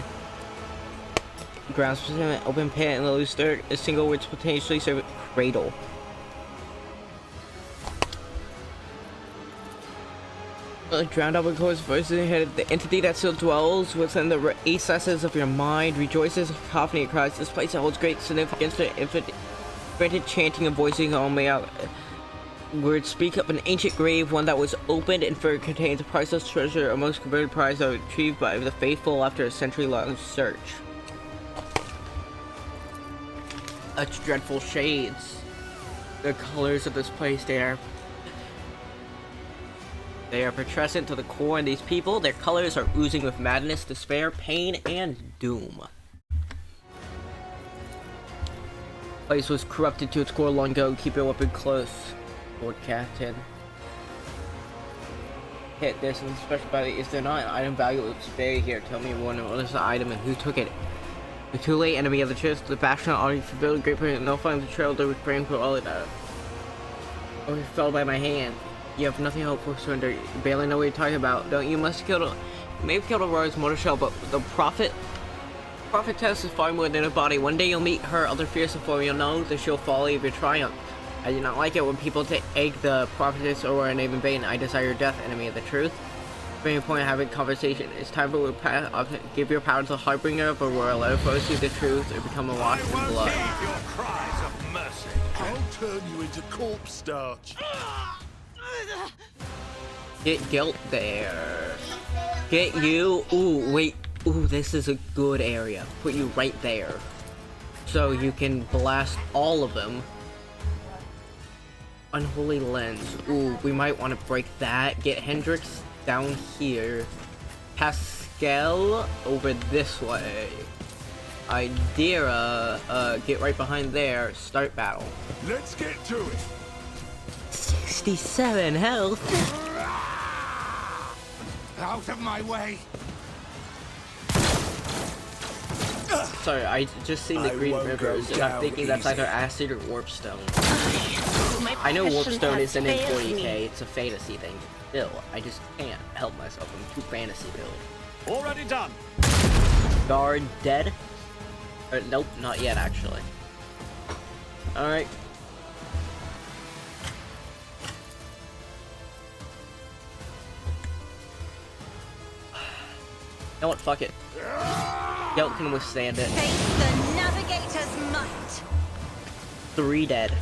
Ground specimen, open pit, and the loose dirt. A single word potentially serve it. Cradle. Drowned out with course voices ahead. The entity that still dwells within the recesses of your mind rejoices, cacophony cries. This place holds great significance for infinite chanting and voicing only out. Words speak of an ancient grave, one that was opened, and for it contains a priceless treasure, a most converted prize that was retrieved by the faithful after a century-long search. Such dreadful shades. The colors of this place, they are putrescent to the core, and these people, their colors are oozing with madness, despair, pain, and doom. Place was corrupted to its core long ago. Keep your weapon close, Lord Captain. Hit this and special value. Is there not an item value that's buried here? Tell me what is the item and who took it. The too late enemy of the chest, the bastion already fulfilled great person. No find the trail there with brain for all of that. Oh, he fell by my hand. You have nothing hope for surrender. You barely know what you're talking about. Don't you? Must have killed you may have killed Aurora's mortal shell, but the prophetess is far more than a body. One day you'll meet her other fearsome form. You'll know the sheer folly of your triumph. I do not like it when people egg the prophetess Aurora name in vain. I desire your death, enemy of the truth. Bring a point of having conversation. It's time for give your power to the harbinger of Aurora. Let her first see the truth or become awash in blood. Your cries of mercy. I'll turn you into corpse starch. Get guilt there. Get you. Ooh, wait. Ooh, this is a good area. Put you right there. So you can blast all of them. Unholy lens. Ooh, we might want to break that. Get Hendrix down here. Pascal over this way. Idira, get right behind there. Start battle. Let's get to it. 67 health. Out of my way. Sorry, I just seen the green rivers and I'm thinking that's either acid or warpstone. I know warpstone isn't in 40k, it's a fantasy thing. Still, I just can't help myself. I'm too fantasy build. Already done. Guard dead? Nope, not yet actually. Alright. You know what? Fuck it. Guilt can withstand it. Face the navigator's might. 3 dead.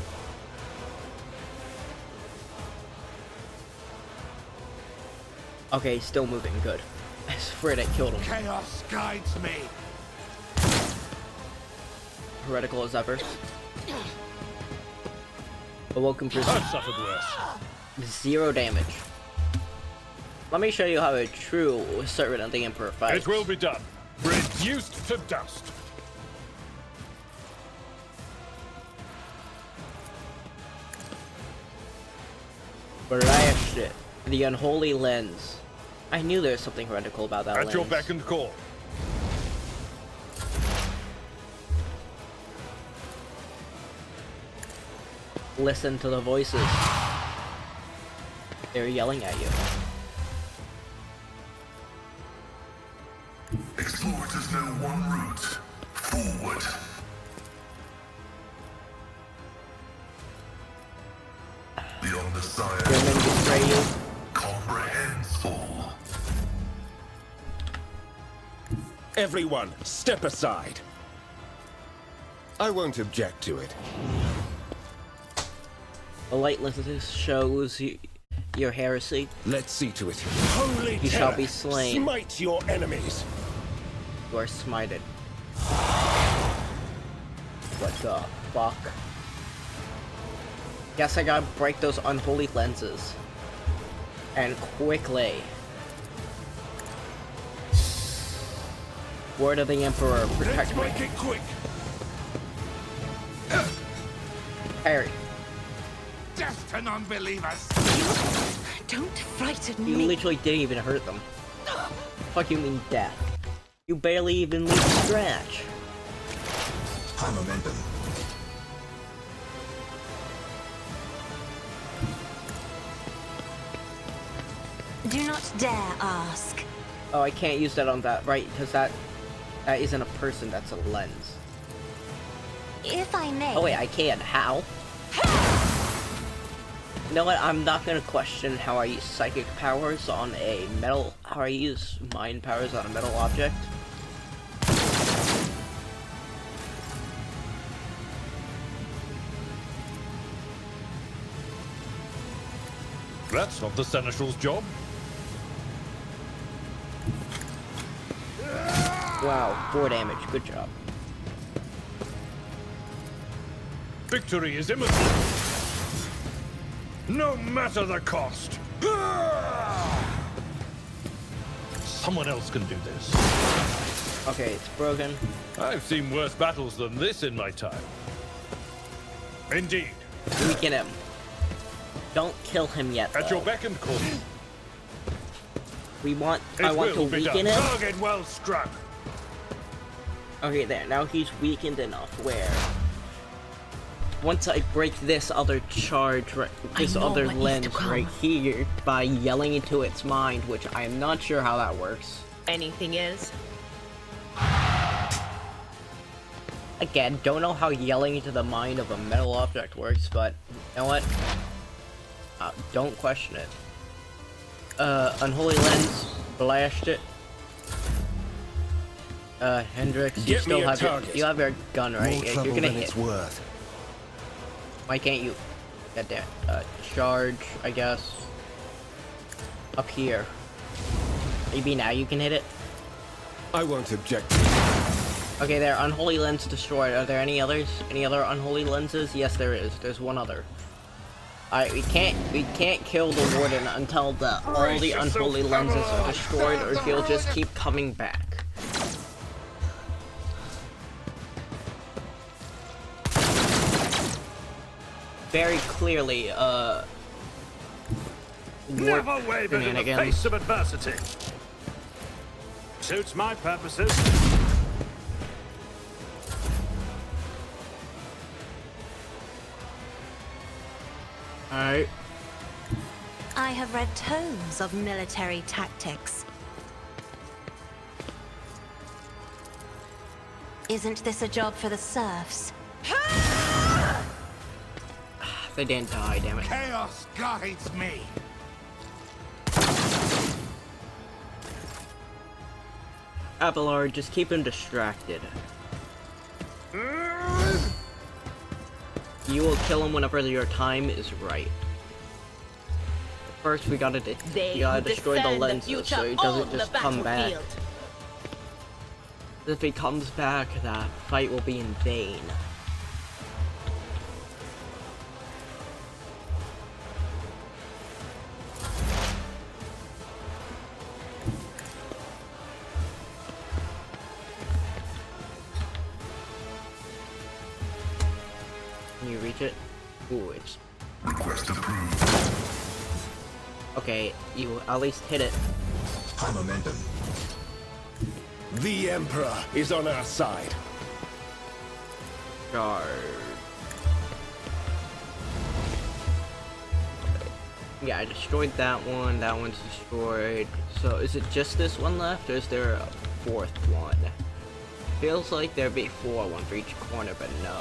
Okay, still moving. Good. I swear that killed him. Chaos guides me. Heretical as ever. Awoken prisoner. I've suffered worse. 0 damage. Let me show you how a true servant of the Emperor fights. It will be done. Reduced to dust. Blashed it. The unholy lens. I knew there was something heretical about that lens. At your beck and call. Listen to the voices. They're yelling at you. Explorers know one route. Forward. The Omnissiah Women betray you. comprehends all. Everyone, step aside. I won't object to it. The light lenses shows your heresy. Let's see to it. Holy You shall terror, be slain. Smite your enemies. You are smited. What the fuck? Guess I gotta break those unholy lenses. And quickly. Word of the Emperor, protect Let's me. make it quick. Harry, Death to non-believers. Don't frighten you me. literally didn't even hurt them. Fuck you mean death? You barely even leave a scratch. High momentum. Do not dare ask. Oh, I can't use that on that, right? Because that isn't a person, that's a lens. If I may. Oh wait, I can. How? You know what? I'm not gonna question how I use psychic powers on a metal. How I use mind powers on a metal object. That's not the Seneschal's job. Wow, 4 damage. Good job. Victory is imminent. No matter the cost. Someone else can do this. Okay, it's broken. I've seen worse battles than this in my time. Indeed. Weaken him. Don't kill him yet. At your though. beck and call. I want to will be weaken done. him. Target well struck. Okay, there. Now he's weakened enough where once I break this other charge, this know other what needs lens to come. right here by yelling into its mind, which I am not sure how that works. Anything is? Again, don't know how yelling into the mind of a metal object works, but you know what? Don't question it. Unholy lens, blast it. Hendrix, you Get still me a have target. you have your gun, right? More Yeah, trouble you're gonna than hit. it's worth. Why can't you? Goddamn. Charge, I guess. Up here. Maybe now you can hit it? I won't object. Okay, there. Unholy lens destroyed. Are there any others? Any other unholy lenses? Yes, there is. There's one other. Alright, we can't kill the warden until all the unholy lenses are destroyed, or he'll just keep coming back. Very clearly, Never wavered in the shenanigans. face of adversity. Suits my purposes. Alright. I have read tomes of military tactics. Isn't this a job for the serfs? They didn't die, damn it. Chaos guides me. Abelard, just keep him distracted. You will kill him whenever your time is right. First, we gotta destroy the lenses so he doesn't just come back. If he comes back, that fight will be in vain. Can you reach it? Ooh, it's... Request approved. Okay, you at least hit it. High momentum. The Emperor is on our side. Charge. Yeah, I destroyed that one. That one's destroyed. So is it just this one left, or is there a fourth one? Feels like there'd be one for each corner, but no.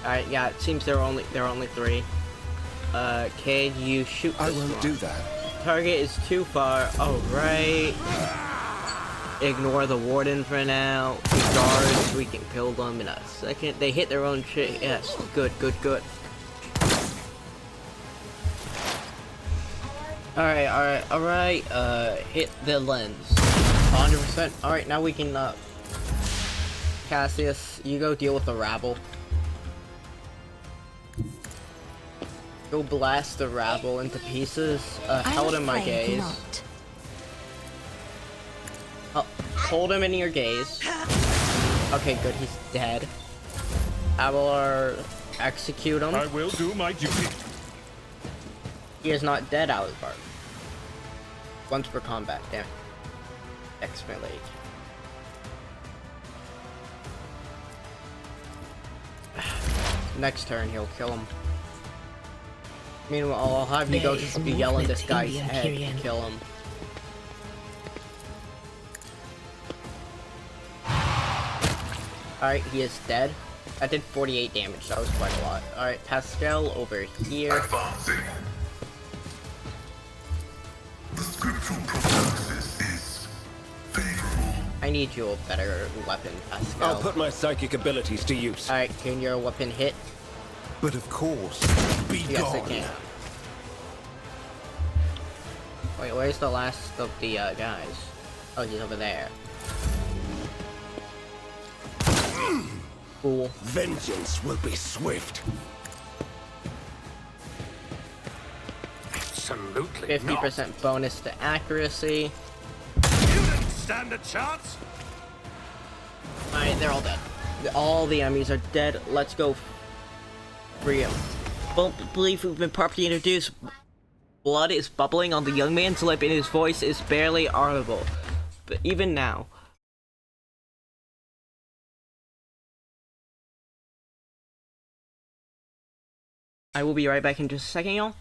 Alright, yeah, it seems there are only 3. Can you shoot this I won't one? do that. Target is too far. Alright. Ignore the warden for now. The guards, we can kill them in a second. They hit their own shit. Yes, good. Alright. Hit the lens. 100%. Alright, now we can, Cassius, you go deal with the rabble. Go blast the rabble into pieces. Held in my gaze. Hold him in your gaze. Okay, good, he's dead. Avalar, execute him. I will do my duty. He is not dead, Alucard. Once per combat, damn. X-Men League. Next turn, he'll kill him. Meanwhile, I'll have you go just be yelling this guy's head to kill him. Alright, he is dead. That did 48 damage, that was quite a lot. Alright, Pascal over here. Advancing. The scriptural prognosis is favorable. I need you a better weapon, Pascal. I'll put my psychic abilities to use. Alright, can your weapon hit? But of course, be Yes, gone. it can. Wait, where's the last of the guys? Oh, he's over there. Cool. Vengeance will be swift. Absolutely 50% bonus to accuracy. You didn't stand a chance. Alright, they're all dead. All the enemies are dead. Let's go free him. Don't believe we've been properly introduced. Blood is bubbling on the young man's lip and his voice is barely audible. But even now. I will be right back in just a second, y'all.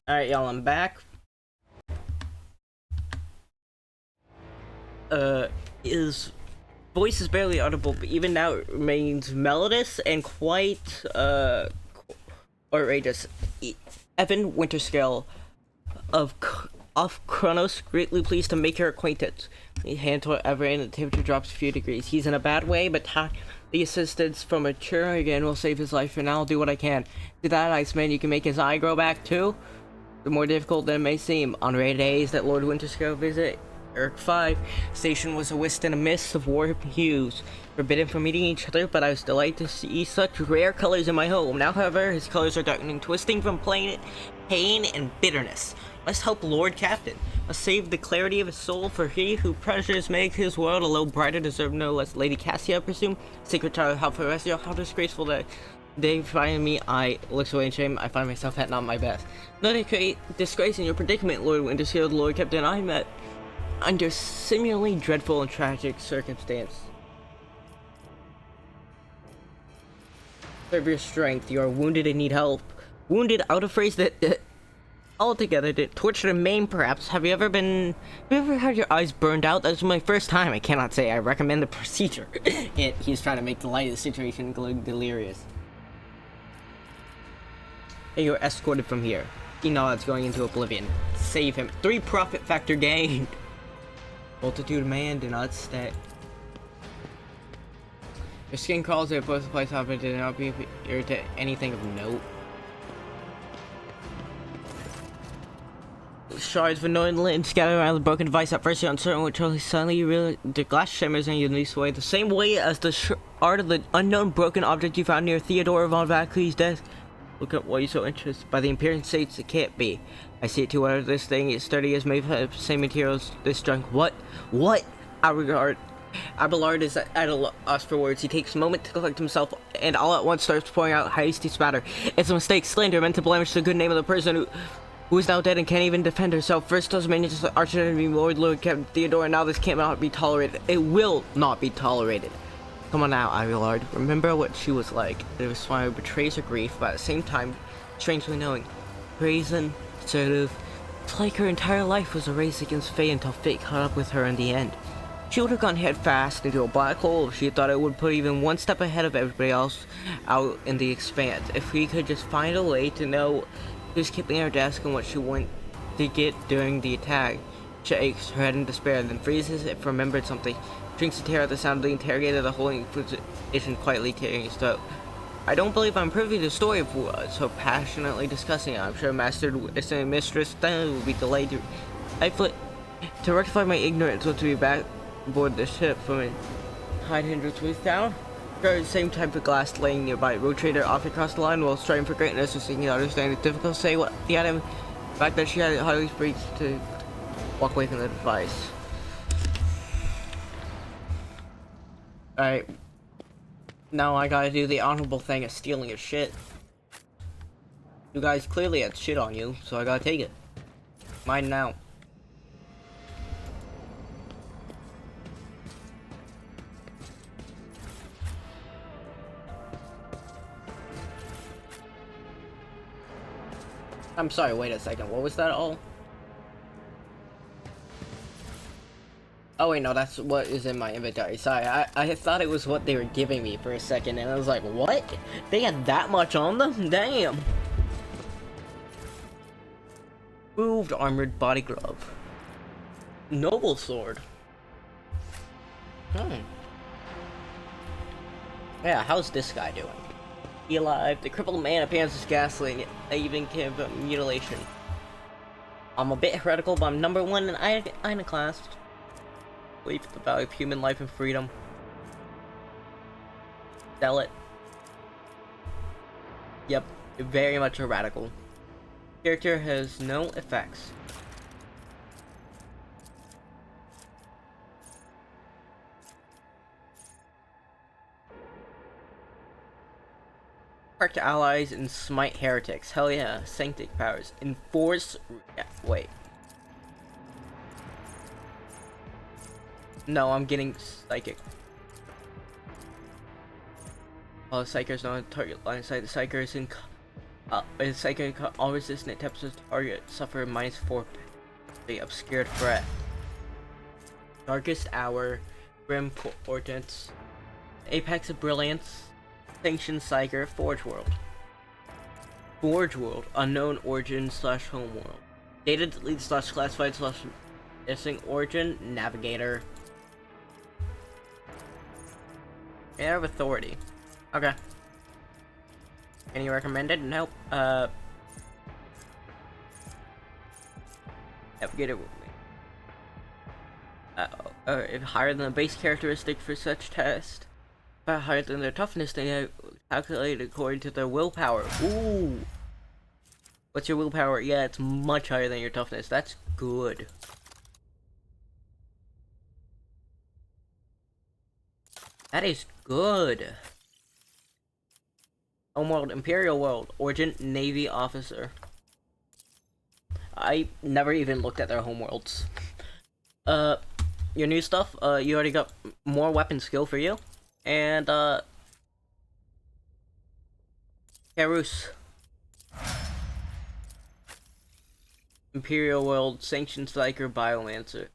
Alright, y'all, I'm back. His voice is barely audible, but even now it remains melodious and quite, outrageous. Evan Winterscale of Kronos, greatly pleased to make your acquaintance. He hands whatever and the temperature drops a few degrees. He's in a bad way, but the assistance from a Chirurgeon will save his life, and I'll do what I can. To that, Iceman, you can make his eye grow back too? The more difficult than it may seem. On rare days that Lord Winterscale visit Urk 5, station was a whist and a mist of war hues, forbidden from meeting each other, but I was delighted to see such rare colors in my home. Now, however, his colors are darkening, twisting from pain and bitterness. Must help Lord Captain. Must save the clarity of his soul, for he who pressures make his world a little brighter deserve no less. Lady Cassia, I presume? Sacred child of Halpharesio, how disgraceful that They find me, I looks away in shame. I find myself at not my best. Not a disgrace in your predicament, Lord Wintershield, Lord Captain. I met under similarly dreadful and tragic circumstance. Serve your strength. You are wounded and need help. Wounded, out of phrase that altogether, tortured and maimed, perhaps. Have you ever had your eyes burned out? That's my first time. I cannot say I recommend the procedure. He's trying to make the light of the situation look delirious. Hey, you're escorted from here. He nods, going into oblivion. Save him. 3 profit factor gained. Multitude of man did not stay. Your skin crawls at both places, however, did not be irritate anything of note. Shards of annoying lint scattered around the broken device. At first, you're uncertain what truly suddenly you realize the glass shimmers in your loose way, the same way as the shard of the unknown broken object you found near Theodore von Vackley's desk. Look up why you're so interested. By the appearance states it can't be. I see it too. Whether this thing is sturdy as made of the same materials this junk. What? Abelard is at a loss for words. He takes a moment to collect himself and all at once starts pouring out hasty spatter. It's a mistake, slander meant to blemish the good name of the person who is now dead and can't even defend herself. First does manage to arch enemy Lord Captain Theodore, and now this cannot be tolerated. It will not be tolerated. Come on now, Abelard. Remember what she was like. There was why betrays her grief, but at the same time, strangely knowing. Brazen, assertive. It's like her entire life was a race against fate until fate caught up with her in the end. She would have gone head fast into a black hole if she thought it would put even one step ahead of everybody else out in the expanse. If we could just find a way to know who's keeping her desk and what she wanted to get during the attack. She shakes her head in despair, then freezes if remembered something. Drinks a tear at the sound of the interrogator, the holding position quietly tearing his throat. I don't believe I'm privy to the story of so passionately discussing it. I'm sure Master and Mistress Stanley will be delayed to rectify my ignorance or to be back aboard the ship from a hide hindrance with down. The same type of glass laying nearby. Rotator off across the line while striving for greatness or seeking to understand. It's difficult to say what the item. The fact that she had hardly breached to walk away from the device. Alright. Now I gotta do the honorable thing of stealing his shit. You guys clearly had shit on you, so I gotta take it. Mine now. I'm sorry, wait a second, what was that all? Oh wait, no, that's what is in my inventory. Sorry, I thought it was what they were giving me for a second, and I was like, what? They had that much on them? Damn! Moved armored body glove. Noble sword. Yeah, how's this guy doing? He alive. The crippled man appears as ghastly, even give mutilation. I'm a bit heretical, but I'm number 1 in iconoclast. Believe in the value of human life and freedom. Sell it. Yep, very much a radical. Character has no effects. Protect allies and smite heretics. Hell yeah. Sanctic powers. Enforce. Yeah, wait. No, I'm getting psychic. All the psychers know target line of sight. The psychers in psychic all resistant attempts to target suffer -4. The obscured threat. Darkest hour. Grim portents. Apex of brilliance. Sanctioned Psyker, Forge World. Forge World, unknown origin / home world. Data delete / classified / missing origin, navigator. Air of authority. Okay. Any recommended? Nope. Navigator with me. Higher than the base characteristic for such test. Higher than their toughness, they are calculated according to their willpower. Ooh! What's your willpower? Yeah, it's much higher than your toughness. That's good. That is good. Homeworld, Imperial World, Origin, Navy Officer. I never even looked at their homeworlds. Your new stuff, you already got more weapon skill for you. And, Karus. Imperial World, Sanctioned Striker, Biomancer.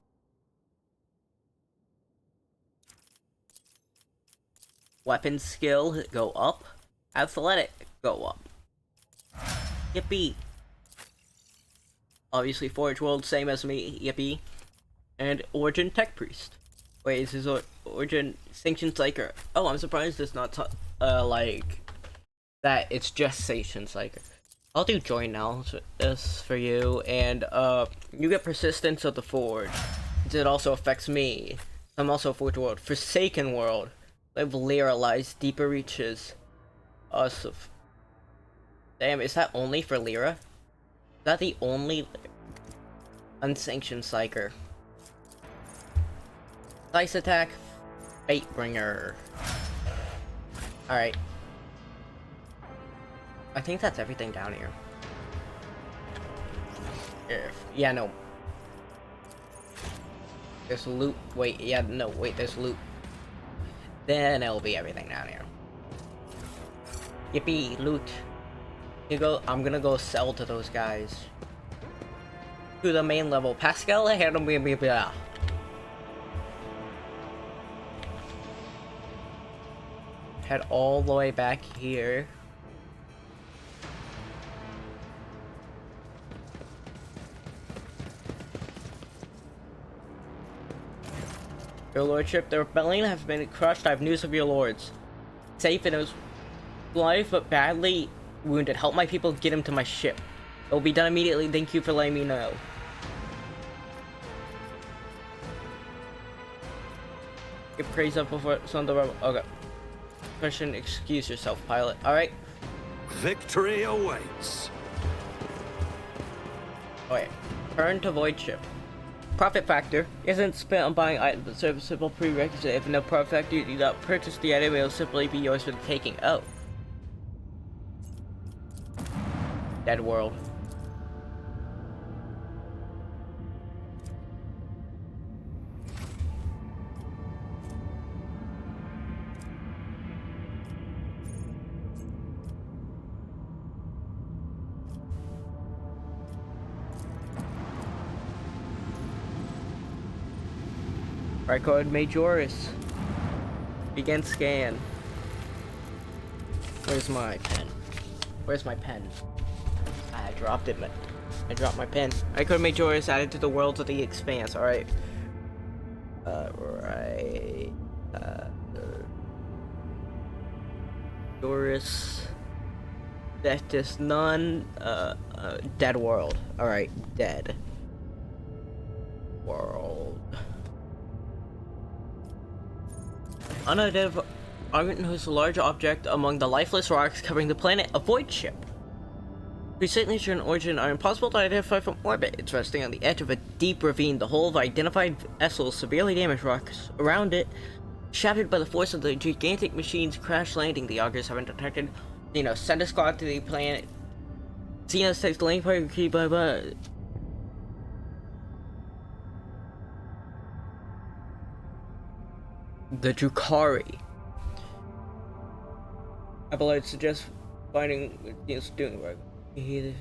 Weapon skill, go up. Athletic, go up. Yippee. Obviously, Forge World, same as me, yippee. And Origin Tech Priest. Wait, is his Origin Sanctioned Striker? Oh, I'm surprised it's not, like, that it's just Sanctioned Striker. I'll do join now, this for you, and, you get Persistence of the Forge. It also affects me. I'm also Forge World. Forsaken World. Live Lyra lies deeper reaches. Awesome. Damn, is that only for Lyra? Is that the only unsanctioned psyker? Dice attack, Fatebringer. Alright. I think that's everything down here. Yeah, no. There's loot. Wait, yeah, no, wait, there's loot. Then it'll be everything down here. Yippee, loot. I'm gonna go sell to those guys. To the main level. Pascal, handle me, blah. Head all the way back here. Your lordship, the rebellion has been crushed. I have news of your lords. Safe in his life, but badly wounded. Help my people get him to my ship. It will be done immediately. Thank you for letting me know. Get praise up before some of the rebel. Okay. Question, excuse yourself, pilot. Alright. Victory awaits. Okay. Turn to void ship. Profit factor isn't spent on buying items, but serves a simple prerequisite. If no profit factor, you do not purchase the item, it will simply be yours for the taking. Oh. Dead world. Record Majoris. Begin scan. Where's my pen? Where's my pen? I dropped it, but I dropped my pen. Record Majoris added to the worlds of the expanse. Alright. Right. Doris. That is none. Dead world. Alright, dead world. Unidentified is a large object among the lifeless rocks covering the planet, a void ship. Whose signature and origin are impossible to identify from orbit. It's resting on the edge of a deep ravine. The hull of identified vessels severely damaged, rocks around it shattered by the force of the gigantic machine's crash landing. The augurs haven't detected. Send a squad to the planet. Xenos takes the lane part key blah blah. The Drukhari. I believe suggest finding doing work. Hehe.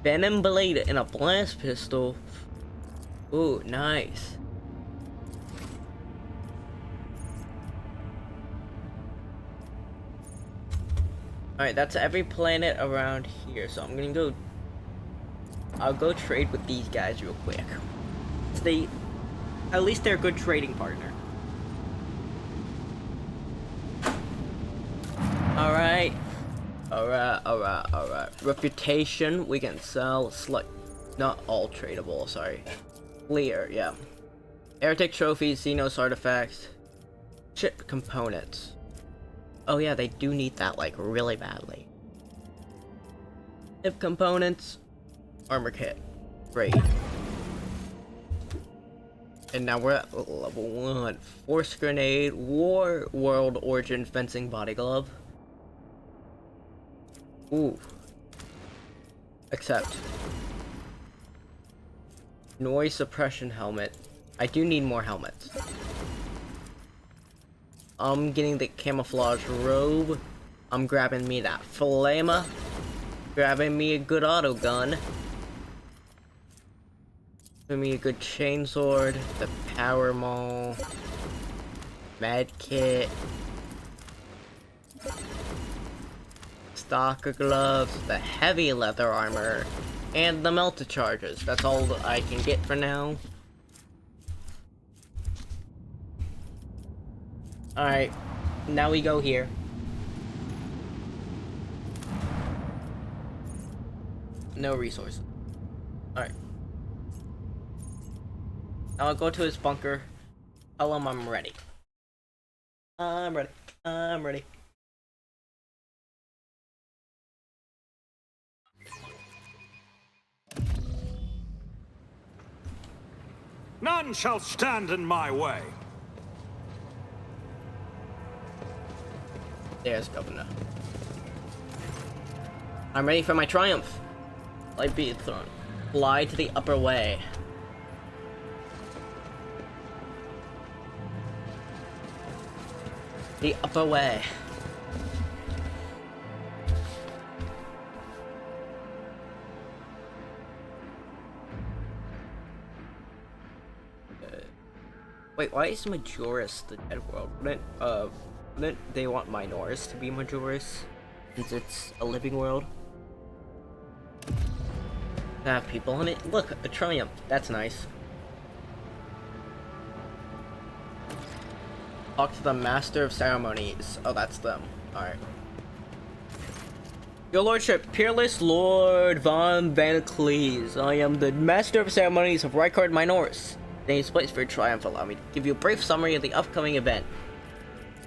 Venom blade and a blast pistol. Ooh, nice. Alright, that's every planet around here, so I'm gonna go... I'll go trade with these guys real quick. At least they're a good trading partner. Alright. Alright. Reputation, we can sell, not all tradable, sorry. Clear, yeah. Heretic trophies, Xenos artifacts. Chip components. Oh yeah, they do need that, like, really badly. If components, armor kit, great. And now we're at level 1. Force grenade, war world origin fencing body glove. Ooh. Accept. Noise suppression helmet. I do need more helmets. I'm getting the camouflage robe. I'm grabbing me that flamer. Grabbing me a good auto gun. Grabbing me a good chainsword. The power maul. Med kit. Stalker gloves. The heavy leather armor. And the melted charges. That's all that I can get for now. Alright, now we go here. No resources. Alright. Now I'll go to his bunker. Tell him I'm ready. I'm ready. I'm ready. None shall stand in my way. There's Governor. I'm ready for my triumph. Light be thrown. Fly to the upper way. The upper way. Wait, why is Majoris the dead world? Wouldn't they want Minoris to be Majoris, since it's a living world? Have people in it. Look, a triumph. That's nice. Talk to the Master of Ceremonies. Oh, that's them. Alright. Your Lordship, Peerless Lord Von Van Cleese. I am the Master of Ceremonies of Rykard Minoris. Today's place for your triumph. Allow me to give you a brief summary of the upcoming event.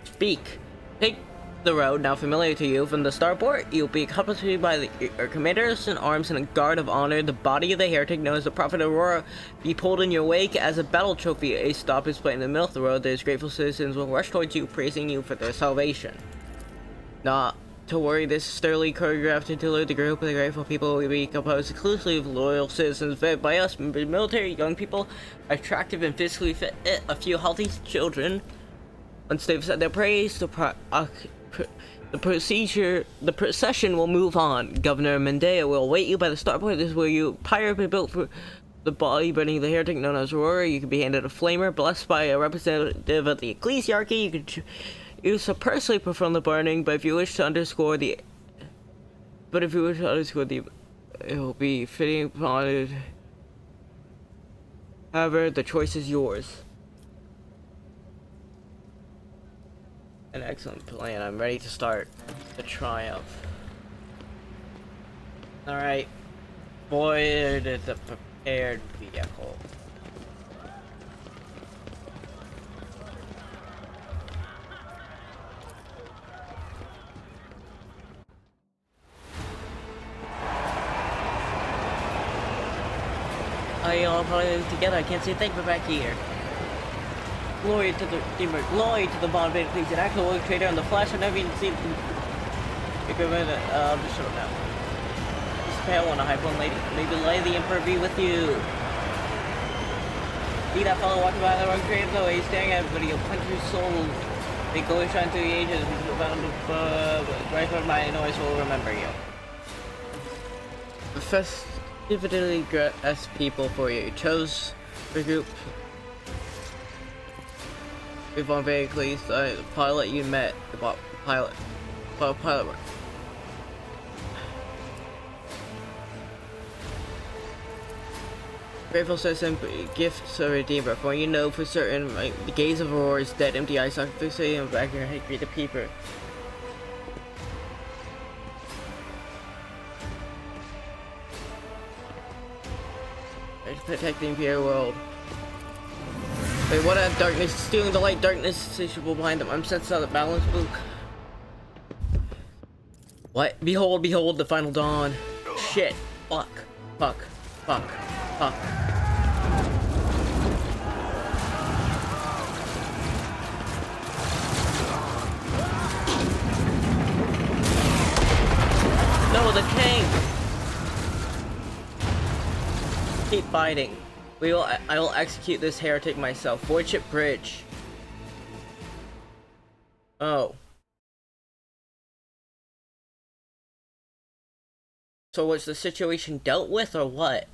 Speak. Take the road now familiar to you from the starport. You'll be accompanied by your commanders in arms and a guard of honor. The body of the heretic known as the Prophet Aurora be pulled in your wake as a battle trophy. A stop is put in the middle of the road. Those grateful citizens will rush towards you, praising you for their salvation. Not to worry, this sterling choreographed interlude, the group of the grateful people will be composed exclusively of loyal citizens fed by us, military, young people, attractive and physically fit, a few healthy children. Once they've said their praise, the procession will move on. Governor Mendea will await you by the starport. This is where you pyre be built for the body burning the heretic known as Aurora. You can be handed a flamer, blessed by a representative of the ecclesiarchy. You can use to personally perform the burning, but if you wish to underscore the, it will be fitting upon it. However, the choice is yours. An excellent plan. I'm ready to start the triumph. Alright. Board the prepared vehicle. Oh, you all probably together. I can't see a thing from back here. Glory to the Redeemer, glory to the Von Van Cleese, an actual world trader on the Flash. I've never even seen equivalent. I'll just show it now. This pale one, a high one lady. Maybe lay the Emperor be with you. See that fellow walking by the wrong train though, he's staring at everybody. He'll punch your soul. They go shine through the ages. Right from my noise will remember you. The festivity dress people for you. Chose the group. Von Van Cleese, the pilot you met, the pilot work. Grateful citizen, gifts a redeemer. For you know for certain, the gaze of Aurora's dead, empty eyes suck fixated in the back of your head, greet the peeper. Protect the Imperial world. Wait, what a darkness, stealing the light, darkness insatiable behind them. I'm sensed out of the balance book. What? Behold, behold, the final dawn. Shit. Fuck. Fuck. Fuck. Fuck. No, the king! Keep fighting. I will execute this heretic myself. Voidship Bridge. Oh. So was the situation dealt with or what?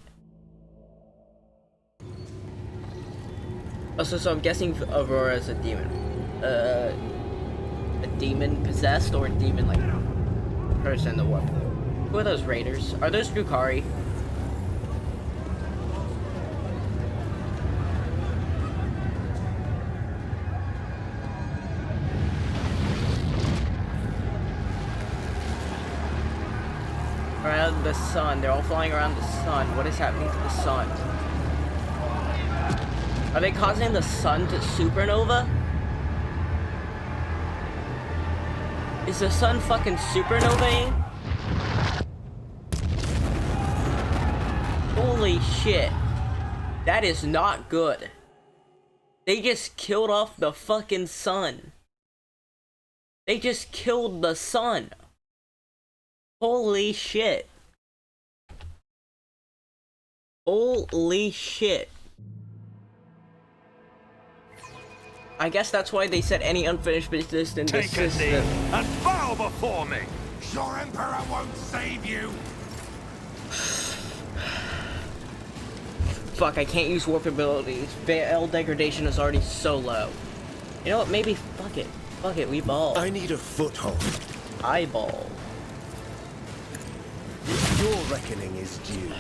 Also, so I'm guessing Aurora is a demon. A demon possessed or a demon like person the warp. Who are those raiders? Are those Drukhari? Around the sun. They're all flying around the sun. What is happening to the sun? Are they causing the sun to supernova? Is the sun fucking supernovaing? Holy shit. That is not good. They just killed off the fucking sun. They just killed the sun. Holy shit. Holy shit. I guess that's why they said any unfinished business in this system. Take a knee and bow before me. Your Emperor won't save you. Fuck, I can't use warp abilities. Veil degradation is already so low. You know what, maybe fuck it. Fuck it, we ball. I need a foothold. Eyeball. Your reckoning is due.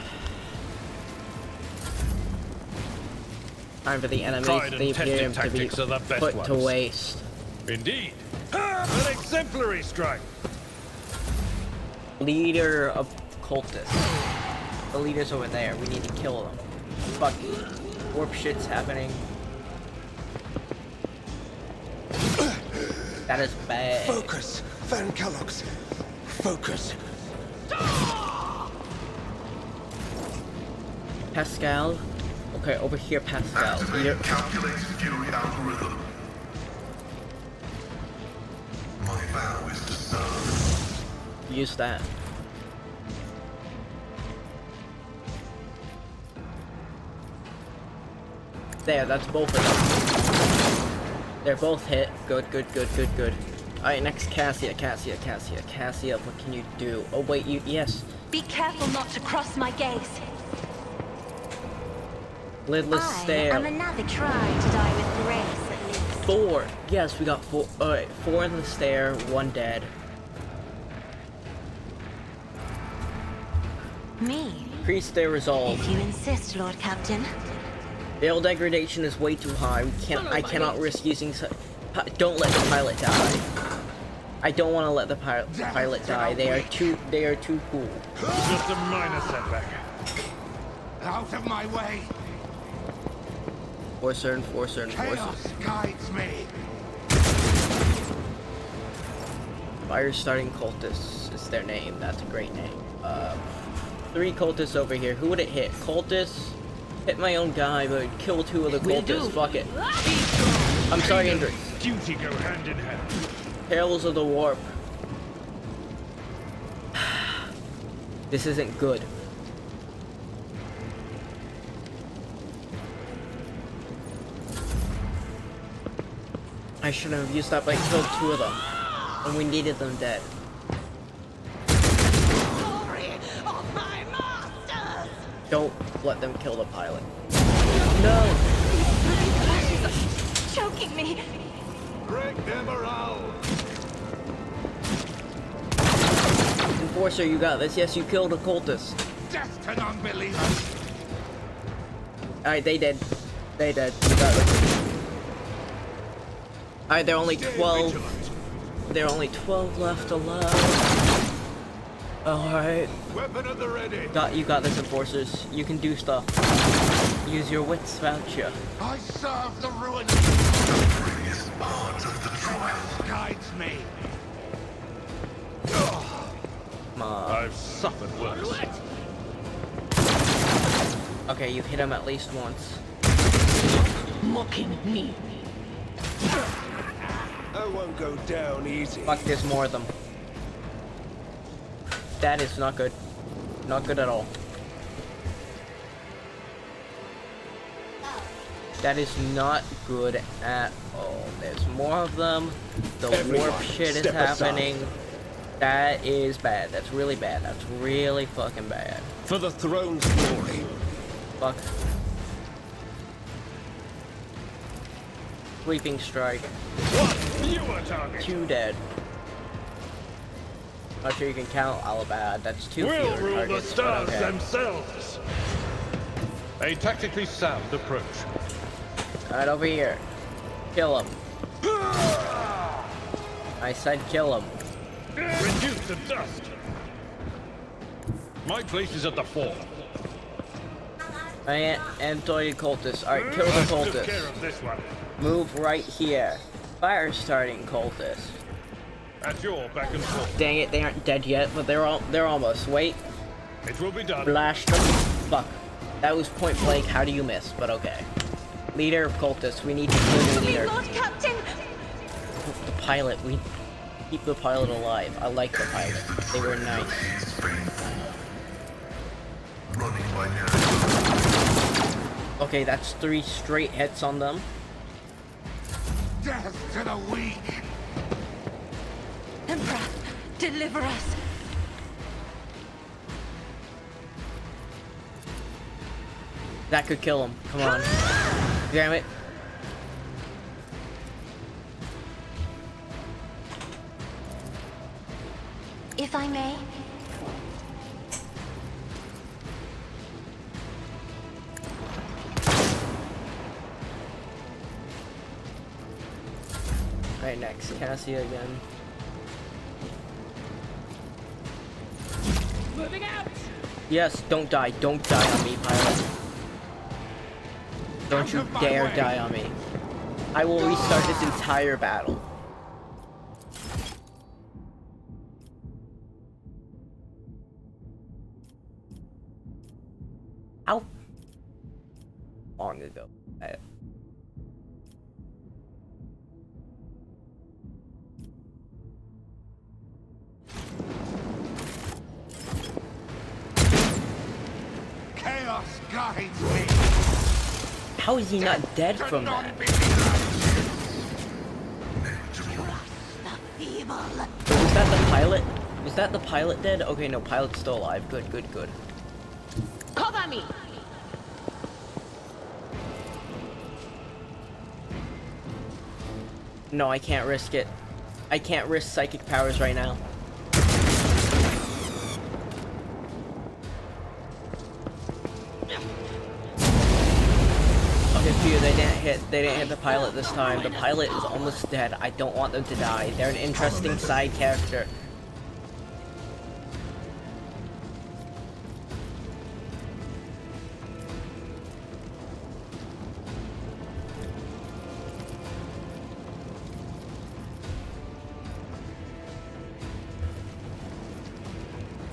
Time for the enemies Tried of and the Imperium tested to be tactics are the best put ones. to waste. Indeed. An exemplary strike. Leader of cultists. The leader's over there. We need to kill them. Fuck. Warp shit's happening. That is bad. Focus, Van Kellogg's. Focus. Pascal. Okay, over here, Pascal. Activate calculated fury algorithm. My vow is to serve. Use that. There, that's both of them. They're both hit. Good, good, good, good, good. Alright, next Cassia, Cassia, Cassia, Cassia, what can you do? Oh wait, yes. Be careful not to cross my gaze. Lidless stare. I'm a Navi. Try to die with grace, at least. 4. Yes, we got 4. Alright, 4 in the stair, 1 dead. Me? Increase their resolve. If you insist, Lord Captain. Veil degradation is way too high. I cannot risk using don't let the pilot die. I don't want to let the pilot die. They are too cool. Just a minor setback. Out of my way. Enforcer, enforcer, enforcer. Chaos guides me. Fire starting cultists is their name. That's a great name. 3 cultists over here. Who would it hit? Cultists? Hit my own guy, but kill 2 of the cultists. Fuck it. I'm sorry, Hendrix. Duty go hand in hand. Perils of the Warp. This isn't good. I shouldn't have used that, but I killed 2 of them. And we needed them dead. Don't let them kill the pilot. No! Choking me. Break their morale. Enforcer, you got this. Yes, you killed a cultist. Death to non-believers. Alright, they did. They did. You got this. Alright, they're only 12. There are only 12 left alive. Alright. Weapon at the ready. You got this, enforcers. You can do stuff. Use your wits about you. I serve the ruin. The is part of the trial. Guides me. I've suffered worse. Okay, you hit him at least once. Mocking me. I won't go down easy. Fuck, there's more of them. That is not good. Not good at all. That is not good at all. There's more of them. The Everyone, warp shit is step aside. happening. That is bad. That's really bad. That's really fucking bad. For the throne's glory. Fuck. Sweeping strike. What? You were target. 2 dead. Not sure you can count Alabad. That's 2 We'll fewer rule the targets, but stars okay. themselves. A tactically sound approach. Right over here. Kill him. I said kill him. Reduced to dust. My place is at the fore. Anti-cultist. Alright, kill the Took care cultist. of this one. Move right here. Fire starting cultist. At your back and forth. Dang it, they aren't dead yet, but they're almost. Wait. It will be done. Blast them. Fuck. That was point blank. How do you miss? But okay. Leader of cultists. We need to kill the leader. Lord Captain! The pilot. We keep the pilot alive. I like the pilot. They were nice. Running my now. Okay, that's 3 straight hits on them. Death to the weak. Emperor, deliver us! That could kill him. Come on. Damn it. If I may. Right next, Cassia again. Moving out. Yes, don't die. Don't die on me, pilot. Don't you dare die on me. I will restart this entire battle. How long ago? Chaos guides me. How is he not dead from that? So was that the pilot? Was that the pilot dead? Okay, no, pilot's still alive. Good, good, good. Cover me. No, I can't risk it. I can't risk psychic powers right now. Okay, phew, they didn't hit the pilot this time. The pilot is almost dead. I don't want them to die. They're an interesting side character.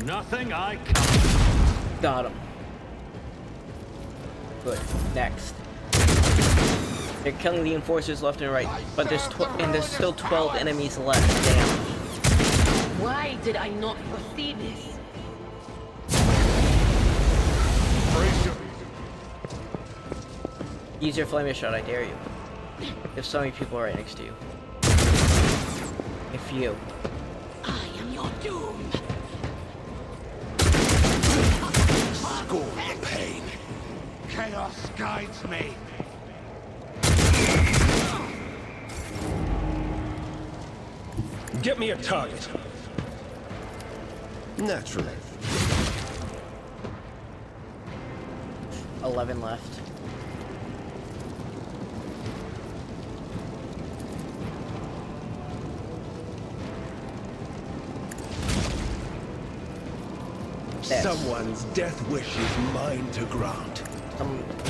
Nothing I can't. Got him. Good. Next. They're killing the enforcers left and right, but there's still 12 enemies left. Damn. Why did I not foresee this? Use your flaming shot, I dare you. There's so many people right next to you. If you. I am your doom. Scorn the pain. Chaos guides me. Get me a target. Naturally. 11 left. Yes. Someone's death wish is mine to grant.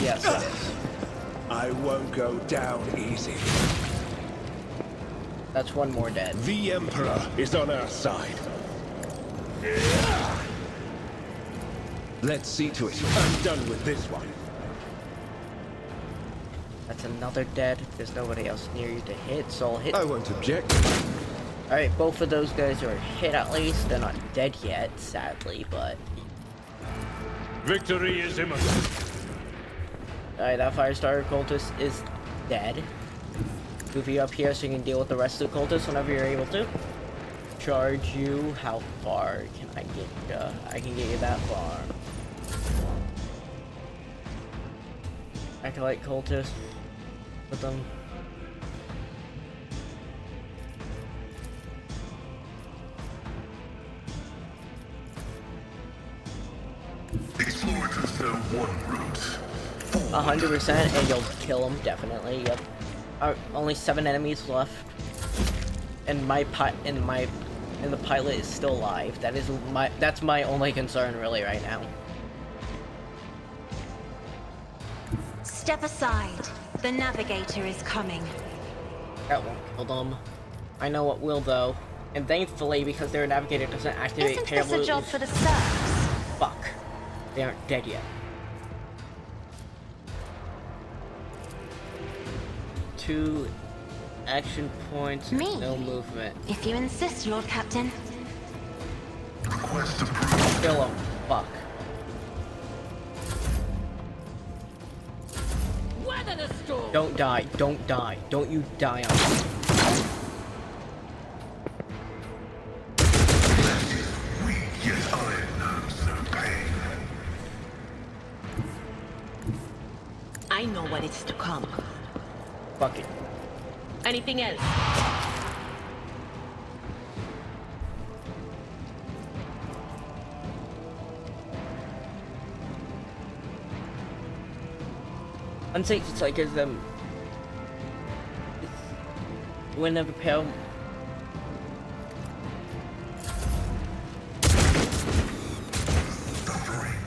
Yes, it is. I won't go down easy. That's one more dead. The Emperor is on our side. Let's see to it. I'm done with this one. That's another dead. There's nobody else near you to hit, so I'll hit. I won't object. Alright, both of those guys are hit at least. They're not dead yet, sadly, but... Victory is imminent. Alright, that Firestarter cultist is dead. Move you up here so you can deal with the rest of the cultists whenever you're able to. Charge you. How far can I get you? I can get you that far. Acolyte cultists. With them. Explorators know one route. 100%, and you'll kill them, definitely, yep. Only 7 enemies left. And the pilot is still alive. That's my only concern really right now. Step aside. The navigator is coming. That won't kill them. I know what will though. And thankfully, because their navigator doesn't activate Isn't this a job for the serfs? Fuck. They aren't dead yet. 2 action points, Me? no movement. If you insist, Lord Captain. Request approved. Kill him. Fuck. Weather the storm. Don't die. Don't die. Don't you die on me. Weak yet iron knows no pain. I know what is to come. Fuck it. Anything else? Unsafe Psychers, when they repel. Suffering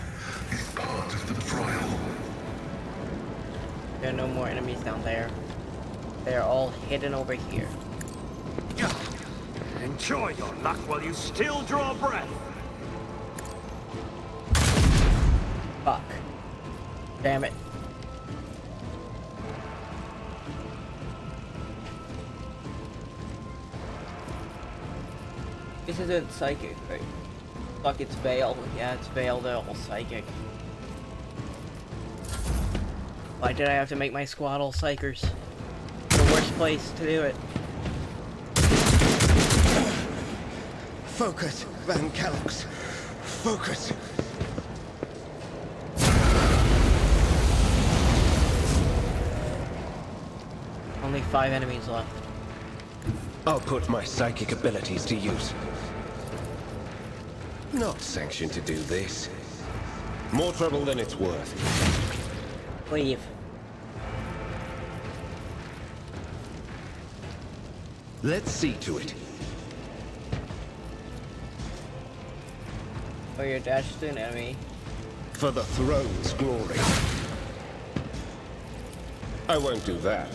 is part of the trial. There are no more enemies down there. They're all hidden over here. Enjoy your luck while you still draw breath. Fuck. Damn it. This isn't psychic, right? Fuck, it's Veil. Yeah, it's Veil, they're all psychic. Why did I have to make my squad all psychers? The worst place to do it. Focus, Van Calix. Focus. Only 5 enemies left. I'll put my psychic abilities to use. Not sanctioned to do this. More trouble than it's worth. Leave. Let's see to it. Oh, you're dashed to an enemy. For the throne's glory. I won't do that.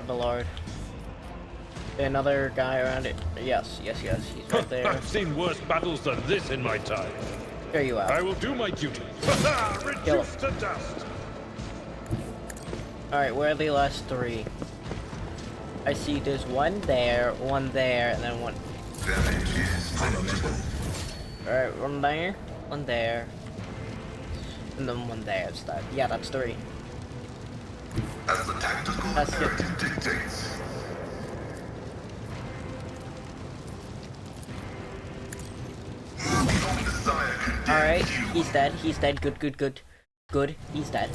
The Lord. Another guy around it. Yes, he's right there. I've seen worse battles than this in my time. There you are. I will do my duty. Reduced to dust. Alright, where are the last 3? I see there's one there, and then one. Damage is manageable. Alright, one there, and then one there. It's that. Yeah, that's 3. As the tactical imperative dictates. Alright, he's dead. Good, he's dead.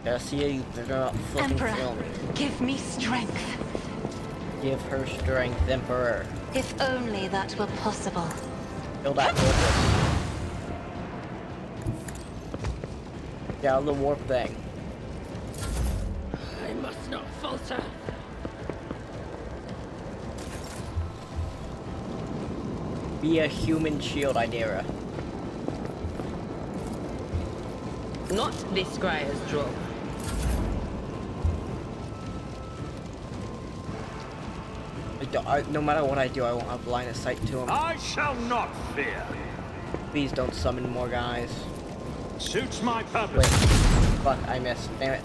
I see you, they're not fucking Emperor, kill me. give me strength. Give her strength, Emperor. If only that were possible. Kill that fortress. Get out of the warp thing. I must not falter. Be a human shield, Idera. Not this Scryer's draw. No matter what I do, I won't have line of sight to him. I shall not fear. Please don't summon more guys. Suits my Wait. purpose. Fuck, I missed. Damn it.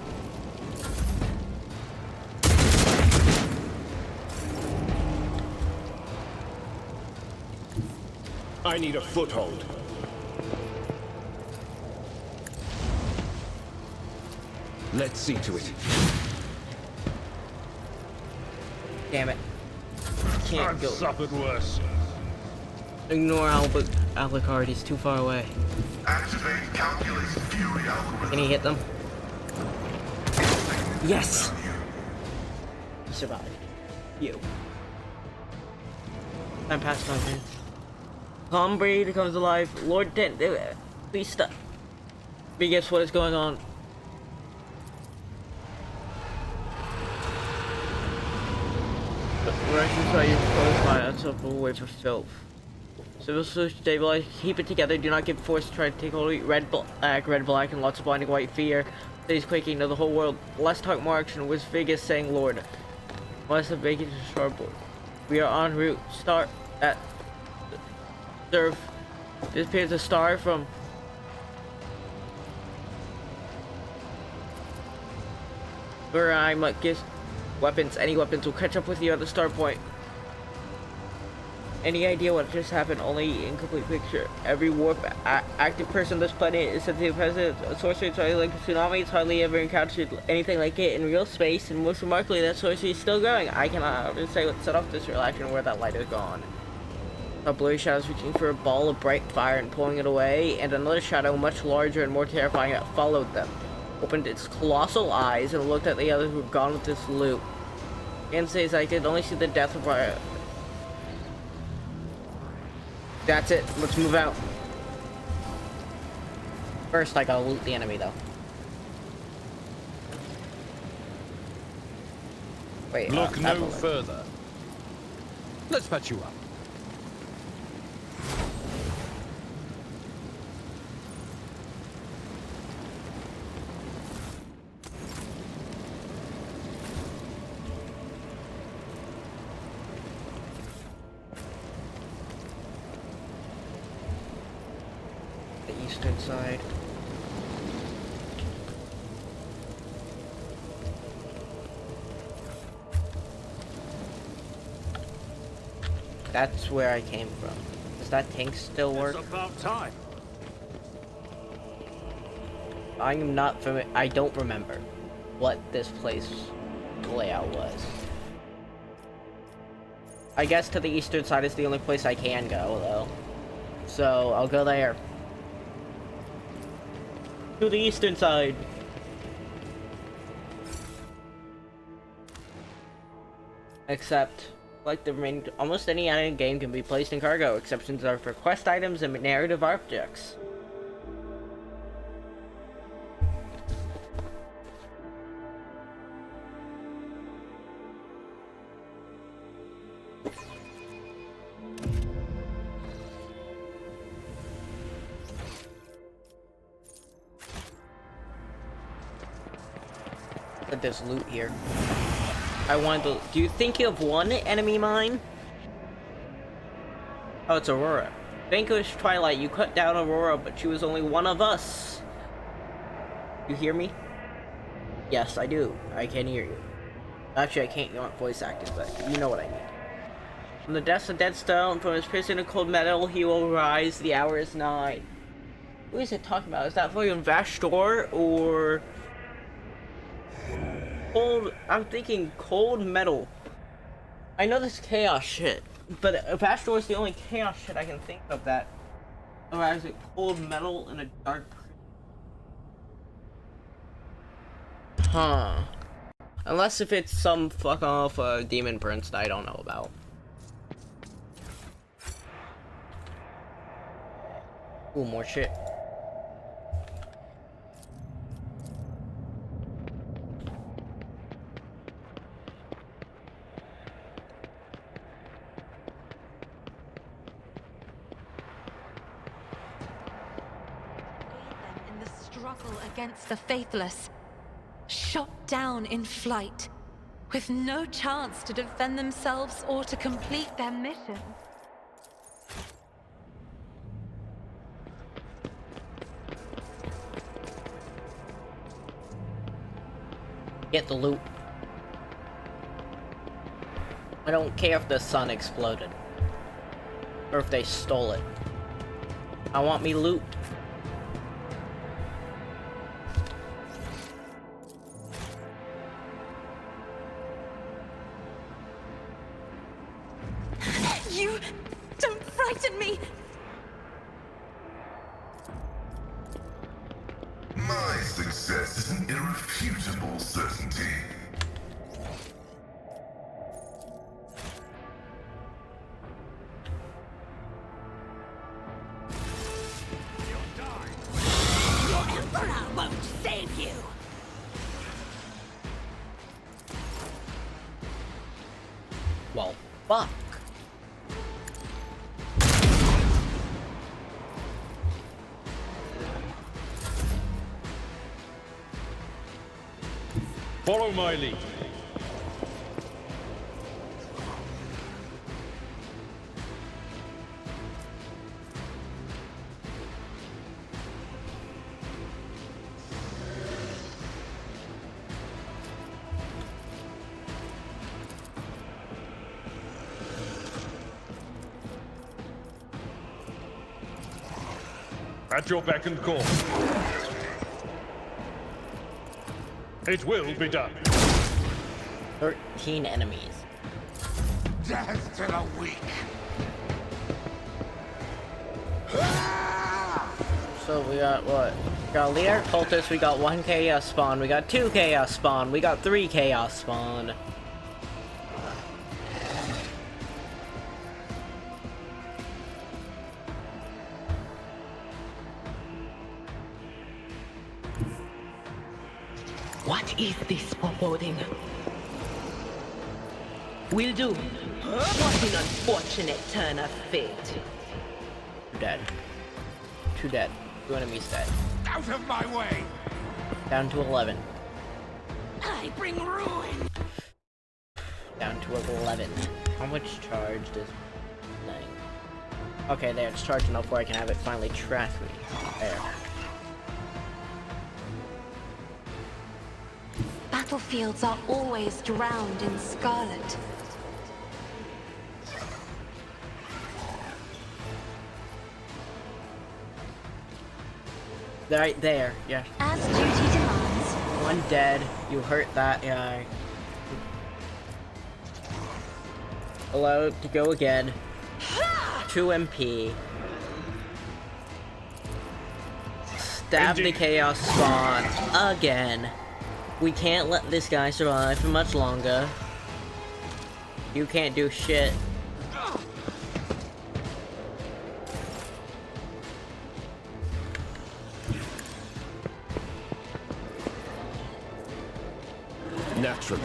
I need a foothold. Let's see to it. Damn it. Can't I've go. suffered worse. Ignore Alucard, he's too far away. Activate calculated fury algorithm. Can he hit them? Yes! He survived. You. I'm past my turn. Tom Brady comes alive. Lord Dent, please stop. But guess what is going on? Russians try to close my unstoppable waves of filth. Civil Switch stabilize, keep it together, do not get forced to try to take hold of red, black, and lots of blinding white fear. Stays quaking to the whole world. Less talk, more action, was Vegas saying Lord. Less of bacon to starboard. We are en route. Start at serve. This appears a star from where I might get weapons. Any weapons will catch up with you at the start point. Any idea what just happened? Only incomplete picture. Every warp active person on this planet is said to be present. A sorcery is like a tsunami. It's hardly ever encountered anything like it in real space, and most remarkably, that sorcery is still growing. I cannot say what set off this reaction where that light is gone. A blurry shadow is reaching for a ball of bright fire and pulling it away, and another shadow, much larger and more terrifying, that followed them. Opened its colossal eyes and looked at the others who were gone with this loot. And says I could only see the death of our... That's it. Let's move out. First, I gotta loot the enemy, though. Wait, Look no further. Let's patch you up. Eastern side. That's where I came from. Does that tank still work? It's about time. I'm not familiar. I don't remember what this place layout was. I guess to the eastern side is the only place I can go, though. So I'll go there. To the eastern side. Except, like the main, almost any item game can be placed in cargo. Exceptions are for quest items and narrative objects. But there's loot here. I wanted to... Do you think you have one enemy mine? Oh, it's Aurora. Vanquish Twilight, you cut down Aurora, but she was only one of us. You hear me? Yes, I do. I can hear you. Actually, I can't. You aren't voice acted, but you know what I mean. From the depths of dead stone, from his prison of cold metal, he will rise. The hour is nigh. Who is it talking about? Is that fucking Vashtor or... Cold, I'm thinking cold metal. I know this chaos shit, but Vashtor is the only chaos shit I can think of that arrives at cold metal in a dark. Huh. Unless if it's some fuck off demon prince that I don't know about. Ooh, more shit. Against the faithless, shot down in flight, with no chance to defend themselves or to complete their mission. Get the loot. I don't care if the sun exploded. Or if they stole it. I want me loot. You don't frighten me! My success is an irrefutable certainty. Your Emperor won't save you! Well, fuck. Follow my lead. At your beck and call. It will be done. 13 enemies. Death to the weak. So we got what? We got Lear Cultist, we got 1 Chaos Spawn, we got 2 Chaos Spawn, we got 3 Chaos Spawn. What is this foreboding? Will do. What an unfortunate turn of fate. 2 dead. 2 dead. 2 enemies dead. Out of my way! Down to 11. I bring ruin! Down to 11. How much charge does... 9. Okay, there, it's charged enough where I can have it finally track me. There. Battlefields are always drowned in scarlet. Right there, yeah. As duty demands. 1 dead. You hurt that guy. Allowed to go again. 2 MP. Stab the Chaos Spawn again. We can't let this guy survive for much longer. You can't do shit. Naturally.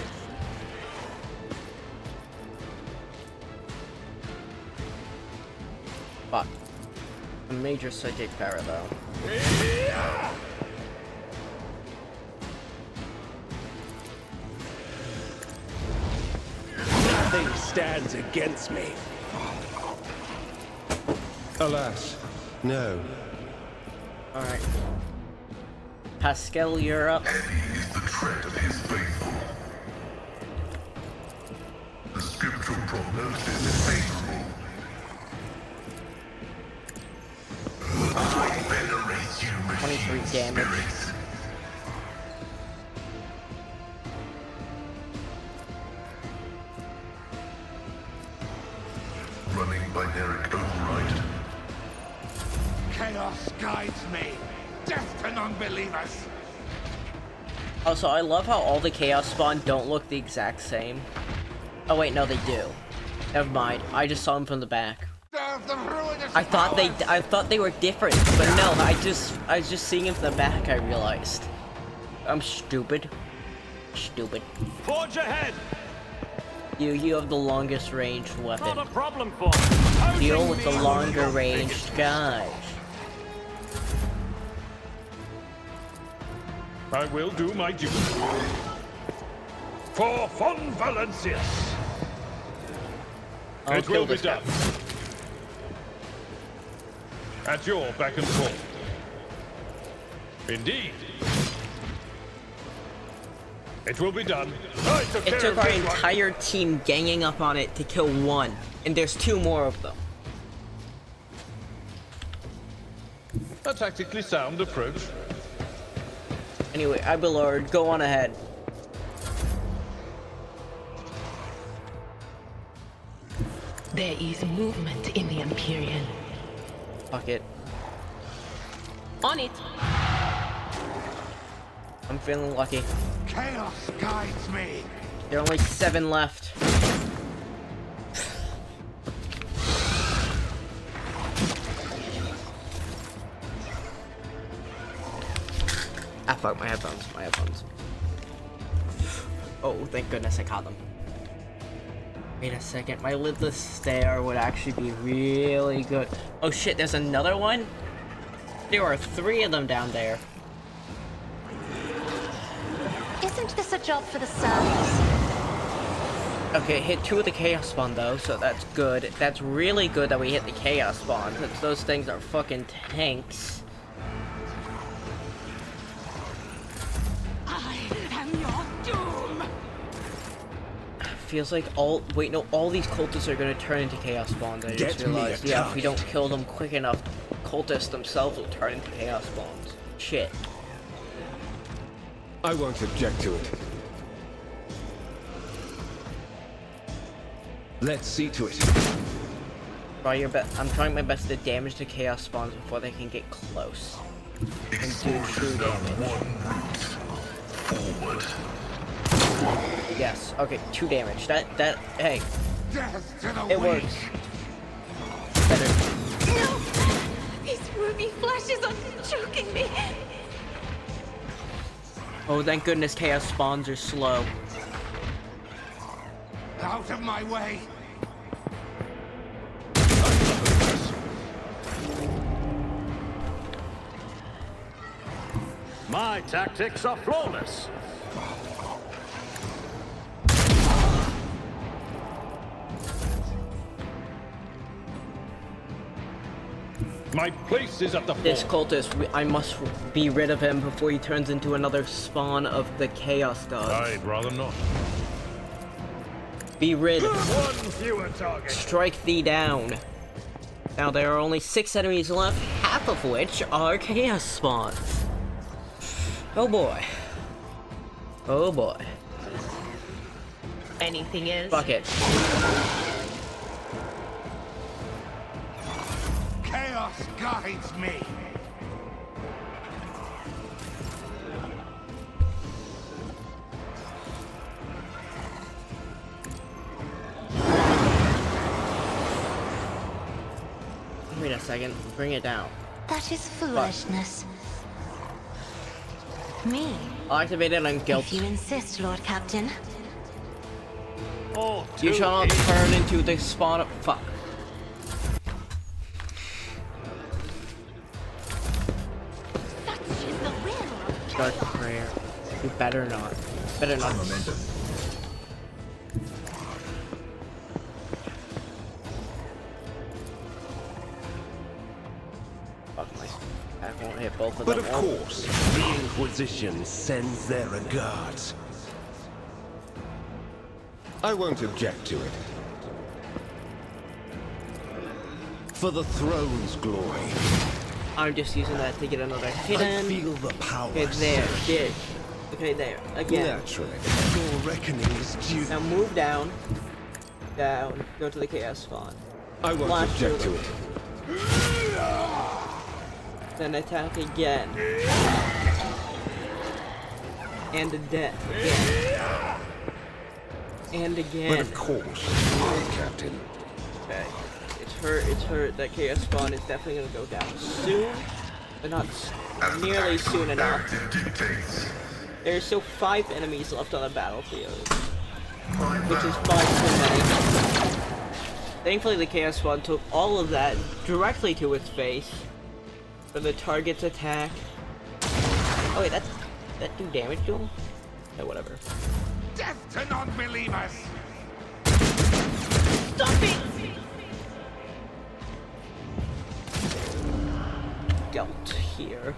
Fuck. A major psychic power though. Nothing stands against me. Alas, no. Alright. Pascal, you're up. Heavy is the tread of his faithful. The scriptural prognosis is favorable. I venerate you, machine 23 damage. spirits. Running binaric override. Chaos guides me. Death to non-believers. Also, I love how all the Chaos Spawn don't look the exact same. Oh wait, no, they do. Never mind. I just saw them from the back. I thought they were different, but no, I was just seeing them from the back. I realized. I'm stupid. Stupid. Forge ahead. You have the longest ranged weapon. Not a problem for me. Deal with the longer ranged guys. I will do my duty. For Von Valencius! I'll It kill will be this guy. done. At your beck and call. Indeed. It will be done. I took It care took of our this one. entire team ganging up on it to kill one, and there's 2 more of them. A tactically sound approach. Anyway, Ibalord, go on ahead. There is movement in the Empyrean. Fuck it. On it. I'm feeling lucky. Chaos guides me. There are only 7 left. Ah, fuck, my headphones. Oh, thank goodness I caught them. Wait a second, my lidless stare would actually be really good. Oh shit, there's another one? There are 3 of them down there. Isn't this a job for the servants? Okay, hit 2 of the Chaos Spawn though, so that's good. That's really good that we hit the Chaos Spawn, since those things are fucking tanks. I am your doom. Feels like all these cultists are gonna turn into Chaos Spawns. I just Get me realized. a Yeah, if we target. don't kill them quick enough, cultists themselves will turn into Chaos Spawns. Shit. I won't object to it. Let's see to it. Try your best. I'm trying my best to damage the Chaos Spawns before they can get close. And do true damage. Forward. Yes. Okay. 2 damage. Hey. Death to the It weak. works. Better. No! These ruby flashes are choking me! Oh, thank goodness Chaos Spawns are slow. Out of my way. My tactics are flawless. My place is at the This fort. cultist, I must be rid of him before he turns into another spawn of the Chaos Dogs. I'd rather not. Be rid. One fewer target. Strike thee down. Now there are only 6 enemies left, half of which are Chaos Spawns. Oh boy. Oh boy. Anything else? Fuck it. Chaos guides me. Wait a second. Bring it down. That is foolishness. Me? Activated on guilt. If you insist, Lord Captain. Oh, You shall not turn into the spawn of. Fuck. Such is the will of Dark prayer. You better not. Better not. Fuck my. I won't hit both of But them. of course, the Inquisition sends their regards. I won't object to it. For the throne's glory. I'm just using that to get another hit I in. feel the power. Okay, there. There. Okay, there. Again. Naturally. Your reckoning is due. Now move down. Down. Go to the chaos spawn. I won't Flash object through to them. it. Then attack again. And a death. Again. And again. But of course, Lord Captain. Okay. It's hurt. That chaos spawn is definitely gonna go down soon. But not nearly soon enough. There's still 5 enemies left on the battlefield. Which is 5 too many. Thankfully the chaos spawn took all of that directly to its face. For the target's attack. Oh wait, that do damage to him? Okay, whatever. Death to non-believers! Stop it! Gelt here.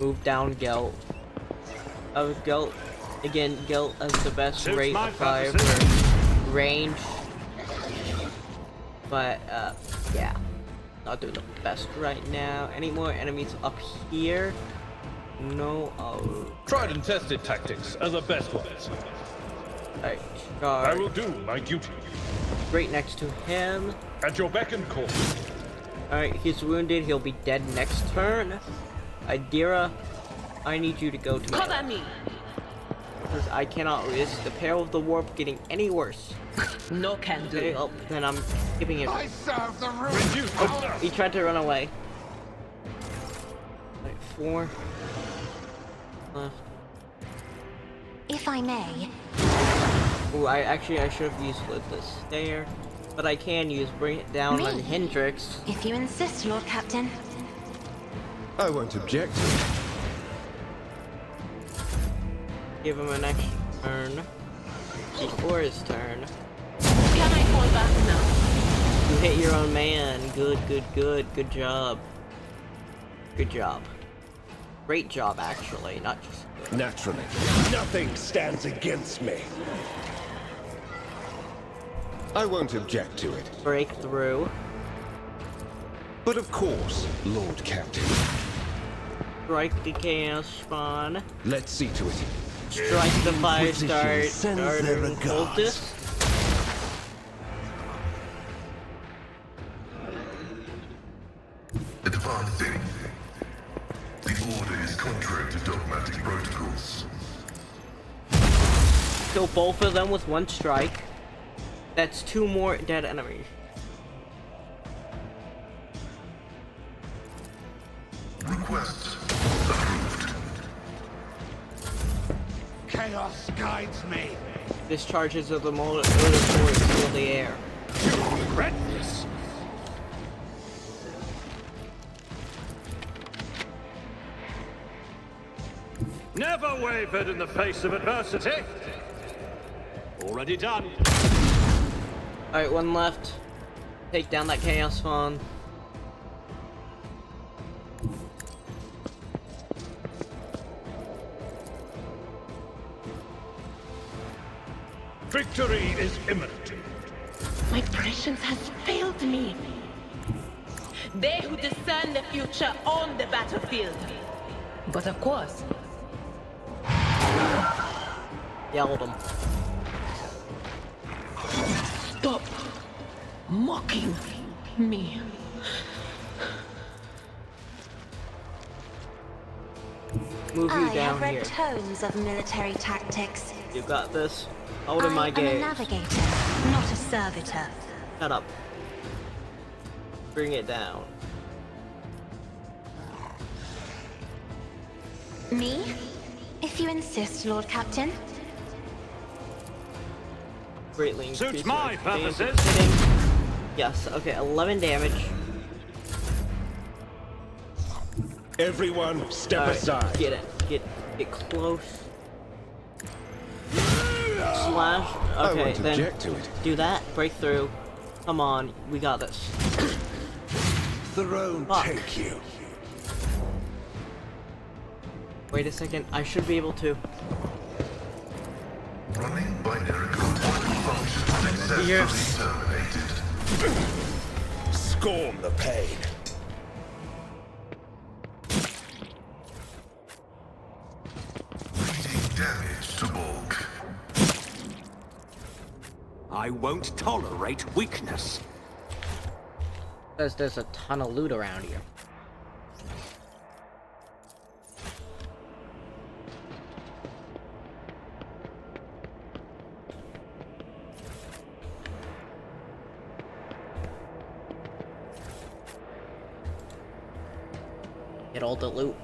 Move down Gelt. Gelt. Again, Gelt has the best Suits rate my of fire purposes. for range. But, yeah. Not doing the best right now. Any more enemies up here? No. Oh. Tried and tested tactics are the best ones. Alright, I charge. will do my duty. Right next to him. At your beck and call. Alright, he's wounded. He'll be dead next turn. Idira, I need you to go to Cover me! because I cannot risk the peril of the warp getting any worse. No can do. Okay, oh, then I'm skipping him. I serve the room! He tried to run away. Right, 4 left. If I may, Ooh, I should have used this there, but I can use bring it down Me? on Hendrix. if you insist, Lord Captain. I won't object. Give him an extra turn before his turn. Can I fall back now? You hit your own man. Good, good, good. Good job. Good job. Great job, actually, not just good. Naturally, nothing stands against me. I won't object to it. Breakthrough. But of course, Lord Captain. Strike the Chaos Spawn. Let's see to it. Strike the Inquisition Firestar sends their regards. Cultist. Advancing. The order is contrary to dogmatic protocols. Kill both of them with one strike. That's 2 more dead enemies. Request approved. Chaos guides me! Discharges of the motor force fill the air. You regret this! Never wavered in the face of adversity. Already done. Alright, 1 left. Take down that Chaos Spawn. Victory is imminent. My prescience has failed me. They who discern the future own the battlefield. But of course, Yelled him. stop mocking me. Move you I have down read here. tomes of military tactics. You got this. Hold in my I am a gaze. navigator, not a servitor. Shut up. Bring it down. Me? If you insist, Lord Captain. Greatly Suits increase my your chance of purposes. hitting. Yes, okay, 11 damage. Everyone, step Alright, aside. get it. Get close. Slash. I Okay, won't then object to it. do that. Breakthrough. Come on, we got this. Throne Fuck. take you. Wait a second, I should be able to. Running binary code function successfully Yes. terminated. Scorn the pain. Reading damage to bulk. I won't tolerate weakness. Says there's a ton of loot around here. Get all the loot.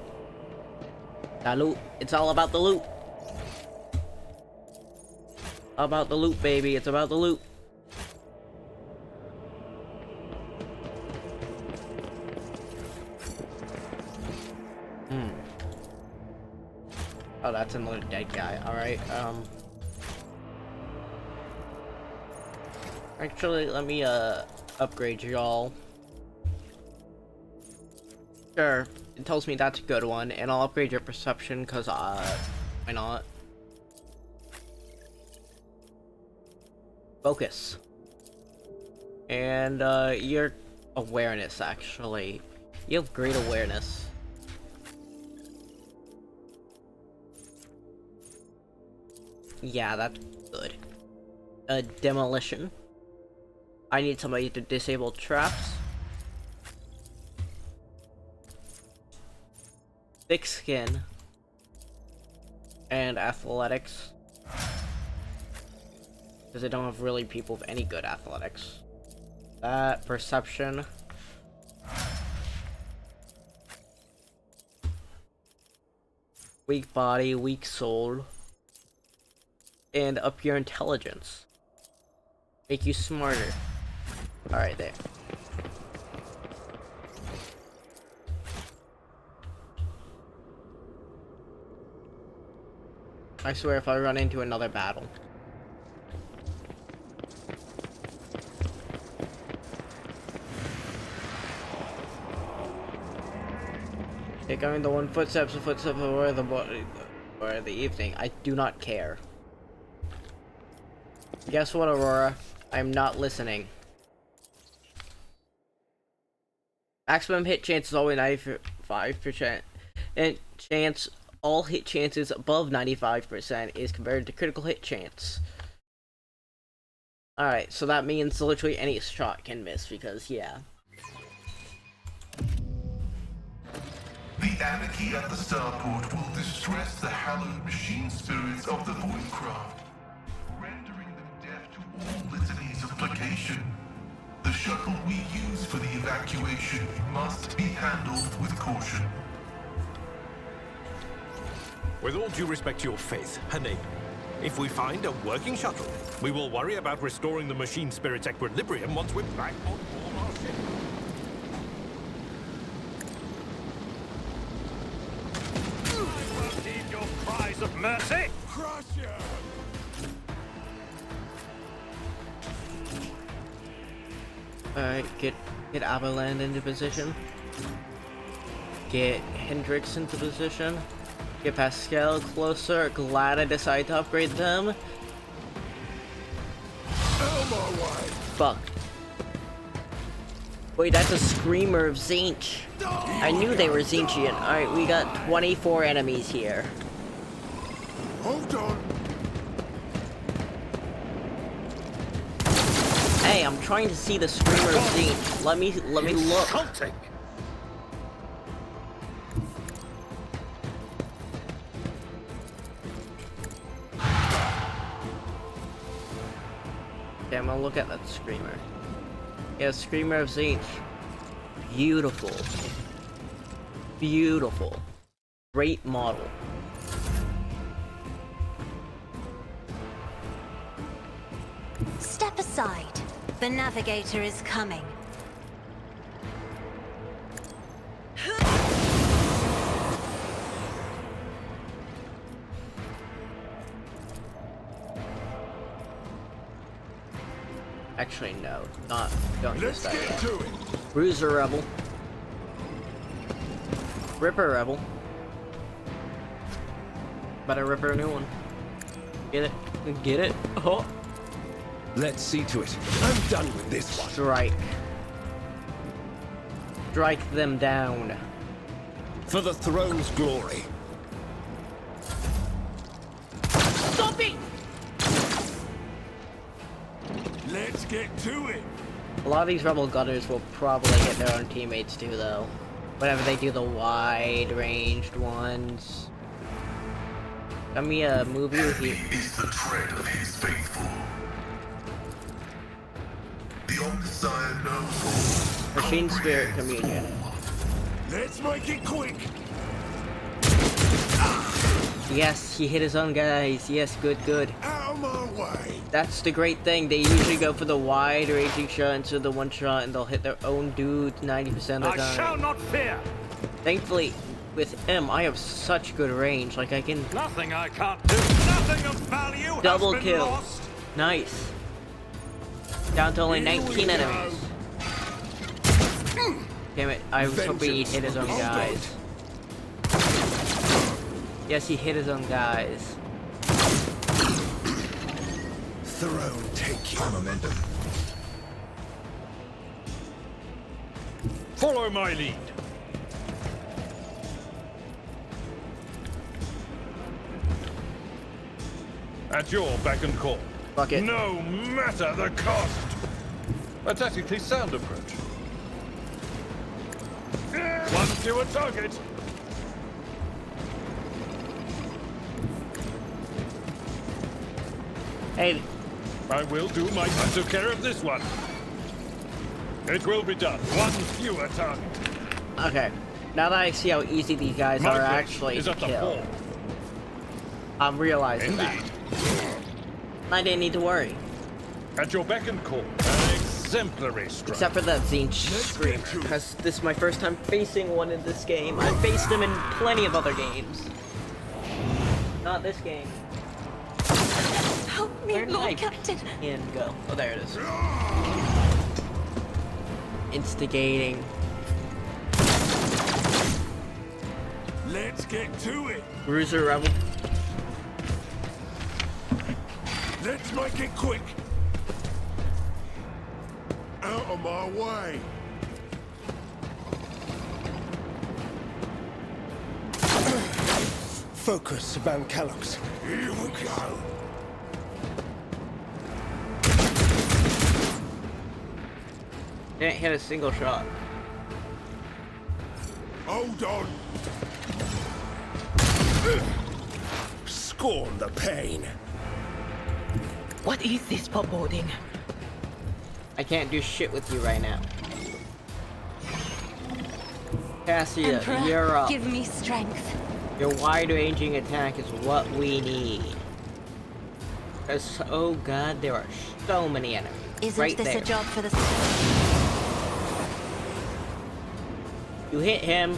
That loot. It's all about the loot. All about the loot, baby. It's about the loot. Oh, that's that's another dead guy. Alright, actually, let me, upgrade y'all. Sure, it tells me that's a good one, and I'll upgrade your perception, cause, why not? Focus. And, your awareness, actually. You have great awareness. Yeah, that's good. Demolition. I need somebody to disable traps. Thick skin. And athletics. Because I don't have really people with any good athletics. That, perception. Weak body, weak soul. And up your intelligence. Make you smarter. Alright, there. I swear if I run into another battle. Going the one footsteps of the evening. I do not care. Guess what, Aurora? I'm not listening. Maximum hit chance is always 95%. And chance, all hit chances above 95% is compared to critical hit chance. Alright, so that means literally any shot can miss, because, yeah. The anarchy at the starport will distress the hallowed machine spirits of the Voidcraft, rendering them deaf to all litanies of placation. The shuttle we use for the evacuation must be handled with caution. With all due respect to your faith, Hane, if we find a working shuttle, we will worry about restoring the machine spirit's equilibrium once we're back on board our ship. Your cries of mercy! Crush you! Alright, get Avaland into position. Get Hendrix into position. Get Pascal closer. Glad I decided to upgrade them. Fuck. Wait, that's a Screamer of Tzeentch. I knew they were Tzeentchian. Alright, we got 24 enemies here. Hold on. Hey, I'm trying to see the Screamer of Tzeentch. Let me look. Insulting. Okay, I'm gonna look at that Screamer. Yeah, Screamer of Tzeentch. Beautiful. Beautiful. Great model. Step aside. The navigator is coming. Actually, no. Don't use that yet. To it. Bruiser Rebel. Ripper Rebel. Better Ripper a new one. Get it? Get it? Oh. Let's see to it. I'm done with this one. Strike. Strike them down. For the throne's glory. Stop it! Let's get to it. A lot of these Rebel Gunners will probably hit their own teammates too, though. Whenever they do the wide-ranged ones. Let me move you here. Is the tread of his faithful. The Omnissiah knows all. Machine Spirit Communion. Let's make it quick. Yes, he hit his own guys. Yes, good, good. Out of my way. That's the great thing. They usually go for the wide-ranging shot instead of the one shot, and they'll hit their own dudes 90% of the time. I shall not fear. Thankfully, With M, I have such good range. Like I can Nothing I can't do. Nothing of value double has been kill. lost. Nice. Down to only 19 enemies. Damn it! I was hoping he'd hit his own guys. Yes, he hit his own guys. Throne, take your momentum. Follow my lead. At your beck and call. Fuck it. No matter the cost. A tactically sound approach. One fewer target. Hey. I will do my part to care of this one. It will be done. One fewer target. Okay. Now that I see how easy these guys My are place actually is to at the kill, fore. I'm realizing that. I didn't need to worry. At your beck and call. An exemplary strike. Except for that Zinch Screamer, because this is my first time facing one in this game. I've faced him in plenty of other games. Not this game. Help me, Where'd Lord my Captain. hand go? Oh, there it is. Instigating. Let's get to it. Bruiser Rebel. Let's make it quick. Out of my way. Focus, Van Calox. Here we go. Didn't hit a single shot. Hold on. Scorn the pain. What is this foreboding? I can't do shit with you right now. Cassia, Emperor, you're up. give me strength. Your wide-ranging attack is what we need. Because, oh god, there are so many enemies. Isn't right this there. a job for the... You hit him,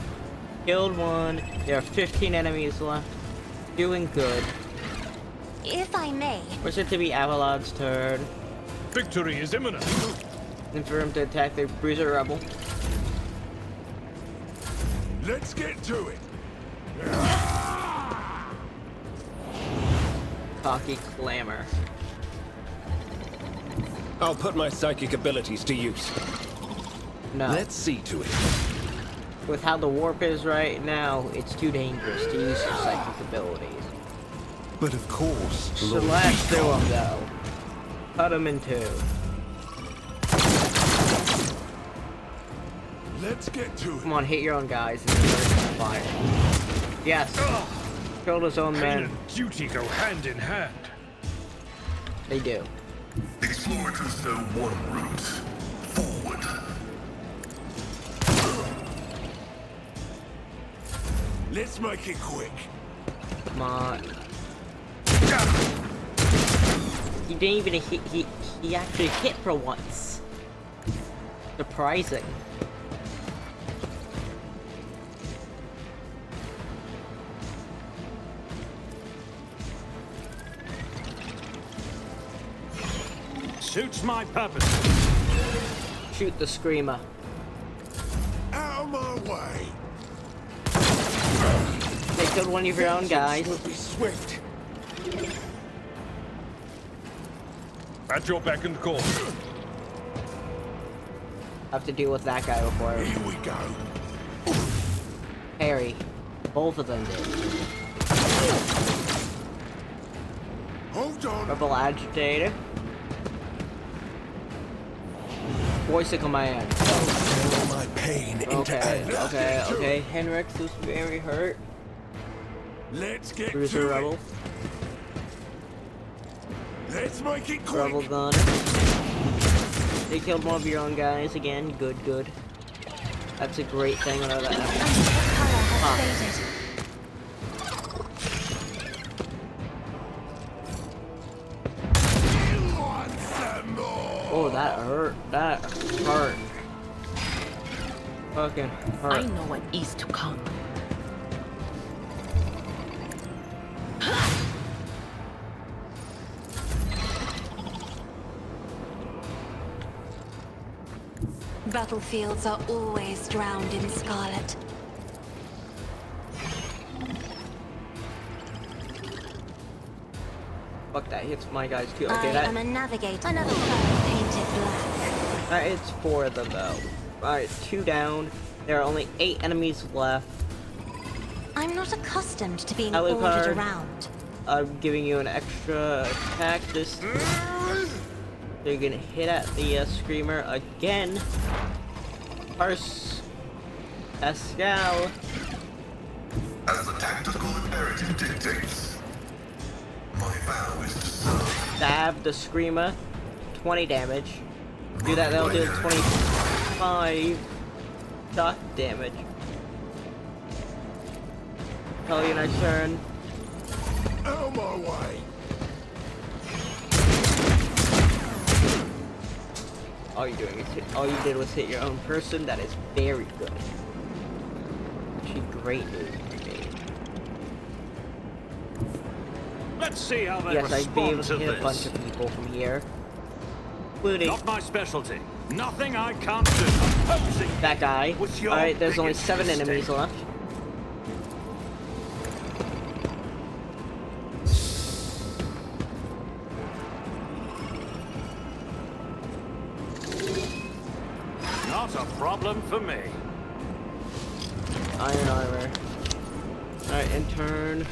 killed one, there are 15 enemies left. Doing good. If I may... Where's it to be Avalon's turn? Victory is imminent. And for him to attack the Bruiser Rebel. Let's get to it. Cocky Clamor. I'll put my psychic abilities to use. No. Let's see to it. With how the warp is right now, it's too dangerous to use your psychic abilities. But of course, Slash through him though. Cut him in two. Let's get to it. Come on, hit your own guys and then burst the fire. Yes. Killed his own Pain men. and duty go hand in hand. They do. Explorators know one route. Forward. Let's make it quick. Come on. He didn't even hit. He actually hit for once. Surprising. Suits my purpose. Shoot the Screamer. Out of my way. They killed one of your own guys. Will be swift. At your beck and call. Have to deal with that guy before. Here we go. Harry. Both of them did. Hold on. Rebel Agitator. Voice of command. Feel my pain into Okay, anger. okay. Henrix is very hurt. Let's get Bruiser to Rebel. it. Let's make it quick. Rebel Gun. They killed one of your own guys again. Good, good. That's a great thing. Whatever that happens. Oh, that hurt. That hurt. Fucking hurt. I know what is to come. Battlefields are always drowned in scarlet. Fuck that, hits my guys too. Okay, I that. am a navigator. Another flag painted black. Alright, it's 4 of them though. Alright, 2 down. There are only 8 enemies left. I'm not accustomed to being Alucard, ordered around. I'm giving you an extra attack this. So you're gonna hit at the Screamer again. Pascal. As the tactical imperative dictates, my vow is to serve. Stab the Screamer. 20 damage. Do that, that'll do 25 shot damage. Hellion, I turn. Out my way! All you're doing is all you did was hit your own person. That is very good. Actually, great news for me. Let's see how they Yes, I'd be able respond to to hit a bunch this. of people from here, including Not my specialty. Nothing I can't do. Opposing that guy. was your Alright, there's only biggest 7 enemies mistake. left. Not a problem for me. Iron armor. Alright, in turn,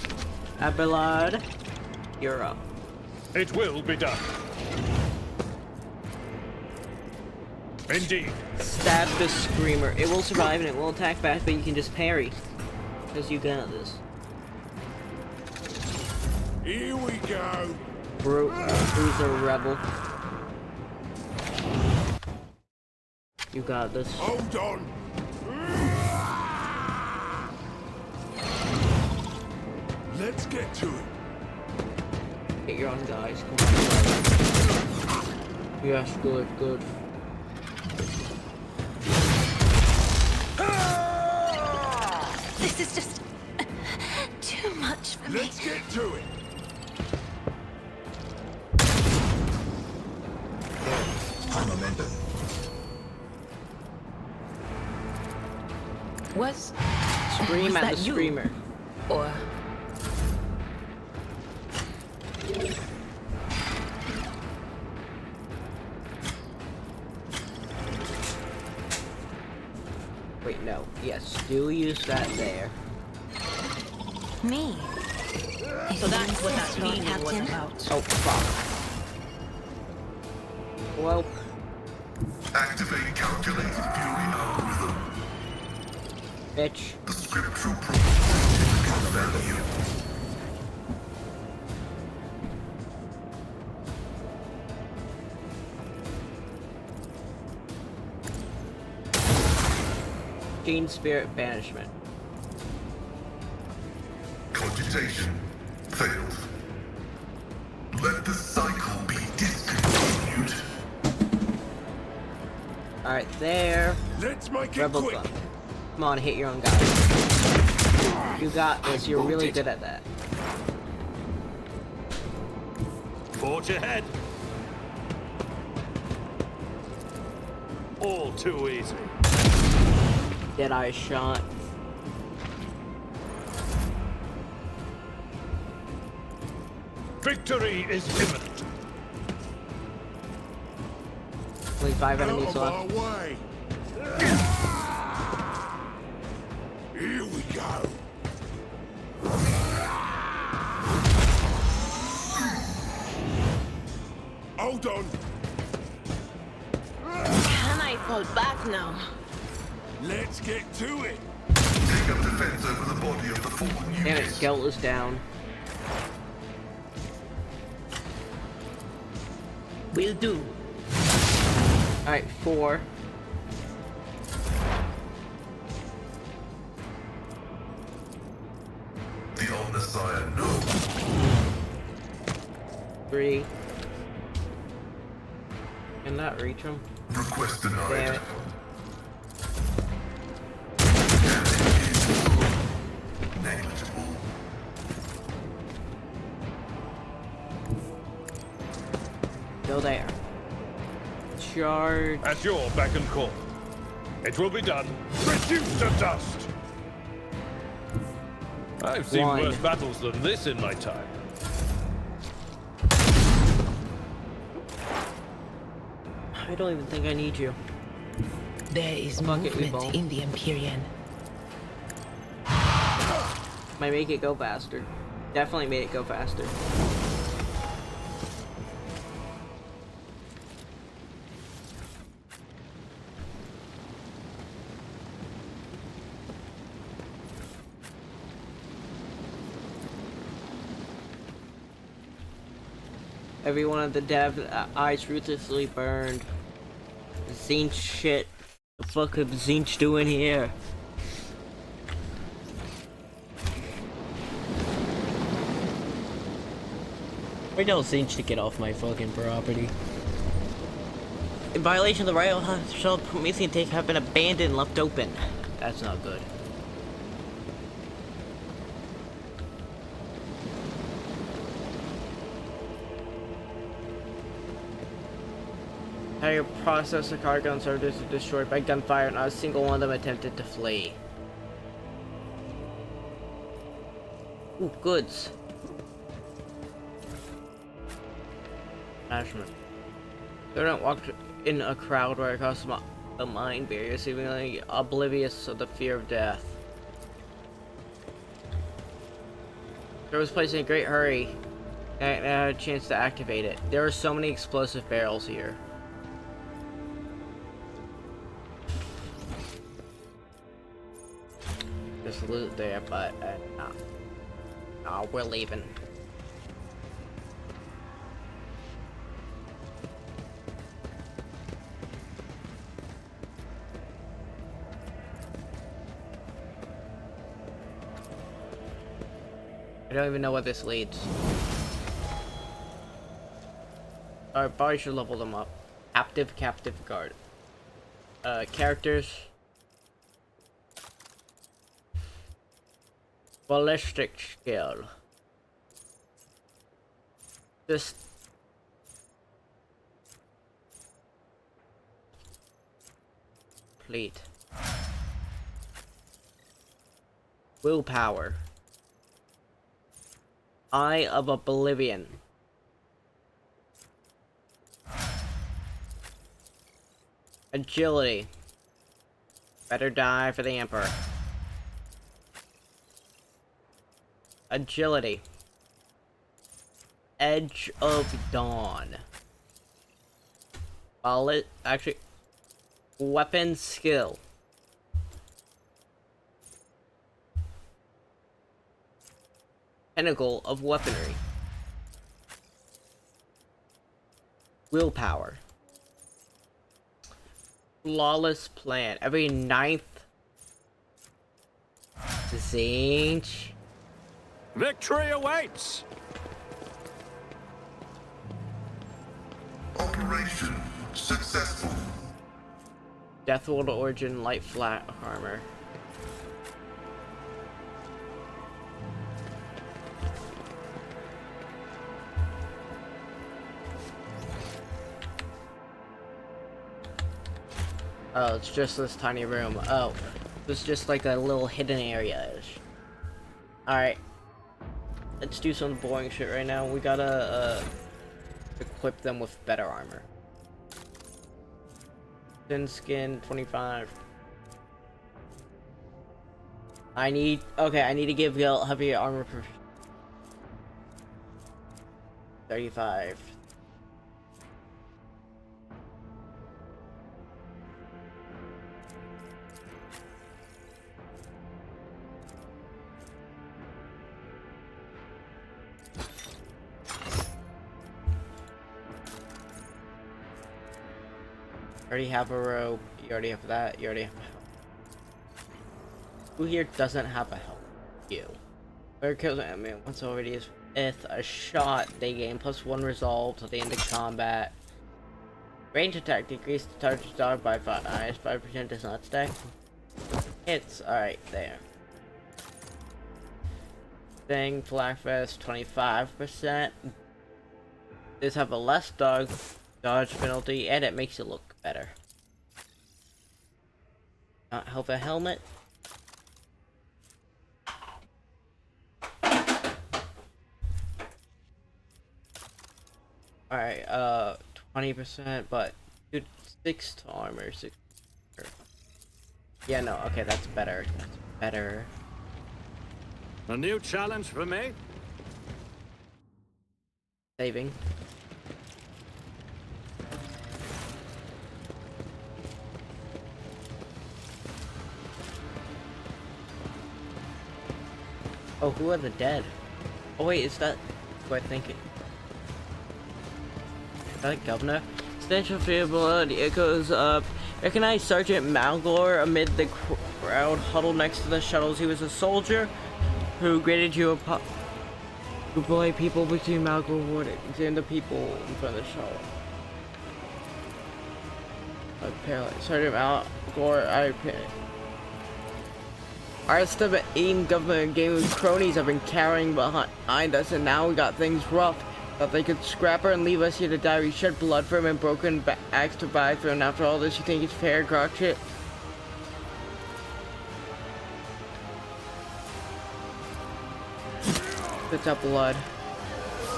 Abelard, you're up. It will be done. Indeed. Stab the Screamer. It will survive and it will attack back, but you can just parry. Because you got this. Here we go. Who's a rebel? You got this. Hold on. Let's get to it. Get your own guys. Come on. Yes, good, good. This is just too much for me. Let's get to it. High momentum. Was Scream at that the you? Screamer. Or Wait, no. Yes, do use that there. Me? so that's what that Yes, Lord meeting was Captain. about. Oh, fuck. Well, Activate calculated fury algorithm. bitch. The scriptural proof value. Gene Spirit Banishment. Cogitation failed. Let the cycle be discontinued. Alright, there. Let's make it Rebel quick. Club. Come on, hit your own guys. You got this. You're really good at that. Forge ahead. All too easy. Deadeye shot. Victory is imminent. Only 5 Out enemies of our left. way. Here we go. Hold on. Can I fall back now? Let's get to it. Take up defense over the body of the fallen Damn it, unit. Gelt is down. Will do. Alright, 4. The Omnissiah no. 3. Can that reach him? Request Damn denied. it. Negligible. Still there. Charge. At your beck and call. It will be done. Reduced to dust! I've seen One. worse battles than this in my time. I don't even think I need you. There is Fuck it, movement Weeball. in the Empyrean. Might make it go faster. Definitely made it go faster. Every one of the dev eyes ruthlessly burned. Zinch shit. The fuck is Zinch doing here? I tell Zinch to get off my fucking property. In violation of the right, shall Promethean take have been abandoned and left open. That's not good. Entire process of cargo and services were destroyed by gunfire, and not a single one of them attempted to flee. Ooh, goods. Ashman. They don't walk in a crowd right across the mind barrier, seemingly oblivious of the fear of death. There was placed in a great hurry, and I had a chance to activate it. There are so many explosive barrels here. There's loot there, but no, we're leaving. I don't even know what this leads. I probably should level them up. Captive guard. Characters. Ballistic skill. Just complete. Willpower. Eye of Oblivion. Agility. Better die for the Emperor. Agility. Edge of Dawn. Actually, weapon skill. Pinnacle of weaponry. Willpower. Flawless plan. Every 9th. Zinch. Victory awaits! Operation successful. Deathworld Origin light flat armor. Oh, it's just this tiny room. Oh, it's just like a little hidden area-ish. Alright. Let's do some boring shit right now. We gotta, equip them with better armor. Thin skin, 25. I need to give Gil heavy armor for 35. Already have a robe. You already have that. You already have a helmet. Who here doesn't have a helmet? You. Where kills an enemy once already is with a shot. They gain +1 resolve till the end of combat. Range attack decreased the target's dog by 5% does not stack. Hits. Alright, there. Thing, Flak Vest, 25%. This have a less dodge penalty, and it makes it look better. Not help a helmet. Alright, 20%, but dude, 6 to armor, 6. Yeah, no, okay, that's better. That's better. A new challenge for me? Saving. Oh, who are the dead? Oh wait, is that who I'm thinking? Is that Governor? Stench of fear blood echoes up. Recognize Sergeant Malgor amid the crowd huddled next to the shuttles. He was a soldier who graded you a who bullied people between Malgor wardens and the people in front of the shuttle. Apparently, Sergeant Malgor, our esteemed government game cronies have been carrying behind us, and now we got things rough. Thought they could scrap her and leave us here to die. We shed blood for him and broken axe to buy for him. After all this, you think it's fair, Grokshit? Spits out blood.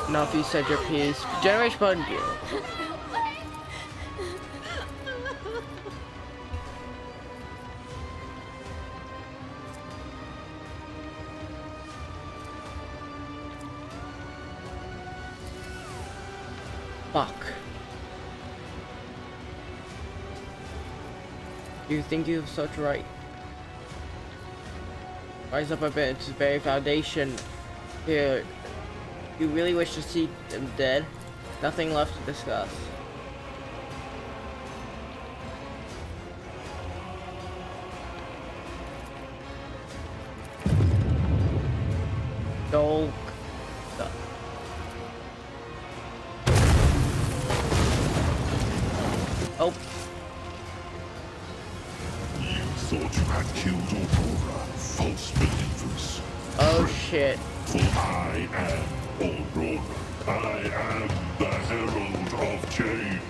Enough, you said your piece. Generation Bug. Fuck. You think you have such right? Rise up a bit, it's the very foundation. Here, you really wish to see them dead? Nothing left to discuss. Dolk. Oh. You thought you had killed Aurora, false believers. Oh shit. For I am Aurora. I am the herald of change.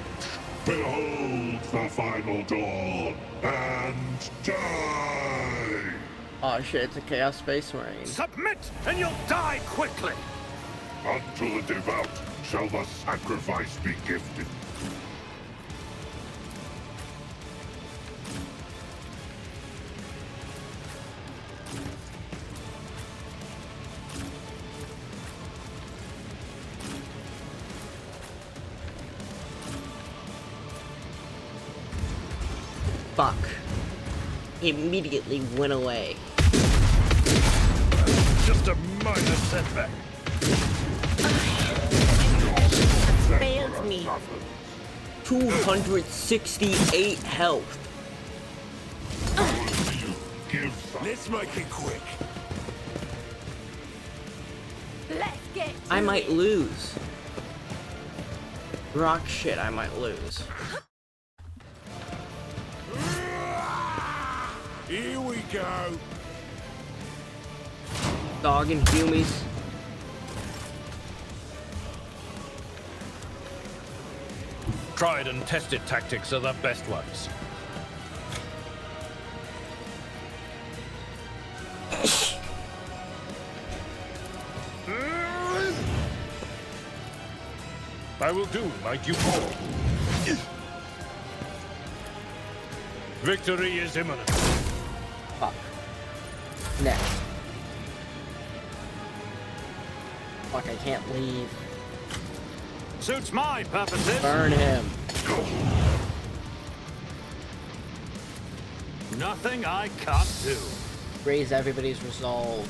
Behold the final dawn and die! Oh shit, it's a Chaos Space Marine. Submit and you'll die quickly! Unto the devout shall the sacrifice be gifted. Fuck. He immediately went away. Just a minor setback. Failed me. 268 health. Let's make it quick. Let's get I might lose. Rock shit, I might lose. Here we go. Dog and Humies. Tried and tested tactics are the best ones. I will do like you call. Victory is imminent. Fuck. Next. Fuck, I can't leave. Suits my purposes. Burn him. Nothing I can't do. Raise everybody's resolve.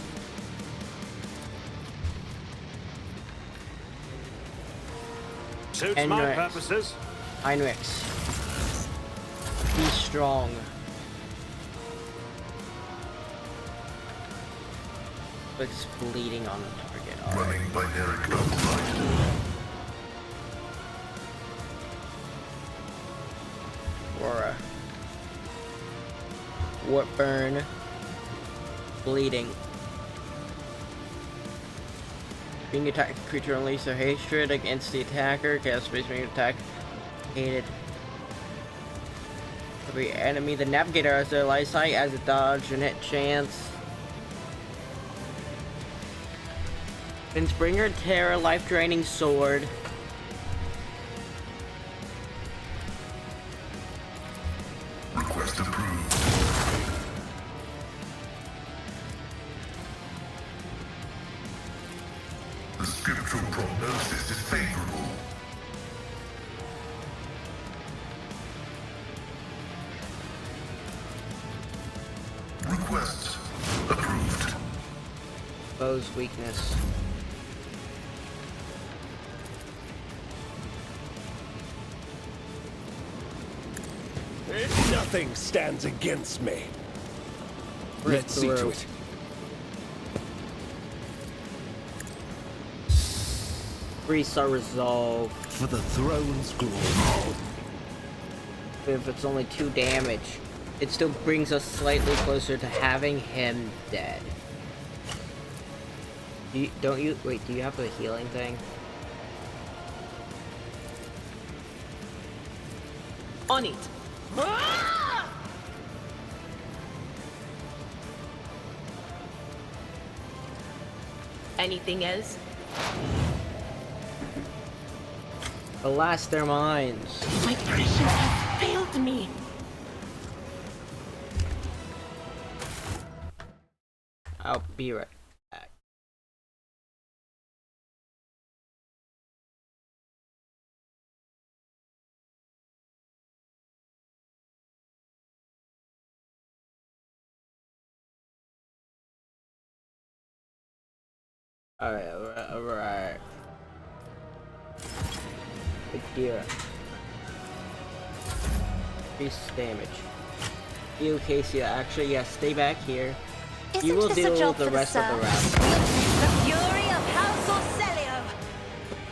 Suits my purposes. Heinrichs. Be strong. Looks bleeding on the target. Running binary code. Aurora. Warp burn. Bleeding. Being attacked, the creature unleashes their hatred against the attacker. Chaos Space Marine attack. Hated. Every enemy, the Navigator has their life sight as a dodge and hit chance. Finsbringer Terra, life draining sword. Request approved. The scriptural prognosis is favorable. Request approved. Bow's weakness. Nothing stands against me. Let's see to it. Three-star resolve. For the throne's glory. If it's only 2 damage, it still brings us slightly closer to having him dead. Don't you? Wait, do you have a healing thing? On it. Anything else? Alas, their minds. My prescience has failed me. I'll be right back. Alright. Dear. Increase damage. You, Casey, actually, yes, stay back here. You will deal with the rest of the round. The fury of House Orcelio.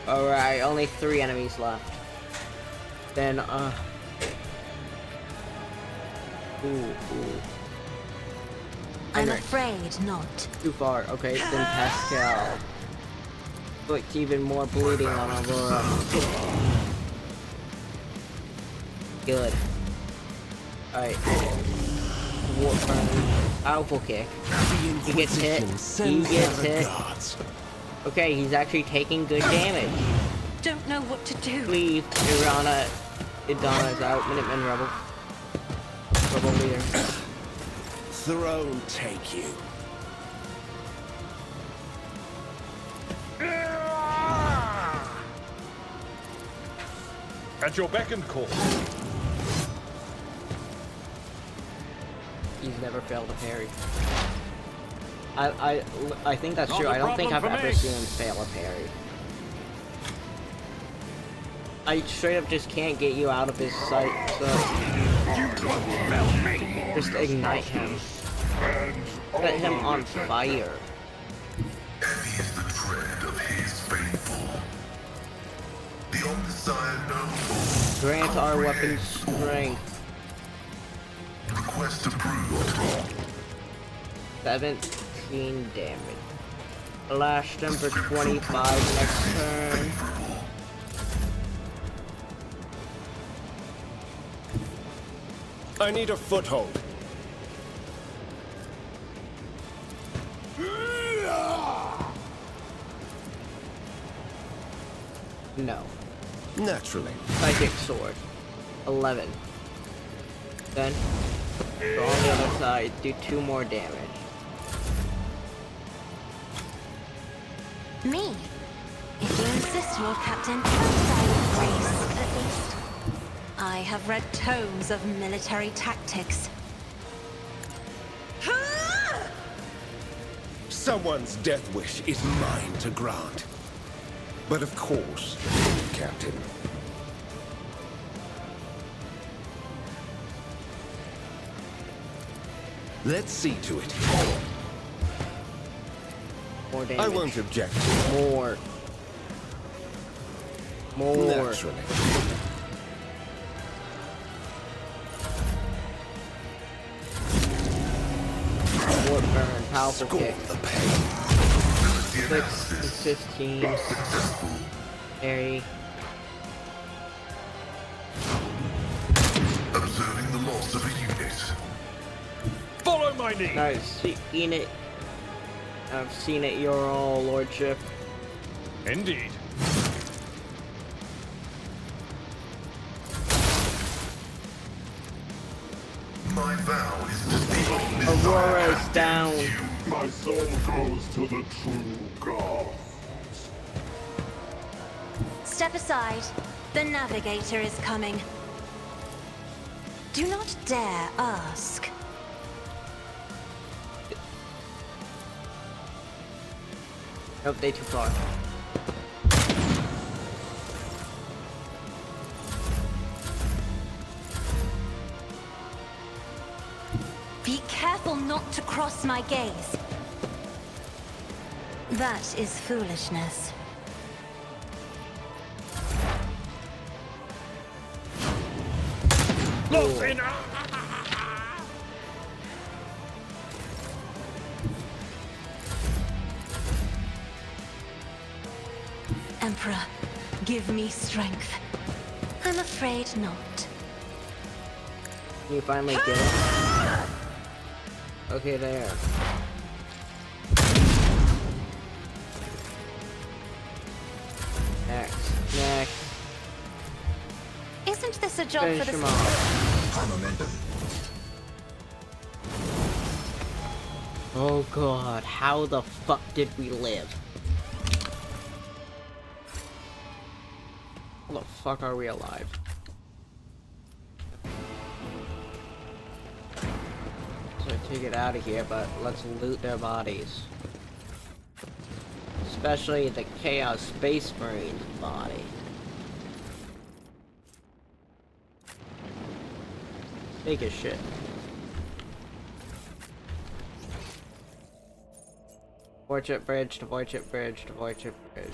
Alright, only 3 enemies left. Then, Ooh. I'm Henrik. afraid not. Too far. Okay, then Pascal. Inflict even more bleeding on Aurora. Good. Alright. Powerful kick. He gets hit. He gets hit. Okay, he's actually taking good damage. Don't know what to do. Leave. Idana's out. Minutemen Rebel. Rebel leader. Throne take you. At your beck and call. He's never failed a parry. I think that's true. I don't think I've ever seen him fail a parry. I straight up just can't get you out of his sight, so just ignite him. Set him on fire. Heavy is the tread of his faithful. The undesired noble. Grant our weapon strength. Request approved. 17 damage. Lash him for 25 next turn. I need a foothold. No. Naturally. Psychic sword. 11. Then, go on the other side, do 2 more damage. Me? If you insist, Lord Captain, grace, at least. I have read tomes of military tactics. Someone's death wish is mine to grant. But of course, Captain. Let's see to it. More damage. I won't object. More. Naturally. Warp burn, powerful kick. 6 to 15. Parry. observing the loss of a unit. Follow my lead! I've seen it. I've seen it, your all lordship. Indeed. My vow is to be only Aurora's down. My soul goes to the true God. Step aside. The Navigator is coming. Do not dare ask. Nope, they too far. Be careful not to cross my gaze. That is foolishness. Lost in. Emperor, give me strength. I'm afraid not. Can you finally get it? Okay, there. Next. Isn't this a job Finish for the him Oh god, how the fuck did we live? How the fuck are we alive? So take it out of here, but let's loot their bodies. Especially the Chaos Space Marine's body. Take his shit. Voidship bridge to Voidship bridge to Voidship bridge.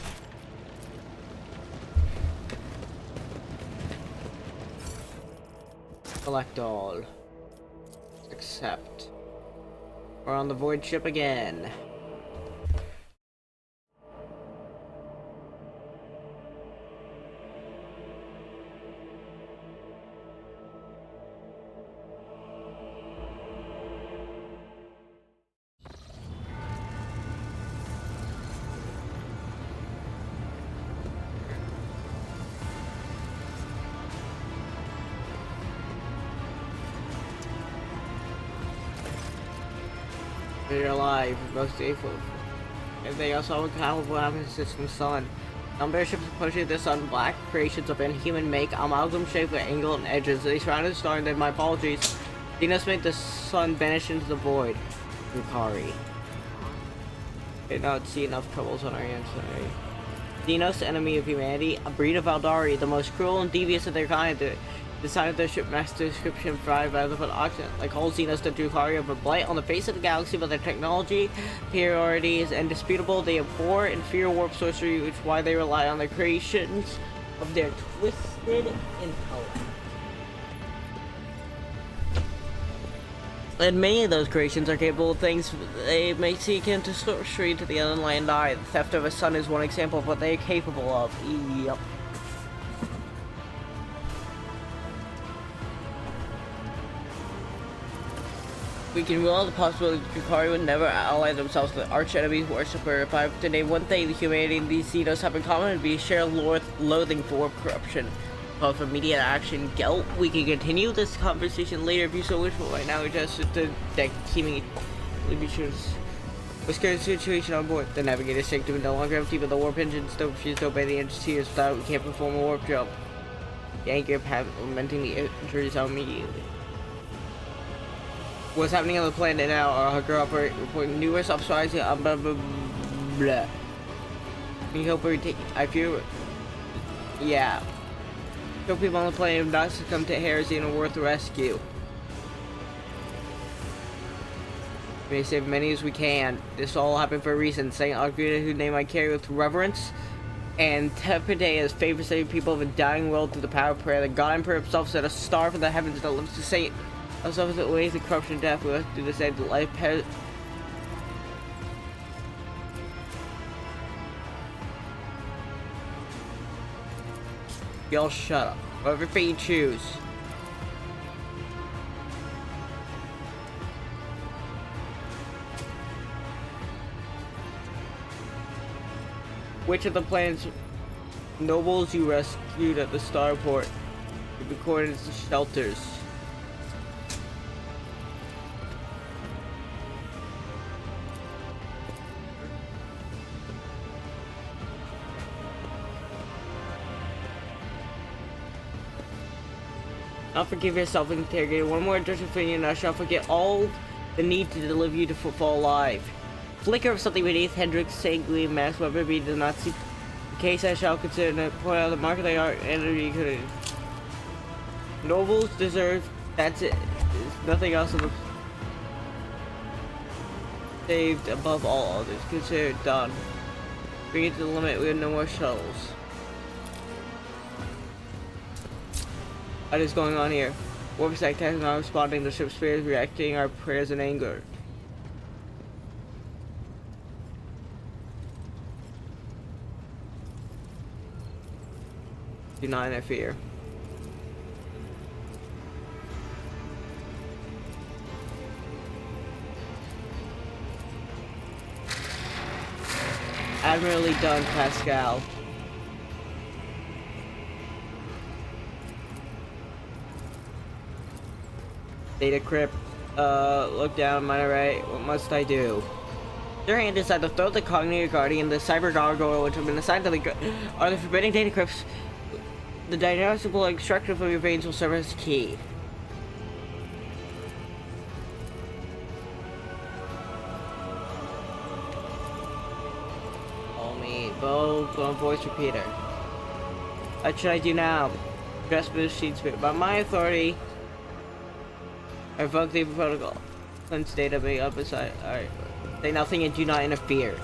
Collect all. Accept. We're on the void ship again. You're alive, most faithful. And they also account for what happens to system sun. Number of ships pushing the sun, black creations of inhuman make, amalgam shaped with angle and edges. They surrounded the star and then my apologies. Xenos made the sun vanish into the void. Yukari. Did not see enough troubles on our hands today. Xenos, enemy of humanity, a breed of Aldari, the most cruel and devious of their kind. Decided their shipmaster description fried by the accident. Like all Xenos, the Drukhari have a blight on the face of the galaxy, but their technology superiority is indisputable. They abhor and fear warp sorcery, which is why they rely on the creations of their twisted intellect. And many of those creations are capable of things they may seek into sorcery to the unenlightened eye. The theft of a sun is one example of what they are capable of. Yep. We can rule out the possibility that Drukhari would never ally themselves with arch enemies worshipper. If I have to name one thing the humanity and these Xenos have in common, it would be a shared loathing for warp corruption. Call for immediate action. Gelt, we can continue this conversation later if you so wish, but right now we just the deck teaming What's current situation on board? The Navigator sanctum is no longer empty, but the warp engine still refused to obey the engineers without we can't perform a warp jump. The anchor lamenting the injuries on immediately. What's happening on the planet now? Our hooker operator reporting numerous uprising. Blah blah blah. We hope we take. I fear. Yeah. Show people on the planet have not succumbed to heresy and are worth the rescue. We may save many as we can. This all happened for a reason. Saint Agrita, whose name I carry with reverence, and Tepedea's favorite saving people of a dying world through the power of prayer. The God Emperor himself set a star from the heavens that lives to Saint. As of the ways of corruption and death, we must do the same to life. Y'all shut up. Whatever fate you choose. Which of the planet's nobles you rescued at the starport? You recorded as shelters. Not forgive yourself and interrogated. One more judgment for you, and I shall forget all the need to deliver you to footfall alive. Flicker of something beneath Hendrik's sanguine mask, whatever be does not see. In case I shall consider to point out the mark of the art energy could. Nobles deserve. That's it. There's nothing else in the. Saved above all others. Consider it done. Bring it to the limit. We have no more shuttles. What is going on here? Warp Stack is not responding. The ship's spirit is reacting our prayers in anger. Do not interfere. Admirably done, Pascal. Data crypt. Look down, minor right. What must I do? Your hand inside the throat of the Cognitive Guardian, the Cyber Gargoyle, which have been assigned to the are the forbidden data crypts. The diagnostical extraction from your veins will serve as key. Call me, voice repeater. What should I do now? Address machine spirit. By my authority, I revoke the protocol. Cleanse data be up beside. Alright. Say nothing and do not interfere.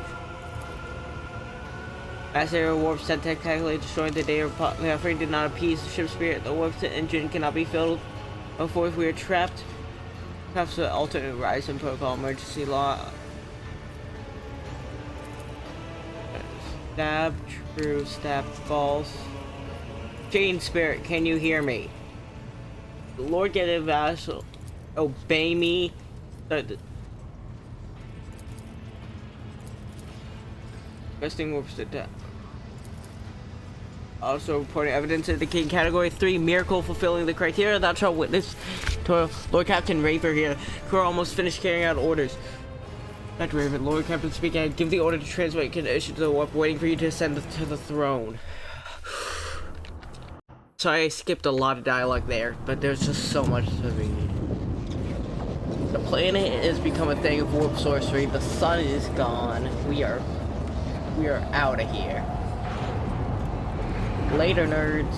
Master warp sent technically destroying the data. The offering did not appease the ship's spirit. The warp engine cannot be filled. Before we are trapped. Perhaps the alternate Horizon protocol emergency law. Stab, true, stab, false. Chain spirit, can you hear me? Lord get a vassal. Obey me. Resting warps to death. Also reporting evidence indicating category 3 miracle fulfilling the criteria. Thou shalt witness to Lord Captain Raver here. Crew are almost finished carrying out orders. Dr. Raven, Lord Captain speaking. Give the order to transmit condition to the warp, waiting for you to ascend to the throne. Sorry, I skipped a lot of dialogue there, but there's just so much to read. The planet has become a thing of warp sorcery. The sun is gone. We are out of here. Later, nerds.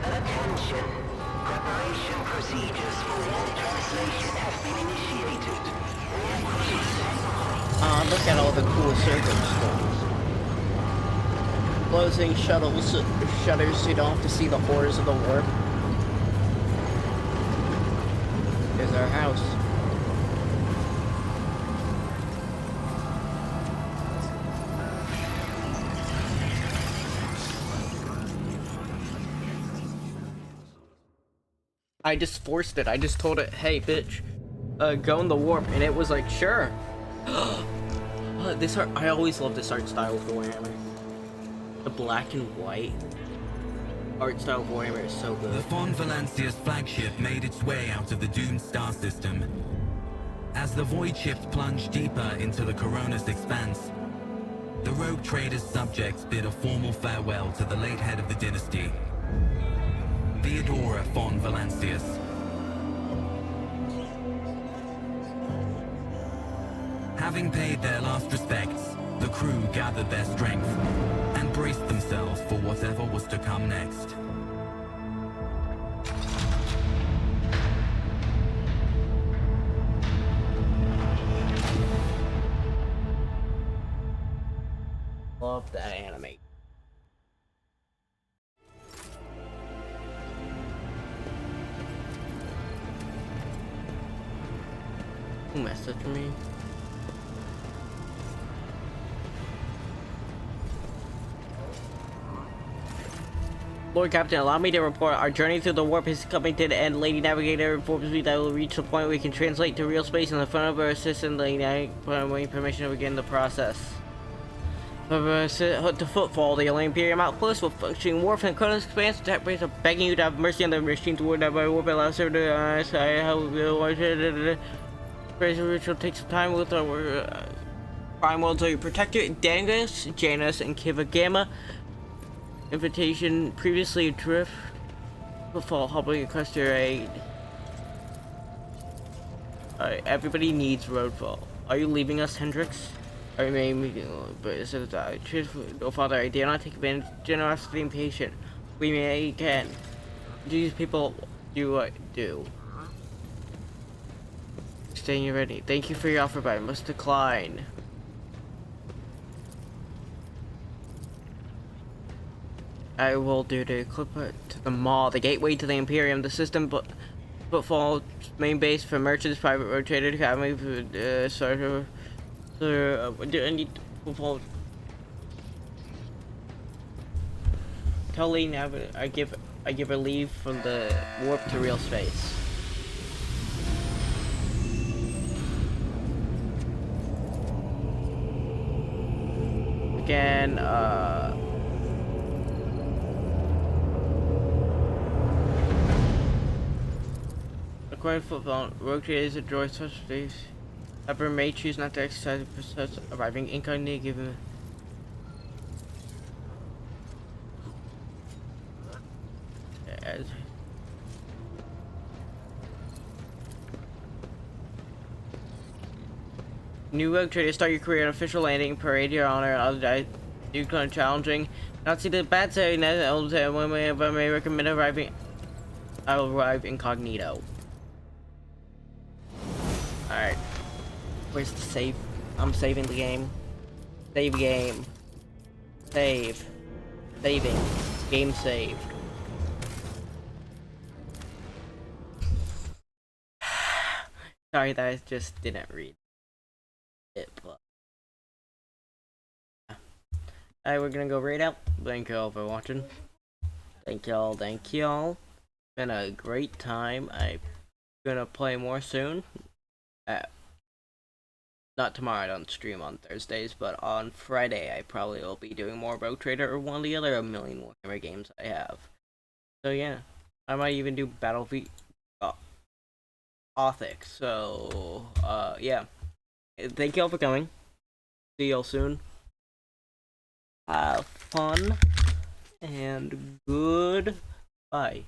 Attention. Preparation procedures for warp translation have been initiated. Look at all the cool circumstances. Closing shutters so you don't have to see the horrors of the warp. There's our house. I just forced it. I just told it, hey bitch, go in the warp, and it was like, sure. This art, I always love this art style of Warhammer. The black and white art style of Warhammer is so good. The Von Valancia's flagship made its way out of the doomed star system. As the void ships plunged deeper into the Corona's expanse, the rogue trader's subjects bid a formal farewell to the late head of the dynasty, Theodora von Valancius. Having paid their last respects, the crew gathered their strength and braced themselves for whatever was to come next. Love that anime. Who messaged me? Lord Captain, allow me to report. Our journey through the warp is coming to the end. Lady Navigator informs me that we'll reach the point where we can translate to real space in the front of our assistant. Lady Navigator, waiting permission to begin the process. To Footfall, the Imperium outpost with functioning warp and Chronos expanse. Attack are begging you to have mercy on the machine toward that by warp allows her to ritual takes some time with our Prime World, so you protector Dangus, Janus, and Kiva Gamma. Invitation previously adrift. Footfall helping request your aid. Alright, everybody needs Roadfall. Are you leaving us, Hendrix? Are you maybe, but is it no, Father, I dare not take advantage of generosity and patience. We may again. These people do what do. Staying ready. Thank you for your offer, but I must decline. I will do the clip to the mall, the gateway to the Imperium, the system, but Footfall main base for merchants, private rotated academy, do I need Footfall? Tell Lee now, but I give her leave from the warp to real space. Again, according to Football, rotators enjoy such days. However, may choose not to exercise the process arriving incognito given. New rogue trader, start your career on official landing, parade your honor, other days, do kind of challenging. Not see the bad side, when I may recommend arriving, I will arrive incognito. Alright. Where's the save? I'm saving the game. Save game. Save. Saving. Game saved. Sorry that I just didn't read it, but alright, we're gonna go right out. Thank you all for watching. Thank y'all. Been a great time. I'm gonna play more soon. Not tomorrow, I don't stream on Thursdays, but on Friday I probably will be doing more Rogue Trader or one of the other million Warhammer games I have. So yeah, I might even do Battlefield Othic. So yeah, thank y'all for coming. See y'all soon. Have fun and goodbye.